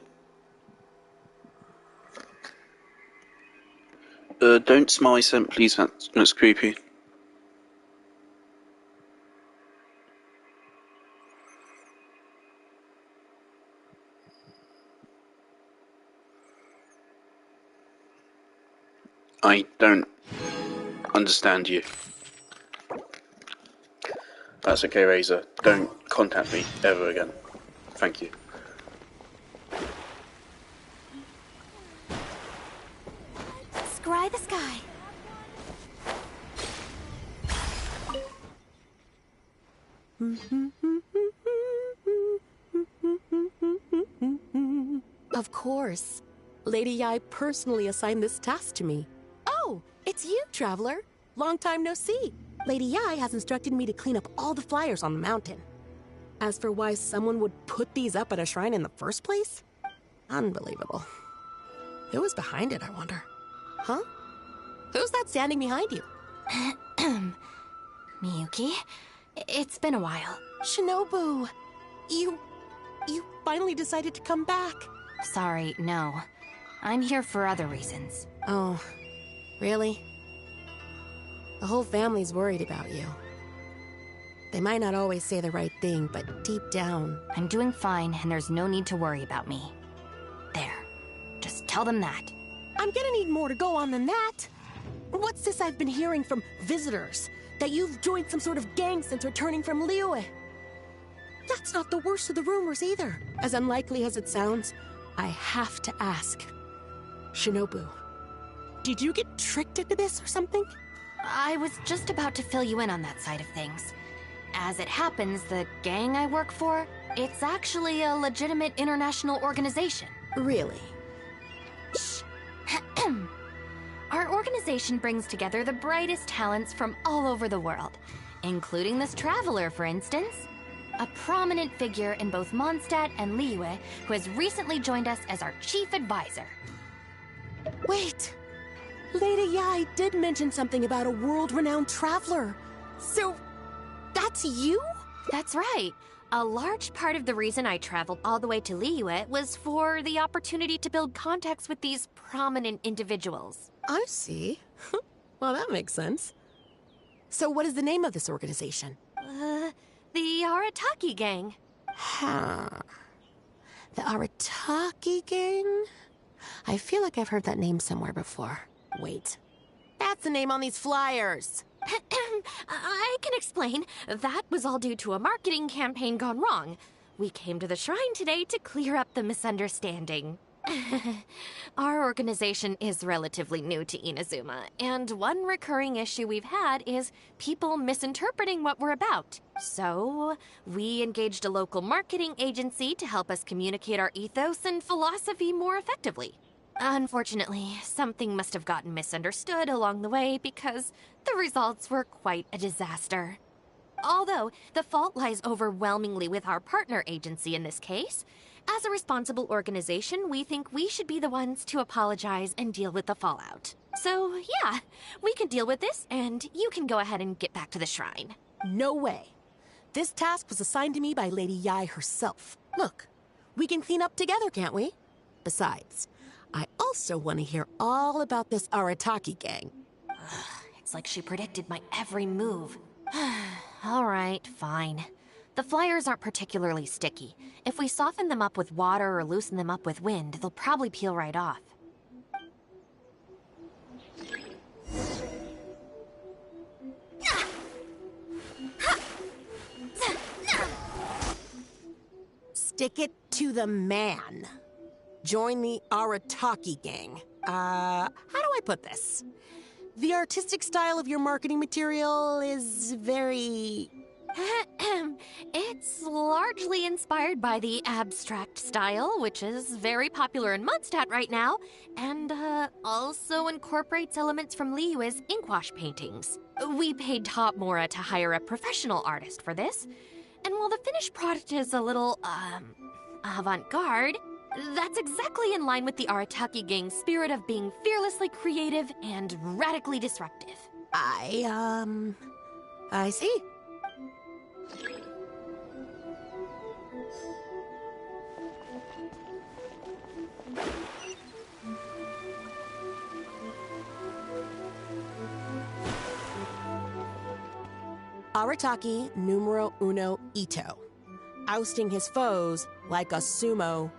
Don't smile, Scent, please, that's creepy. I don't understand you. That's okay, Razor. Don't contact me ever again. Thank you. Scry the sky. Of course. Lady Yai personally assigned this task to me. Oh, it's you, Traveler. Long time no see. Lady Yai has instructed me to clean up all the flyers on the mountain. As for why someone would put these up at a shrine in the first place? Unbelievable. Who was behind it, I wonder? Huh? Who's that standing behind you? Miyuki, it's been a while. Shinobu, you finally decided to come back. Sorry, no. I'm here for other reasons. Oh, really? The whole family's worried about you. They might not always say the right thing, but deep down... I'm doing fine, and there's no need to worry about me. There. Just tell them that. I'm gonna need more to go on than that. What's this I've been hearing from visitors? That you've joined some sort of gang since returning from Liyue? That's not the worst of the rumors either. As unlikely as it sounds, I have to ask. Shinobu, did you get tricked into this or something? I was just about to fill you in on that side of things. As it happens, the gang I work for, it's actually a legitimate international organization. Really? Shh. Our organization brings together the brightest talents from all over the world, including this traveler, for instance. A prominent figure in both Mondstadt and Liyue, who has recently joined us as our chief advisor. Wait! Lady Yai did mention something about a world-renowned traveler. So, that's you? That's right. A large part of the reason I traveled all the way to Liyue was for the opportunity to build contacts with these prominent individuals. I see. Well, that makes sense. So what is the name of this organization? The Arataki gang. Huh. The Arataki gang? I feel like I've heard that name somewhere before. Wait. That's the name on these flyers. I can explain. That was all due to a marketing campaign gone wrong. We came to the shrine today to clear up the misunderstanding. Our organization is relatively new to Inazuma, and one recurring issue we've had is people misinterpreting what we're about. So, we engaged a local marketing agency to help us communicate our ethos and philosophy more effectively. Unfortunately, something must have gotten misunderstood along the way because the results were quite a disaster. Although, the fault lies overwhelmingly with our partner agency in this case, as a responsible organization, we think we should be the ones to apologize and deal with the fallout. So, yeah, we can deal with this, and you can go ahead and get back to the shrine. No way. This task was assigned to me by Lady Yai herself. Look, we can clean up together, can't we? Besides, I also want to hear all about this Arataki gang. It's like she predicted my every move. Alright, fine. The flyers aren't particularly sticky. If we soften them up with water or loosen them up with wind, they'll probably peel right off. Stick it to the man. Join the Arataki gang. How do I put this? The artistic style of your marketing material is very... It's largely inspired by the abstract style, which is very popular in Mondstadt right now, and also incorporates elements from Liyue's inkwash paintings. We paid Top Mora to hire a professional artist for this, and while the finished product is a little, avant-garde, that's exactly in line with the Arataki gang's spirit of being fearlessly creative and radically disruptive. I see. Arataki numero uno Ito. Ousting his foes like a sumo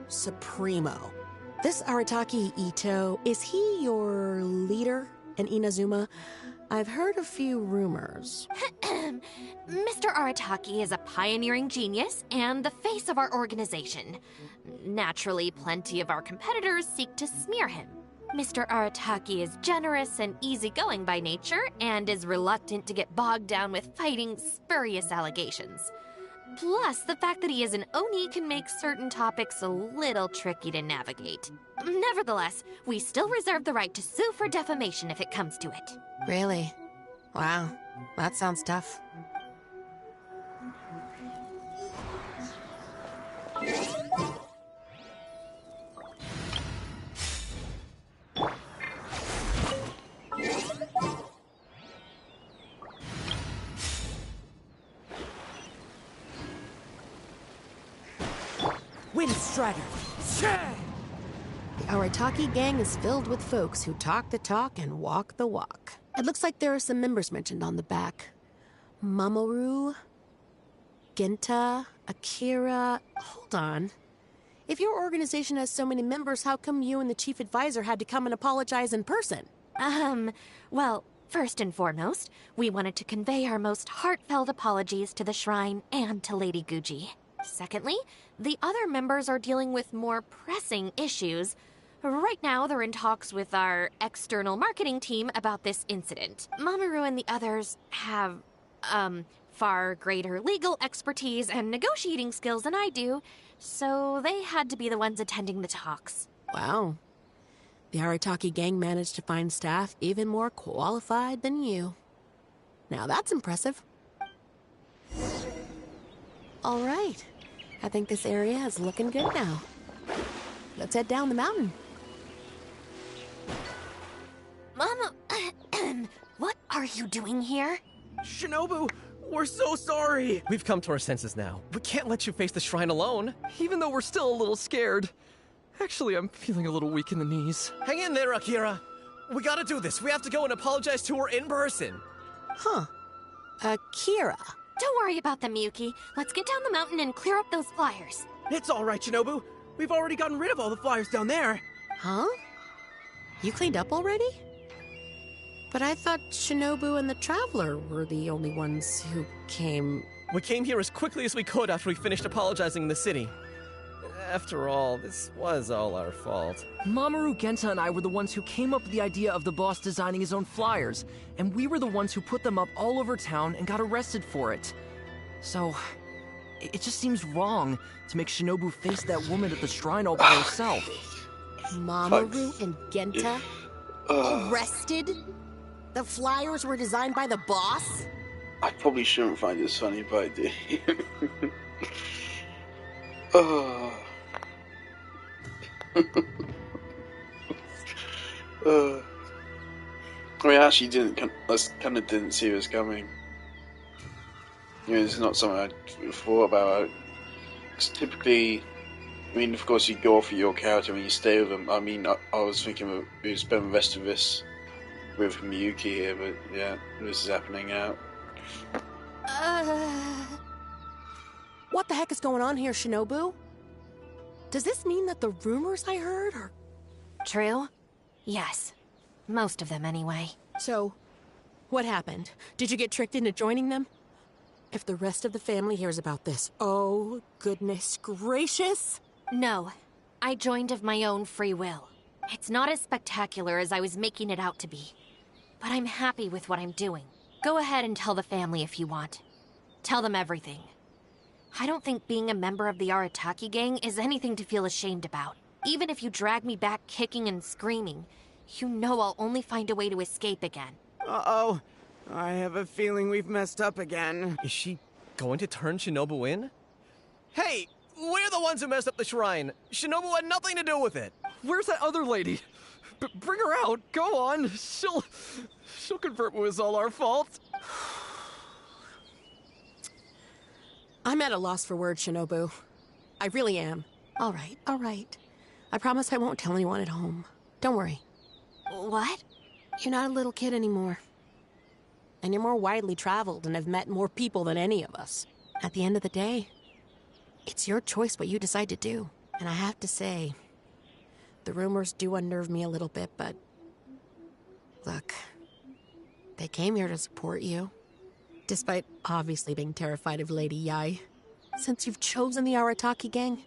supremo. This Arataki Ito, is he your leader in Inazuma? I've heard a few rumors. Mr. Arataki is a pioneering genius and the face of our organization. Naturally, plenty of our competitors seek to smear him. Mr. Arataki is generous and easygoing by nature and is reluctant to get bogged down with fighting spurious allegations. Plus, the fact that he is an Oni can make certain topics a little tricky to navigate. Nevertheless, we still reserve the right to sue for defamation if it comes to it. Really? Wow, that sounds tough. Windstrider! The Arataki gang is filled with folks who talk the talk and walk the walk. It looks like there are some members mentioned on the back. Mamoru, Genta, Akira... Hold on. If your organization has so many members, how come you and the chief advisor had to come and apologize in person? Well, first and foremost, we wanted to convey our most heartfelt apologies to the Shrine and to Lady Guji. Secondly, the other members are dealing with more pressing issues. Right now, they're in talks with our external marketing team about this incident. Mamoru and the others have, far greater legal expertise and negotiating skills than I do, so they had to be the ones attending the talks. Wow. The Arataki gang managed to find staff even more qualified than you. Now that's impressive. All right. I think this area is looking good now. Let's head down the mountain. Mama, what are you doing here? Shinobu, we're so sorry! We've come to our senses now. We can't let you face the shrine alone. Even though we're still a little scared. Actually, I'm feeling a little weak in the knees. Hang in there, Akira. We gotta do this. We have to go and apologize to her in person. Huh. Akira. Don't worry about them, Yuki. Let's get down the mountain and clear up those flyers. It's all right, Shinobu. We've already gotten rid of all the flyers down there. Huh? You cleaned up already? But I thought Shinobu and the Traveler were the only ones who came... We came here as quickly as we could after we finished apologizing in the city. After all, this was all our fault. Mamoru, Genta, and I were the ones who came up with the idea of the boss designing his own flyers, and we were the ones who put them up all over town and got arrested for it. So, it just seems wrong to make Shinobu face that woman at the shrine all by herself. Mamoru and Genta? Arrested? The flyers were designed by the boss? I probably shouldn't find this funny, but I do. I mean, I actually kind of didn't see this coming. You know, it's not something I thought about. It's typically, I mean, of course, you go off with your character when you stay with them. I mean, I was thinking we spend the rest of this with Miyuki here, but yeah, this is happening now. What the heck is going on here, Shinobu? Does this mean that the rumors I heard are... True? Yes. Most of them, anyway. So, what happened? Did you get tricked into joining them? If the rest of the family hears about this, oh, goodness gracious! No. I joined of my own free will. It's not as spectacular as I was making it out to be. But I'm happy with what I'm doing. Go ahead and tell the family if you want. Tell them everything. I don't think being a member of the Arataki gang is anything to feel ashamed about. Even if you drag me back kicking and screaming, you know I'll only find a way to escape again. Uh-oh. I have a feeling we've messed up again. Is she going to turn Shinobu in? Hey, we're the ones who messed up the shrine. Shinobu had nothing to do with it. Where's that other lady? Bring her out. Go on. She'll confirm it was all our fault. I'm at a loss for words, Shinobu. I really am. All right, all right. I promise I won't tell anyone at home. Don't worry. What? You're not a little kid anymore. And you're more widely traveled and have met more people than any of us. At the end of the day, it's your choice what you decide to do. And I have to say, the rumors do unnerve me a little bit, but... Look, they came here to support you. Despite obviously being terrified of Lady Yai. Since you've chosen the Arataki gang,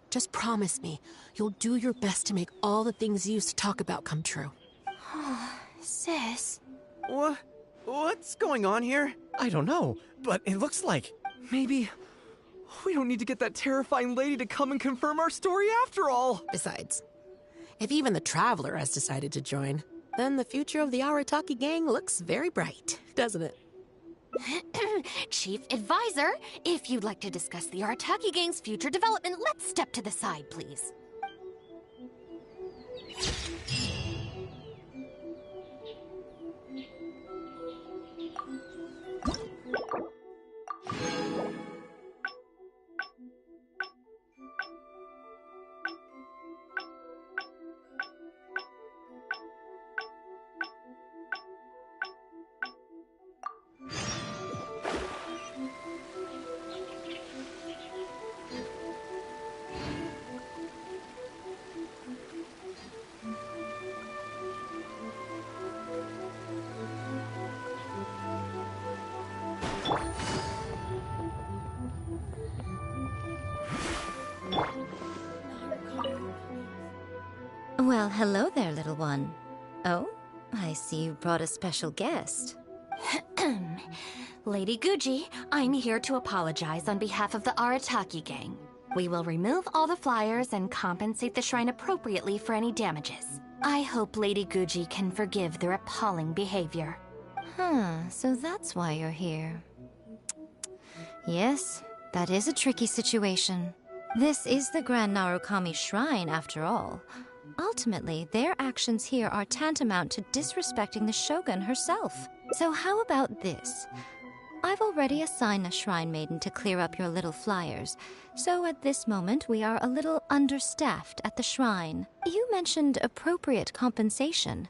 just promise me you'll do your best to make all the things you used to talk about come true. Sis. What's going on here? I don't know, but it looks like... Maybe we don't need to get that terrifying lady to come and confirm our story after all. Besides, if even the Traveler has decided to join, then the future of the Arataki gang looks very bright, doesn't it? Chief Advisor, if you'd like to discuss the Arataki gang's future development, let's step to the side, please. Well, hello there, little one. Oh, I see you brought a special guest. Lady Guji, I'm here to apologize on behalf of the Arataki gang. We will remove all the flyers and compensate the shrine appropriately for any damages. I hope Lady Guji can forgive their appalling behavior. So that's why you're here. Yes, that is a tricky situation. This is the Grand Narukami Shrine, after all. Ultimately, their actions here are tantamount to disrespecting the Shogun herself. So how about this? I've already assigned a shrine maiden to clear up your little flyers, so at this moment we are a little understaffed at the shrine. You mentioned appropriate compensation.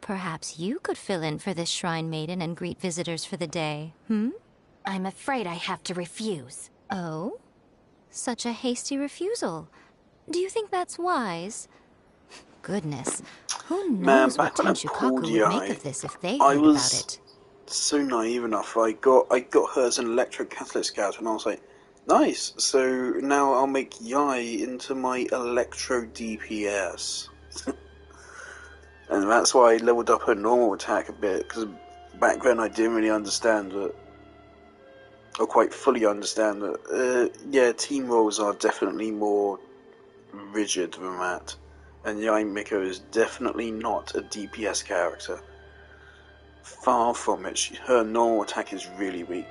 Perhaps you could fill in for this shrine maiden and greet visitors for the day, I'm afraid I have to refuse. Oh? Such a hasty refusal. Do you think that's wise? Goodness, who knows what Tenchukaku would make of this if they heard about it? So naive enough. I got her as an electro-catalyst character, and I was like, nice. So now I'll make Yai into my electro DPS, and that's why I leveled up her normal attack a bit. Because back then I didn't really understand it, or quite fully understand that. Yeah, team roles are definitely more rigid than that. And Yai Miko is definitely not a DPS character. Far from it. Her normal attack is really weak.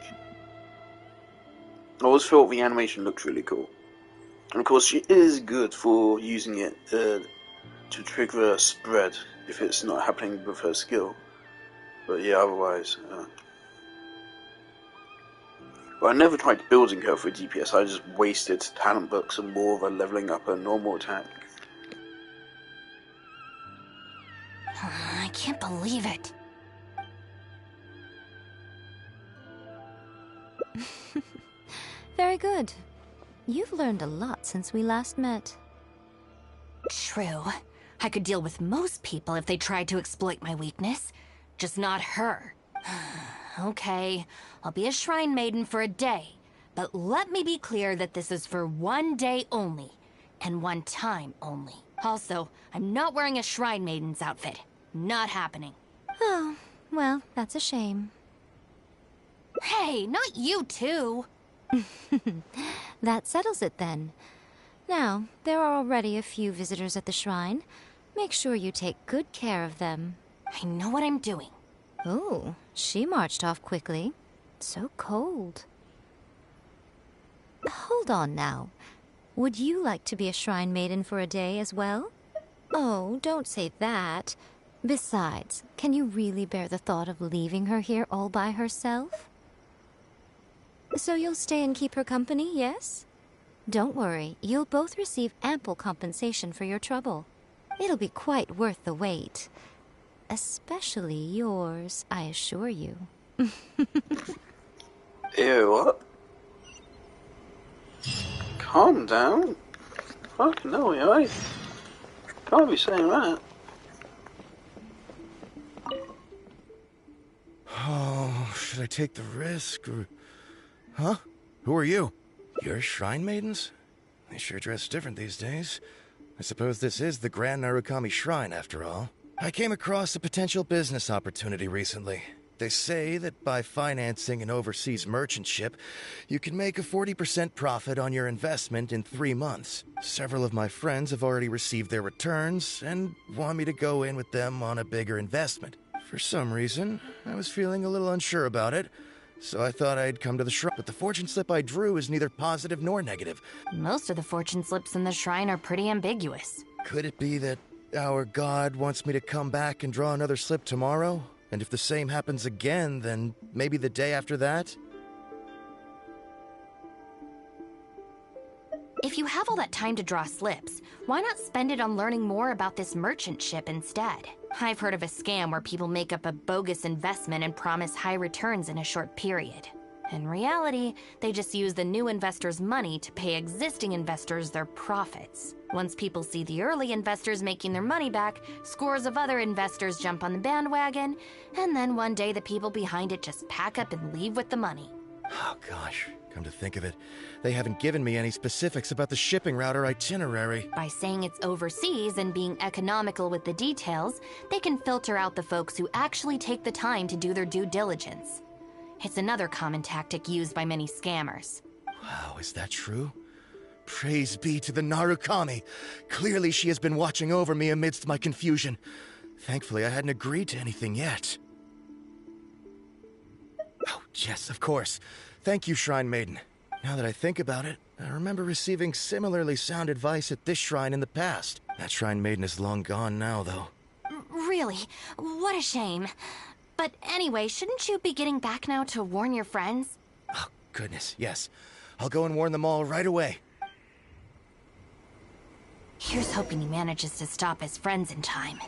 I always thought the animation looked really cool. And of course she is good for using it to trigger a spread if it's not happening with her skill. But yeah, otherwise... Well, I never tried building her for DPS, I just wasted talent books and more of her leveling up her normal attack. I can't believe it. Very good. You've learned a lot since we last met. True. I could deal with most people if they tried to exploit my weakness. Just not her. Okay, I'll be a shrine maiden for a day. But let me be clear that this is for one day only. And one time only. Also, I'm not wearing a shrine maiden's outfit. Not happening. Oh, well, that's a shame. Hey, not you too! That settles it then. Now, there are already a few visitors at the shrine. Make sure you take good care of them. I know what I'm doing. Oh, she marched off quickly. So cold. Hold on now. Would you like to be a shrine maiden for a day as well? Oh, don't say that. Besides, can you really bear the thought of leaving her here all by herself? So you'll stay and keep her company, yes? Don't worry, you'll both receive ample compensation for your trouble. It'll be quite worth the wait. Especially yours, I assure you. Ew, what? Calm down. Fucking hell, yeah. Can't be saying that. Oh, should I take the risk or... Huh? Who are you? You're shrine maidens? They sure dress different these days. I suppose this is the Grand Narukami Shrine, after all. I came across a potential business opportunity recently. They say that by financing an overseas merchant ship, you can make a 40% profit on your investment in 3 months. Several of my friends have already received their returns and want me to go in with them on a bigger investment. For some reason, I was feeling a little unsure about it, so I thought I'd come to the shrine. But the fortune slip I drew is neither positive nor negative. Most of the fortune slips in the shrine are pretty ambiguous. Could it be that our god wants me to come back and draw another slip tomorrow? And if the same happens again, then maybe the day after that? If you have all that time to draw slips, why not spend it on learning more about this merchant ship instead? I've heard of a scam where people make up a bogus investment and promise high returns in a short period. In reality, they just use the new investors' money to pay existing investors their profits. Once people see the early investors making their money back, scores of other investors jump on the bandwagon, and then one day the people behind it just pack up and leave with the money. Oh gosh, come to think of it, they haven't given me any specifics about the shipping route or itinerary. By saying it's overseas and being economical with the details, they can filter out the folks who actually take the time to do their due diligence. It's another common tactic used by many scammers. Wow, is that true? Praise be to the Narukami. Clearly she has been watching over me amidst my confusion. Thankfully, I hadn't agreed to anything yet. Oh, yes, of course. Thank you, Shrine Maiden. Now that I think about it, I remember receiving similarly sound advice at this shrine in the past. That Shrine Maiden is long gone now, though. Really? What a shame. But anyway, shouldn't you be getting back now to warn your friends? Oh, goodness, yes. I'll go and warn them all right away. Here's hoping he manages to stop his friends in time.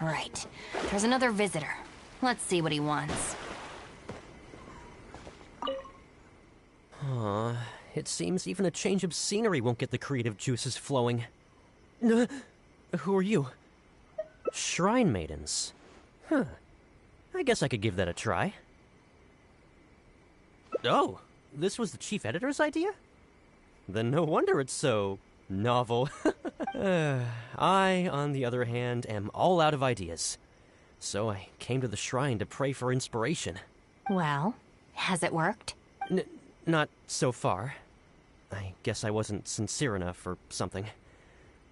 Right. There's another visitor. Let's see what he wants. It seems even a change of scenery won't get the creative juices flowing. Who are you? Shrine maidens. Huh. I guess I could give that a try. Oh, this was the chief editor's idea? Then no wonder it's so novel. I, on the other hand, am all out of ideas. So I came to the shrine to pray for inspiration. Well, has it worked? Not so far. I guess I wasn't sincere enough or something.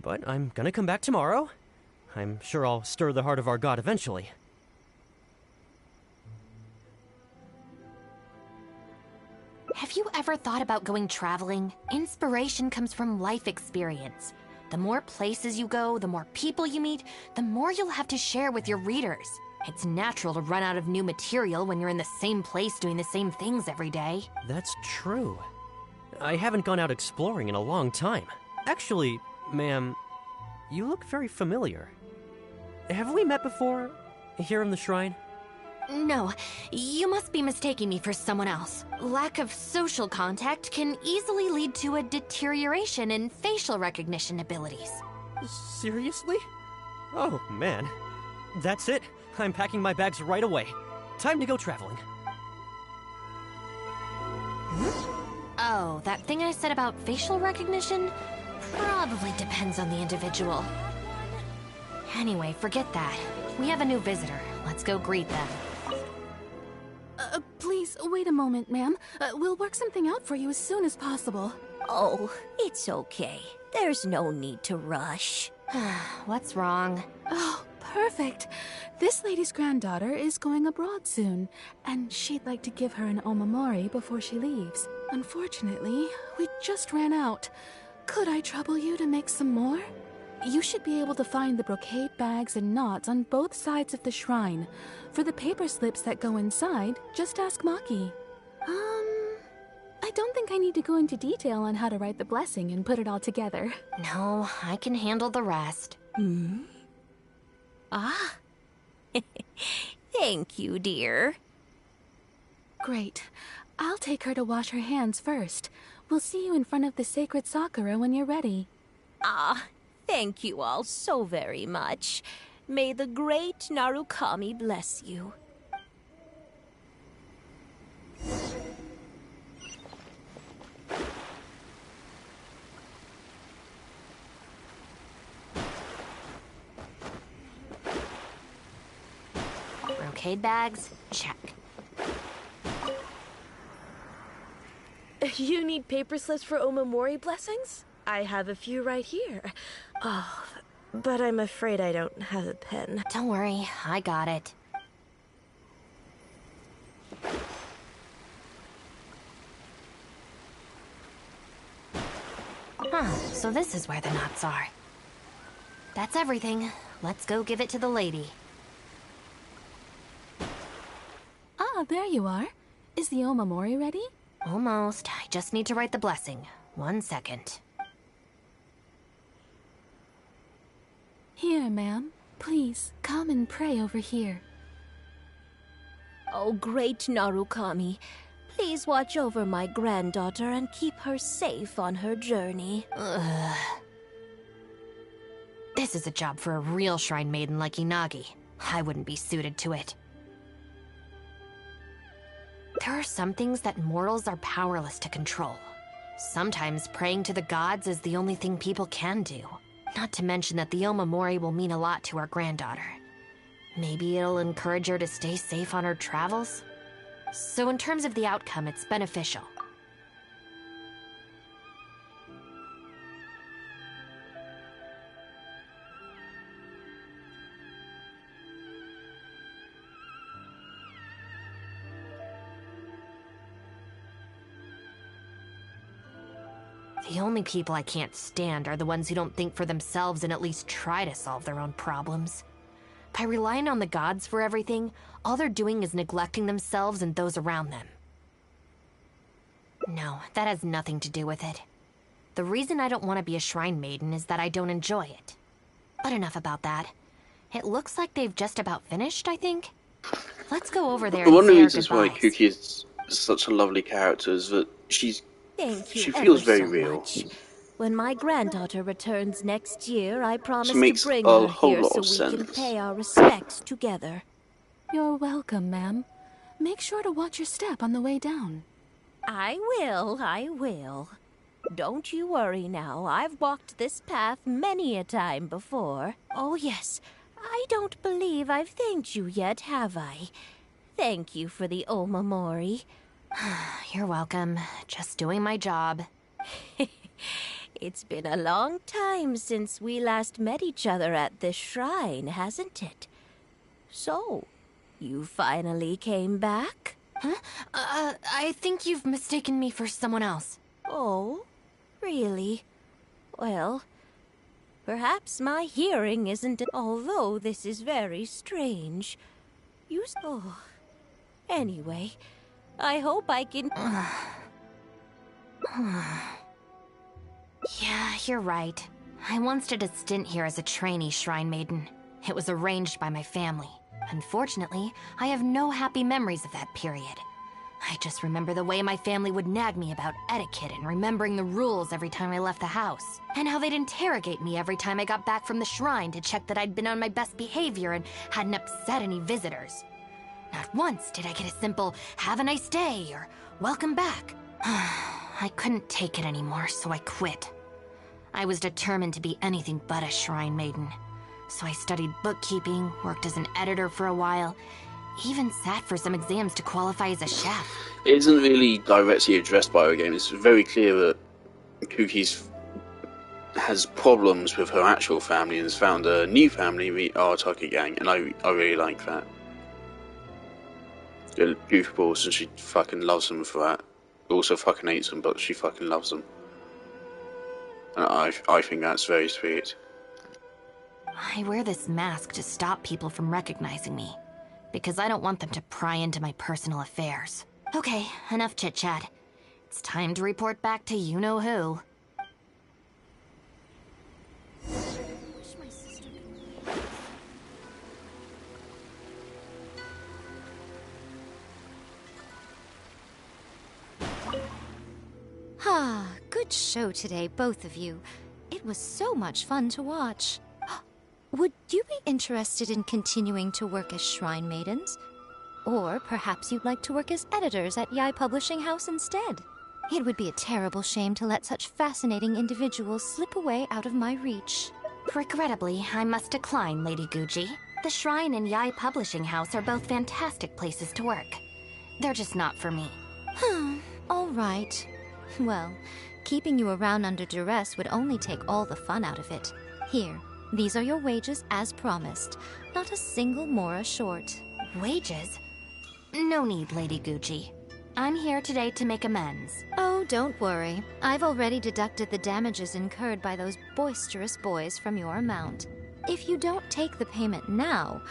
But I'm gonna come back tomorrow. I'm sure I'll stir the heart of our god eventually. Have you ever thought about going traveling? Inspiration comes from life experience. The more places you go, the more people you meet, the more you'll have to share with your readers. It's natural to run out of new material when you're in the same place doing the same things every day. That's true. I haven't gone out exploring in a long time. Actually, ma'am, you look very familiar. have we met before? Here in the shrine? No, you must be mistaking me for someone else. Lack of social contact can easily lead to a deterioration in facial recognition abilities. Seriously? Oh, man. That's it. I'm packing my bags right away. Time to go traveling. Oh, that thing I said about facial recognition? Probably depends on the individual. Anyway, forget that. We have a new visitor. Let's go greet them. Please, wait a moment, ma'am. We'll work something out for you as soon as possible. Oh, it's okay. There's no need to rush. What's wrong? Oh, perfect. This lady's granddaughter is going abroad soon, and she'd like to give her an omamori before she leaves. Unfortunately, we just ran out. Could I trouble you to make some more? You should be able to find the brocade bags and knots on both sides of the shrine. For the paper slips that go inside, just ask Maki. I don't think I need to go into detail on how to write the blessing and put it all together. No, I can handle the rest. Ah. Thank you, dear. Great. I'll take her to wash her hands first. We'll see you in front of the sacred Sakura when you're ready. Ah, thank you all so very much. May the great Narukami bless you. Brocade bags? Check. You need paper slips for omamori blessings? I have a few right here. Oh, but I'm afraid I don't have a pen. Don't worry, I got it. So this is where the knots are. That's everything. Let's go give it to the lady. Ah, there you are. Is the omamori ready? Almost. I just need to write the blessing. 1 second. Here, ma'am. Please, come and pray over here. Oh, great Narukami, please watch over my granddaughter and keep her safe on her journey. Ugh. This is a job for a real shrine maiden like Inagi. I wouldn't be suited to it. There are some things that mortals are powerless to control. Sometimes praying to the gods is the only thing people can do. Not to mention that the omamori will mean a lot to our granddaughter. Maybe it'll encourage her to stay safe on her travels? So in terms of the outcome, it's beneficial. The only people I can't stand are the ones who don't think for themselves and at least try to solve their own problems. By relying on the gods for everything, all they're doing is neglecting themselves and those around them. No, that has nothing to do with it. The reason I don't want to be a shrine maiden is that I don't enjoy it. But enough about that. It looks like they've just about finished, I think. Let's go over there and One of the say our reasons why goodbyes. Kuki is such a lovely character is that she Thank you feels ever very so real. much. When my granddaughter returns next year, I promise makes to bring a her whole here lot so of we can sense. pay our respects together. You're welcome, ma'am. Make sure to watch your step on the way down. I will. Don't you worry now. I've walked this path many a time before. Oh, yes. I don't believe I've thanked you yet, have I? Thank you for the omamori. You're welcome. Just doing my job. It's been a long time since we last met each other at this shrine, hasn't it? So, you finally came back? Huh? I think you've mistaken me for someone else. Oh, really? Well, perhaps my hearing isn't... Although this is very strange. Oh. Anyway, I hope I can... Yeah, you're right. I once did a stint here as a trainee shrine maiden. It was arranged by my family. Unfortunately, I have no happy memories of that period. I just remember the way my family would nag me about etiquette and remembering the rules every time I left the house. And how they'd interrogate me every time I got back from the shrine to check that I'd been on my best behavior and hadn't upset any visitors. Not once did I get a simple, "have a nice day," or "welcome back." I couldn't take it anymore, so I quit. I was determined to be anything but a shrine maiden. So I studied bookkeeping, worked as an editor for a while, even sat for some exams to qualify as a chef. It isn't really directly addressed by her game. It's very clear that Kuki's has problems with her actual family and has found a new family, the Arataki gang, and I really like that. They're goofballs and she fucking loves them for that. Also fucking hates them, but she fucking loves them. And I think that's very sweet. I wear this mask to stop people from recognizing me, because I don't want them to pry into my personal affairs. Okay, enough chit-chat. It's time to report back to you-know-who. Ah, good show today, both of you. It was so much fun to watch. Would you be interested in continuing to work as shrine maidens? Or perhaps you'd like to work as editors at Yai Publishing House instead? It would be a terrible shame to let such fascinating individuals slip away out of my reach. Regrettably, I must decline, Lady Guji. The Shrine and Yai Publishing House are both fantastic places to work. They're just not for me. All right. Well, keeping you around under duress would only take all the fun out of it. Here, these are your wages as promised. Not a single mora short. Wages? No need, Lady Guji. I'm here today to make amends. Oh, don't worry. I've already deducted the damages incurred by those boisterous boys from your amount. If you don't take the payment now,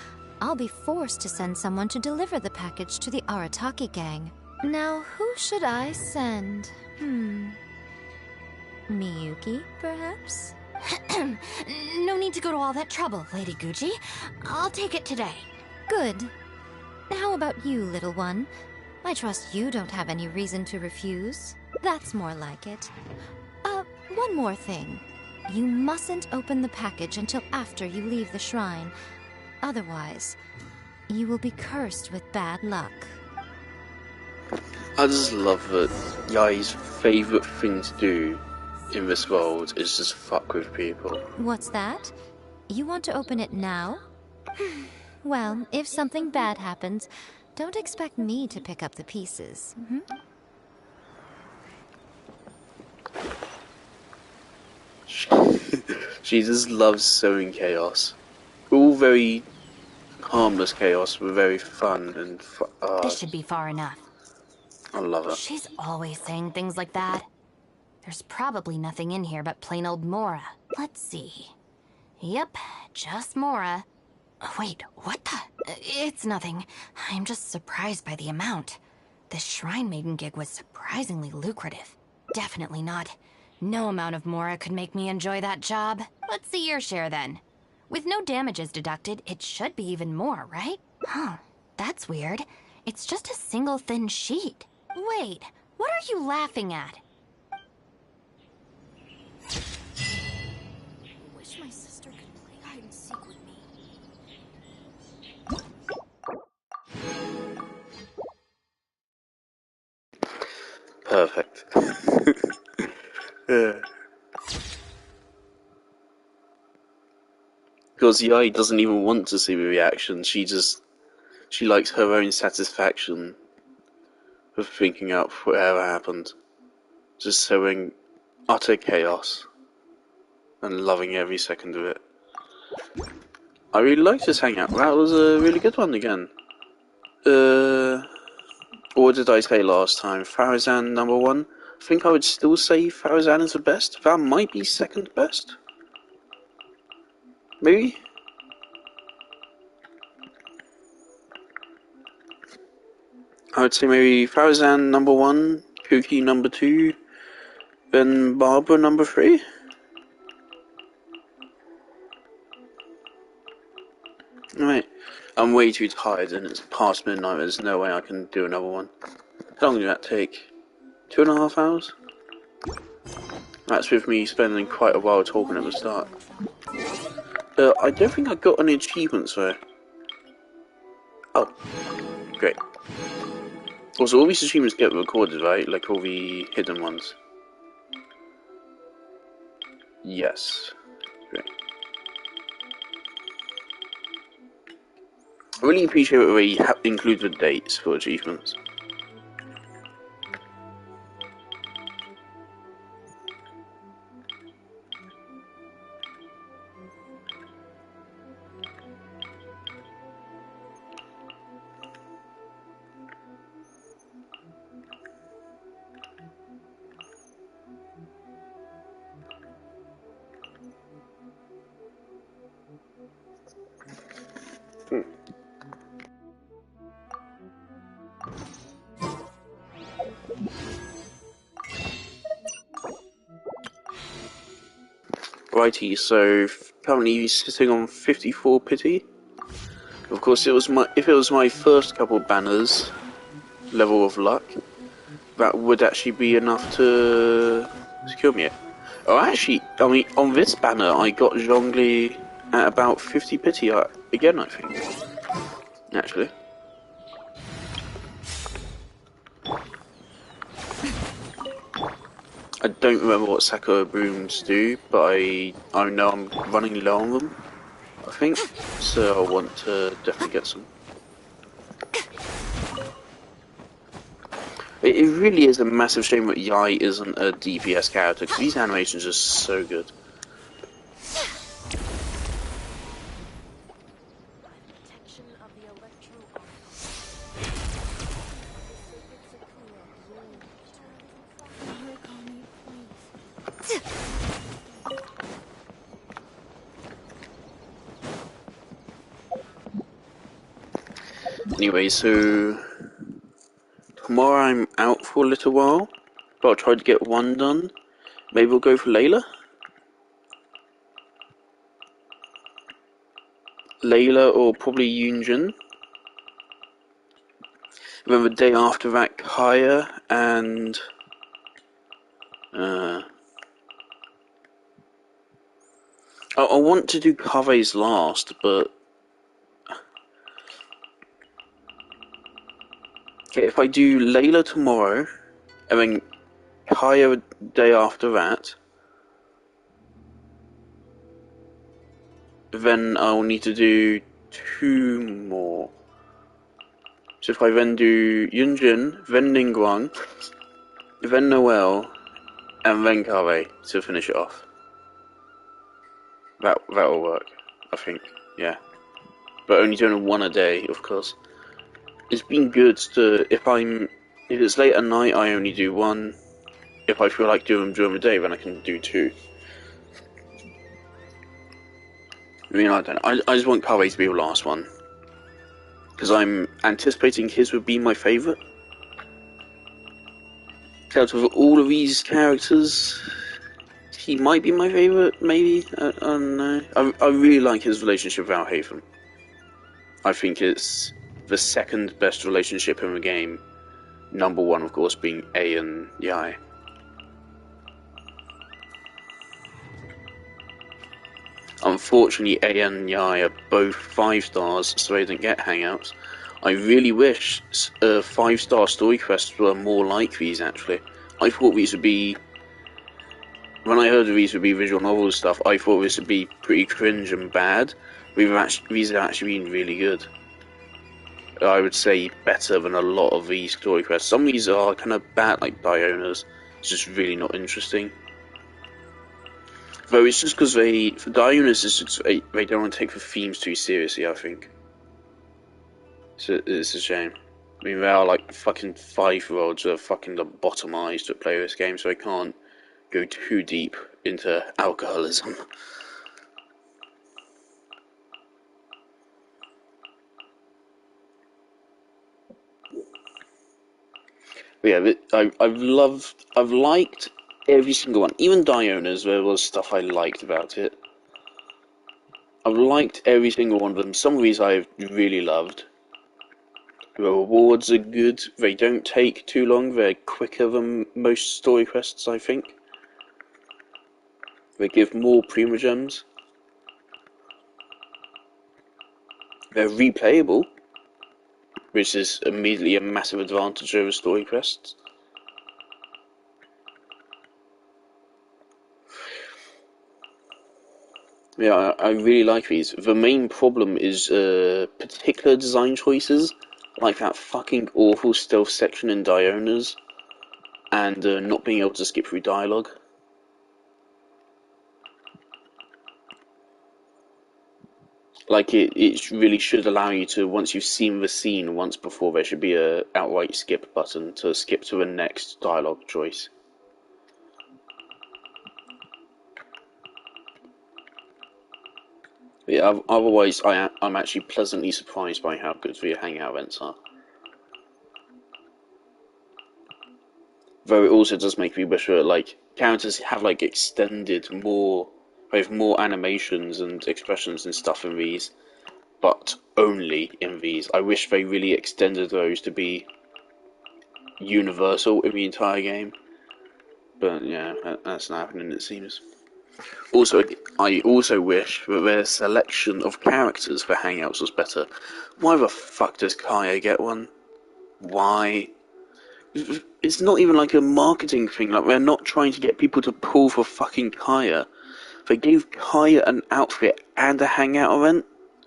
I'll be forced to send someone to deliver the package to the Arataki gang. Now, who should I send? Miyuki, perhaps? No need to go to all that trouble, Lady Guji. I'll take it today. Good. How about you, little one? I trust you don't have any reason to refuse. That's more like it. One more thing. You mustn't open the package until after you leave the shrine. Otherwise, you will be cursed with bad luck. I just love that Yai's favourite thing to do in this world is just fuck with people. What's that? You want to open it now? Well, if something bad happens, don't expect me to pick up the pieces. She just loves sowing chaos. All very harmless chaos, but very fun and This should be far enough. I love it. She's always saying things like that. There's probably nothing in here but plain old Mora. Let's see. Yep, just Mora. Wait, what the? It's nothing. I'm just surprised by the amount. This Shrine Maiden gig was surprisingly lucrative. Definitely not. No amount of Mora could make me enjoy that job. Let's see your share then. With no damages deducted, it should be even more, right? Huh, that's weird. It's just a single thin sheet. Wait, what are you laughing at? I wish my sister could play hide and seek with me. Perfect. Yeah. Because Yai doesn't even want to see the reaction. She likes her own satisfaction of thinking up whatever happened. Just sowing utter chaos and loving every second of it. I really liked this hangout. That was a really good one again. What did I say last time? Farazan number 1? I think I would still say Farazan is the best. That might be second best. Maybe? I would say maybe Farazan number 1, Kuki number 2, then Barbara number 3. I'm way too tired and it's past midnight. There's no way I can do another one. How long did that take? 2.5 hours? That's with me spending quite a while talking at the start. I don't think I got any achievements though. Oh, great. Also, all these achievements get recorded, right? Like all the hidden ones. Yes. Great. I really appreciate that they include the dates for achievements. Righty, so currently he's sitting on 54 pity. Of course, if it was my first couple banners level of luck, that would actually be enough to secure me it. Oh, actually, I mean, on this banner, I got Zhongli at about 50 pity again, I think. Actually. I don't remember what Sakura brooms do, but I know I'm running low on them, I think, so I want to definitely get some. It really is a massive shame that Yai isn't a DPS character, because these animations are so good. Anyway, so tomorrow I'm out for a little while, but I'll try to get one done. Maybe we'll go for Layla? Layla or probably Yunjin. Then the day after that, Kaya and I want to do Kave's last, but okay, if I do Layla tomorrow and then Kaya the day after that, then I'll need to do 2 more. So if I then do Yunjin, then Ningguang, then Noel, and then Kave to finish it off. That'll work, I think. Yeah, but only doing 1 a day, of course. It's been good to if it's late at night, I only do 1. If I feel like doing them during the day, then I can do 2. I mean, I don't know. I just want Kave to be the last one. Because I'm anticipating his would be my favourite. Out of all of these characters, he might be my favourite, maybe? I don't know. I really like his relationship with Alhaven. I think it's the second best relationship in the game. Number 1, of course, being A and Yai. Unfortunately, A and Yai are both 5 stars, so they didn't get Hangouts. I really wish 5-star story quests were more like these, actually. I thought these would be... When I heard of these would be visual novel stuff, I thought this would be pretty cringe and bad. These have actually been really good. I would say better than a lot of these story quests. Some of these are kind of bad, like Diona's. It's just really not interesting. Though it's just because for Diona's, they don't want to take the themes too seriously, I think. So it's a shame. I mean, they are like fucking 5-year-olds that are fucking lobotomized to play this game, so I can't go too deep into alcoholism. But yeah, I've liked every single one. Even Diona's, there was stuff I liked about it. I've liked every single one of them. Some of these I've really loved. The rewards are good. They don't take too long. They're quicker than most story quests, I think. They give more primogems. They're replayable, which is immediately a massive advantage over story quests. Yeah, I really like these. The main problem is particular design choices, like that fucking awful stealth section in Diona's, and not being able to skip through dialogue. Like, it really should allow you to, once you've seen the scene once before, there should be a outright skip button to skip to the next dialogue choice. Yeah, otherwise I'm actually pleasantly surprised by how good the Hangout events are. Though it also does make me wish that, like, characters have, like, extended more, with more animations and expressions and stuff in these, but only in these. I wish they really extended those to be universal in the entire game. But yeah, that's not happening, it seems. Also, I also wish that their selection of characters for Hangouts was better. Why the fuck does Kaya get one? Why? It's not even like a marketing thing. Like, they're not trying to get people to pull for fucking Kaya. They gave Kaya an outfit and a Hangout event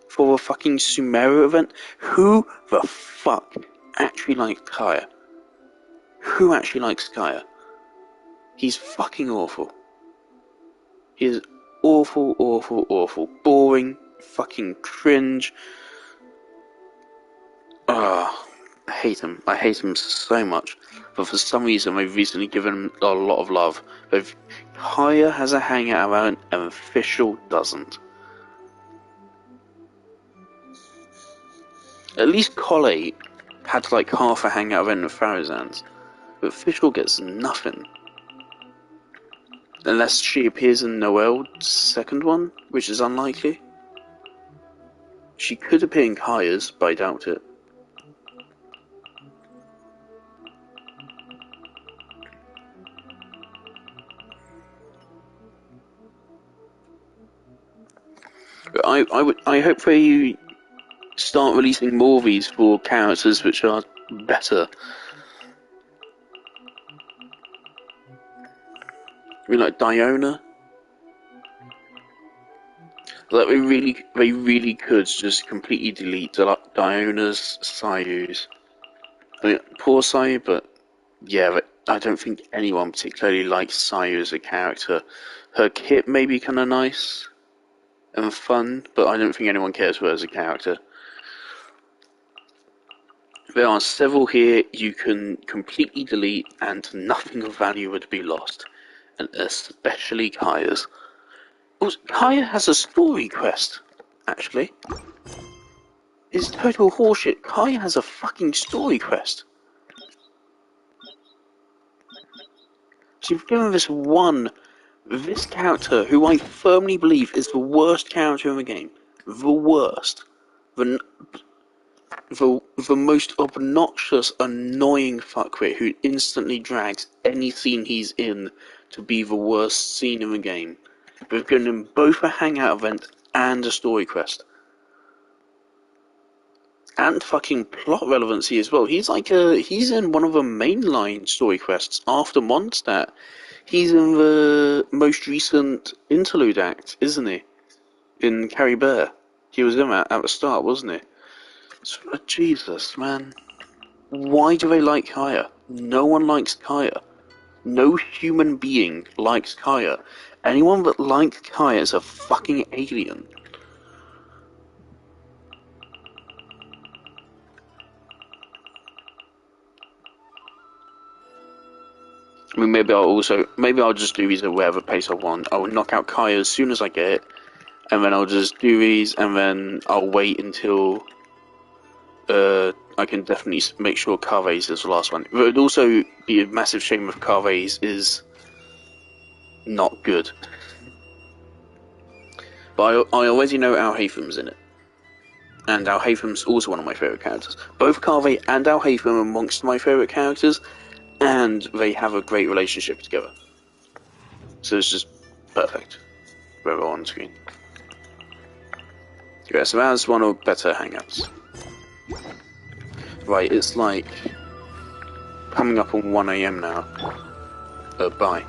for a fucking Sumeru event. Who the fuck actually likes Kaya? Who actually likes Kaya? He's fucking awful. He is awful, awful, awful. Boring, fucking cringe. Ah, I hate him. I hate him so much. But for some reason, they've recently given him a lot of love. Kaya has a Hangout event and Official doesn't. At least Collate had like half a Hangout event with Farazan's. But Official gets nothing. Unless she appears in Noel's second one, which is unlikely. She could appear in Kaya's, but I doubt it. But I hope they start releasing more of these for characters which are better. I mean, like Diona. Like they really could just completely delete Diona's Sayus. I mean, poor Sayu, but yeah, but I don't think anyone particularly likes Sayu as a character. Her kit may be kind of nice and fun, but I don't think anyone cares for her as a character. There are several here you can completely delete and nothing of value would be lost, and especially Kaya's. Also, Kaya has a story quest, actually. It's total horseshit. Kaya has a fucking story quest. So you've given this character, who I firmly believe is the worst character in the game. The worst. The most obnoxious, annoying fuckwit who instantly drags any scene he's in to be the worst scene in the game. We've given him both a Hangout event and a story quest. And fucking plot relevancy as well. He's in one of the mainline story quests after Mondstadt. He's in the most recent interlude act, isn't he? In Carrie Bear. He was in that at the start, wasn't he? Jesus, man. Why do they like Kaya? No one likes Kaya. No human being likes Kaya. Anyone that likes Kaya is a fucking alien. I mean, maybe I'll just do these at whatever pace I want. I'll knock out Kaya as soon as I get it, and then I'll just do these, and then I'll wait until I can definitely make sure Carves is the last one. It would also be a massive shame if Carves is not good. But I already know Al Haytham's in it. And Al Haytham's also one of my favourite characters. Both Carvey and Al Haytham are amongst my favourite characters, and they have a great relationship together. So it's just perfect. They're all on screen. Yeah, so that's one of better Hangouts. Right, it's like coming up on 1 AM now. Bye.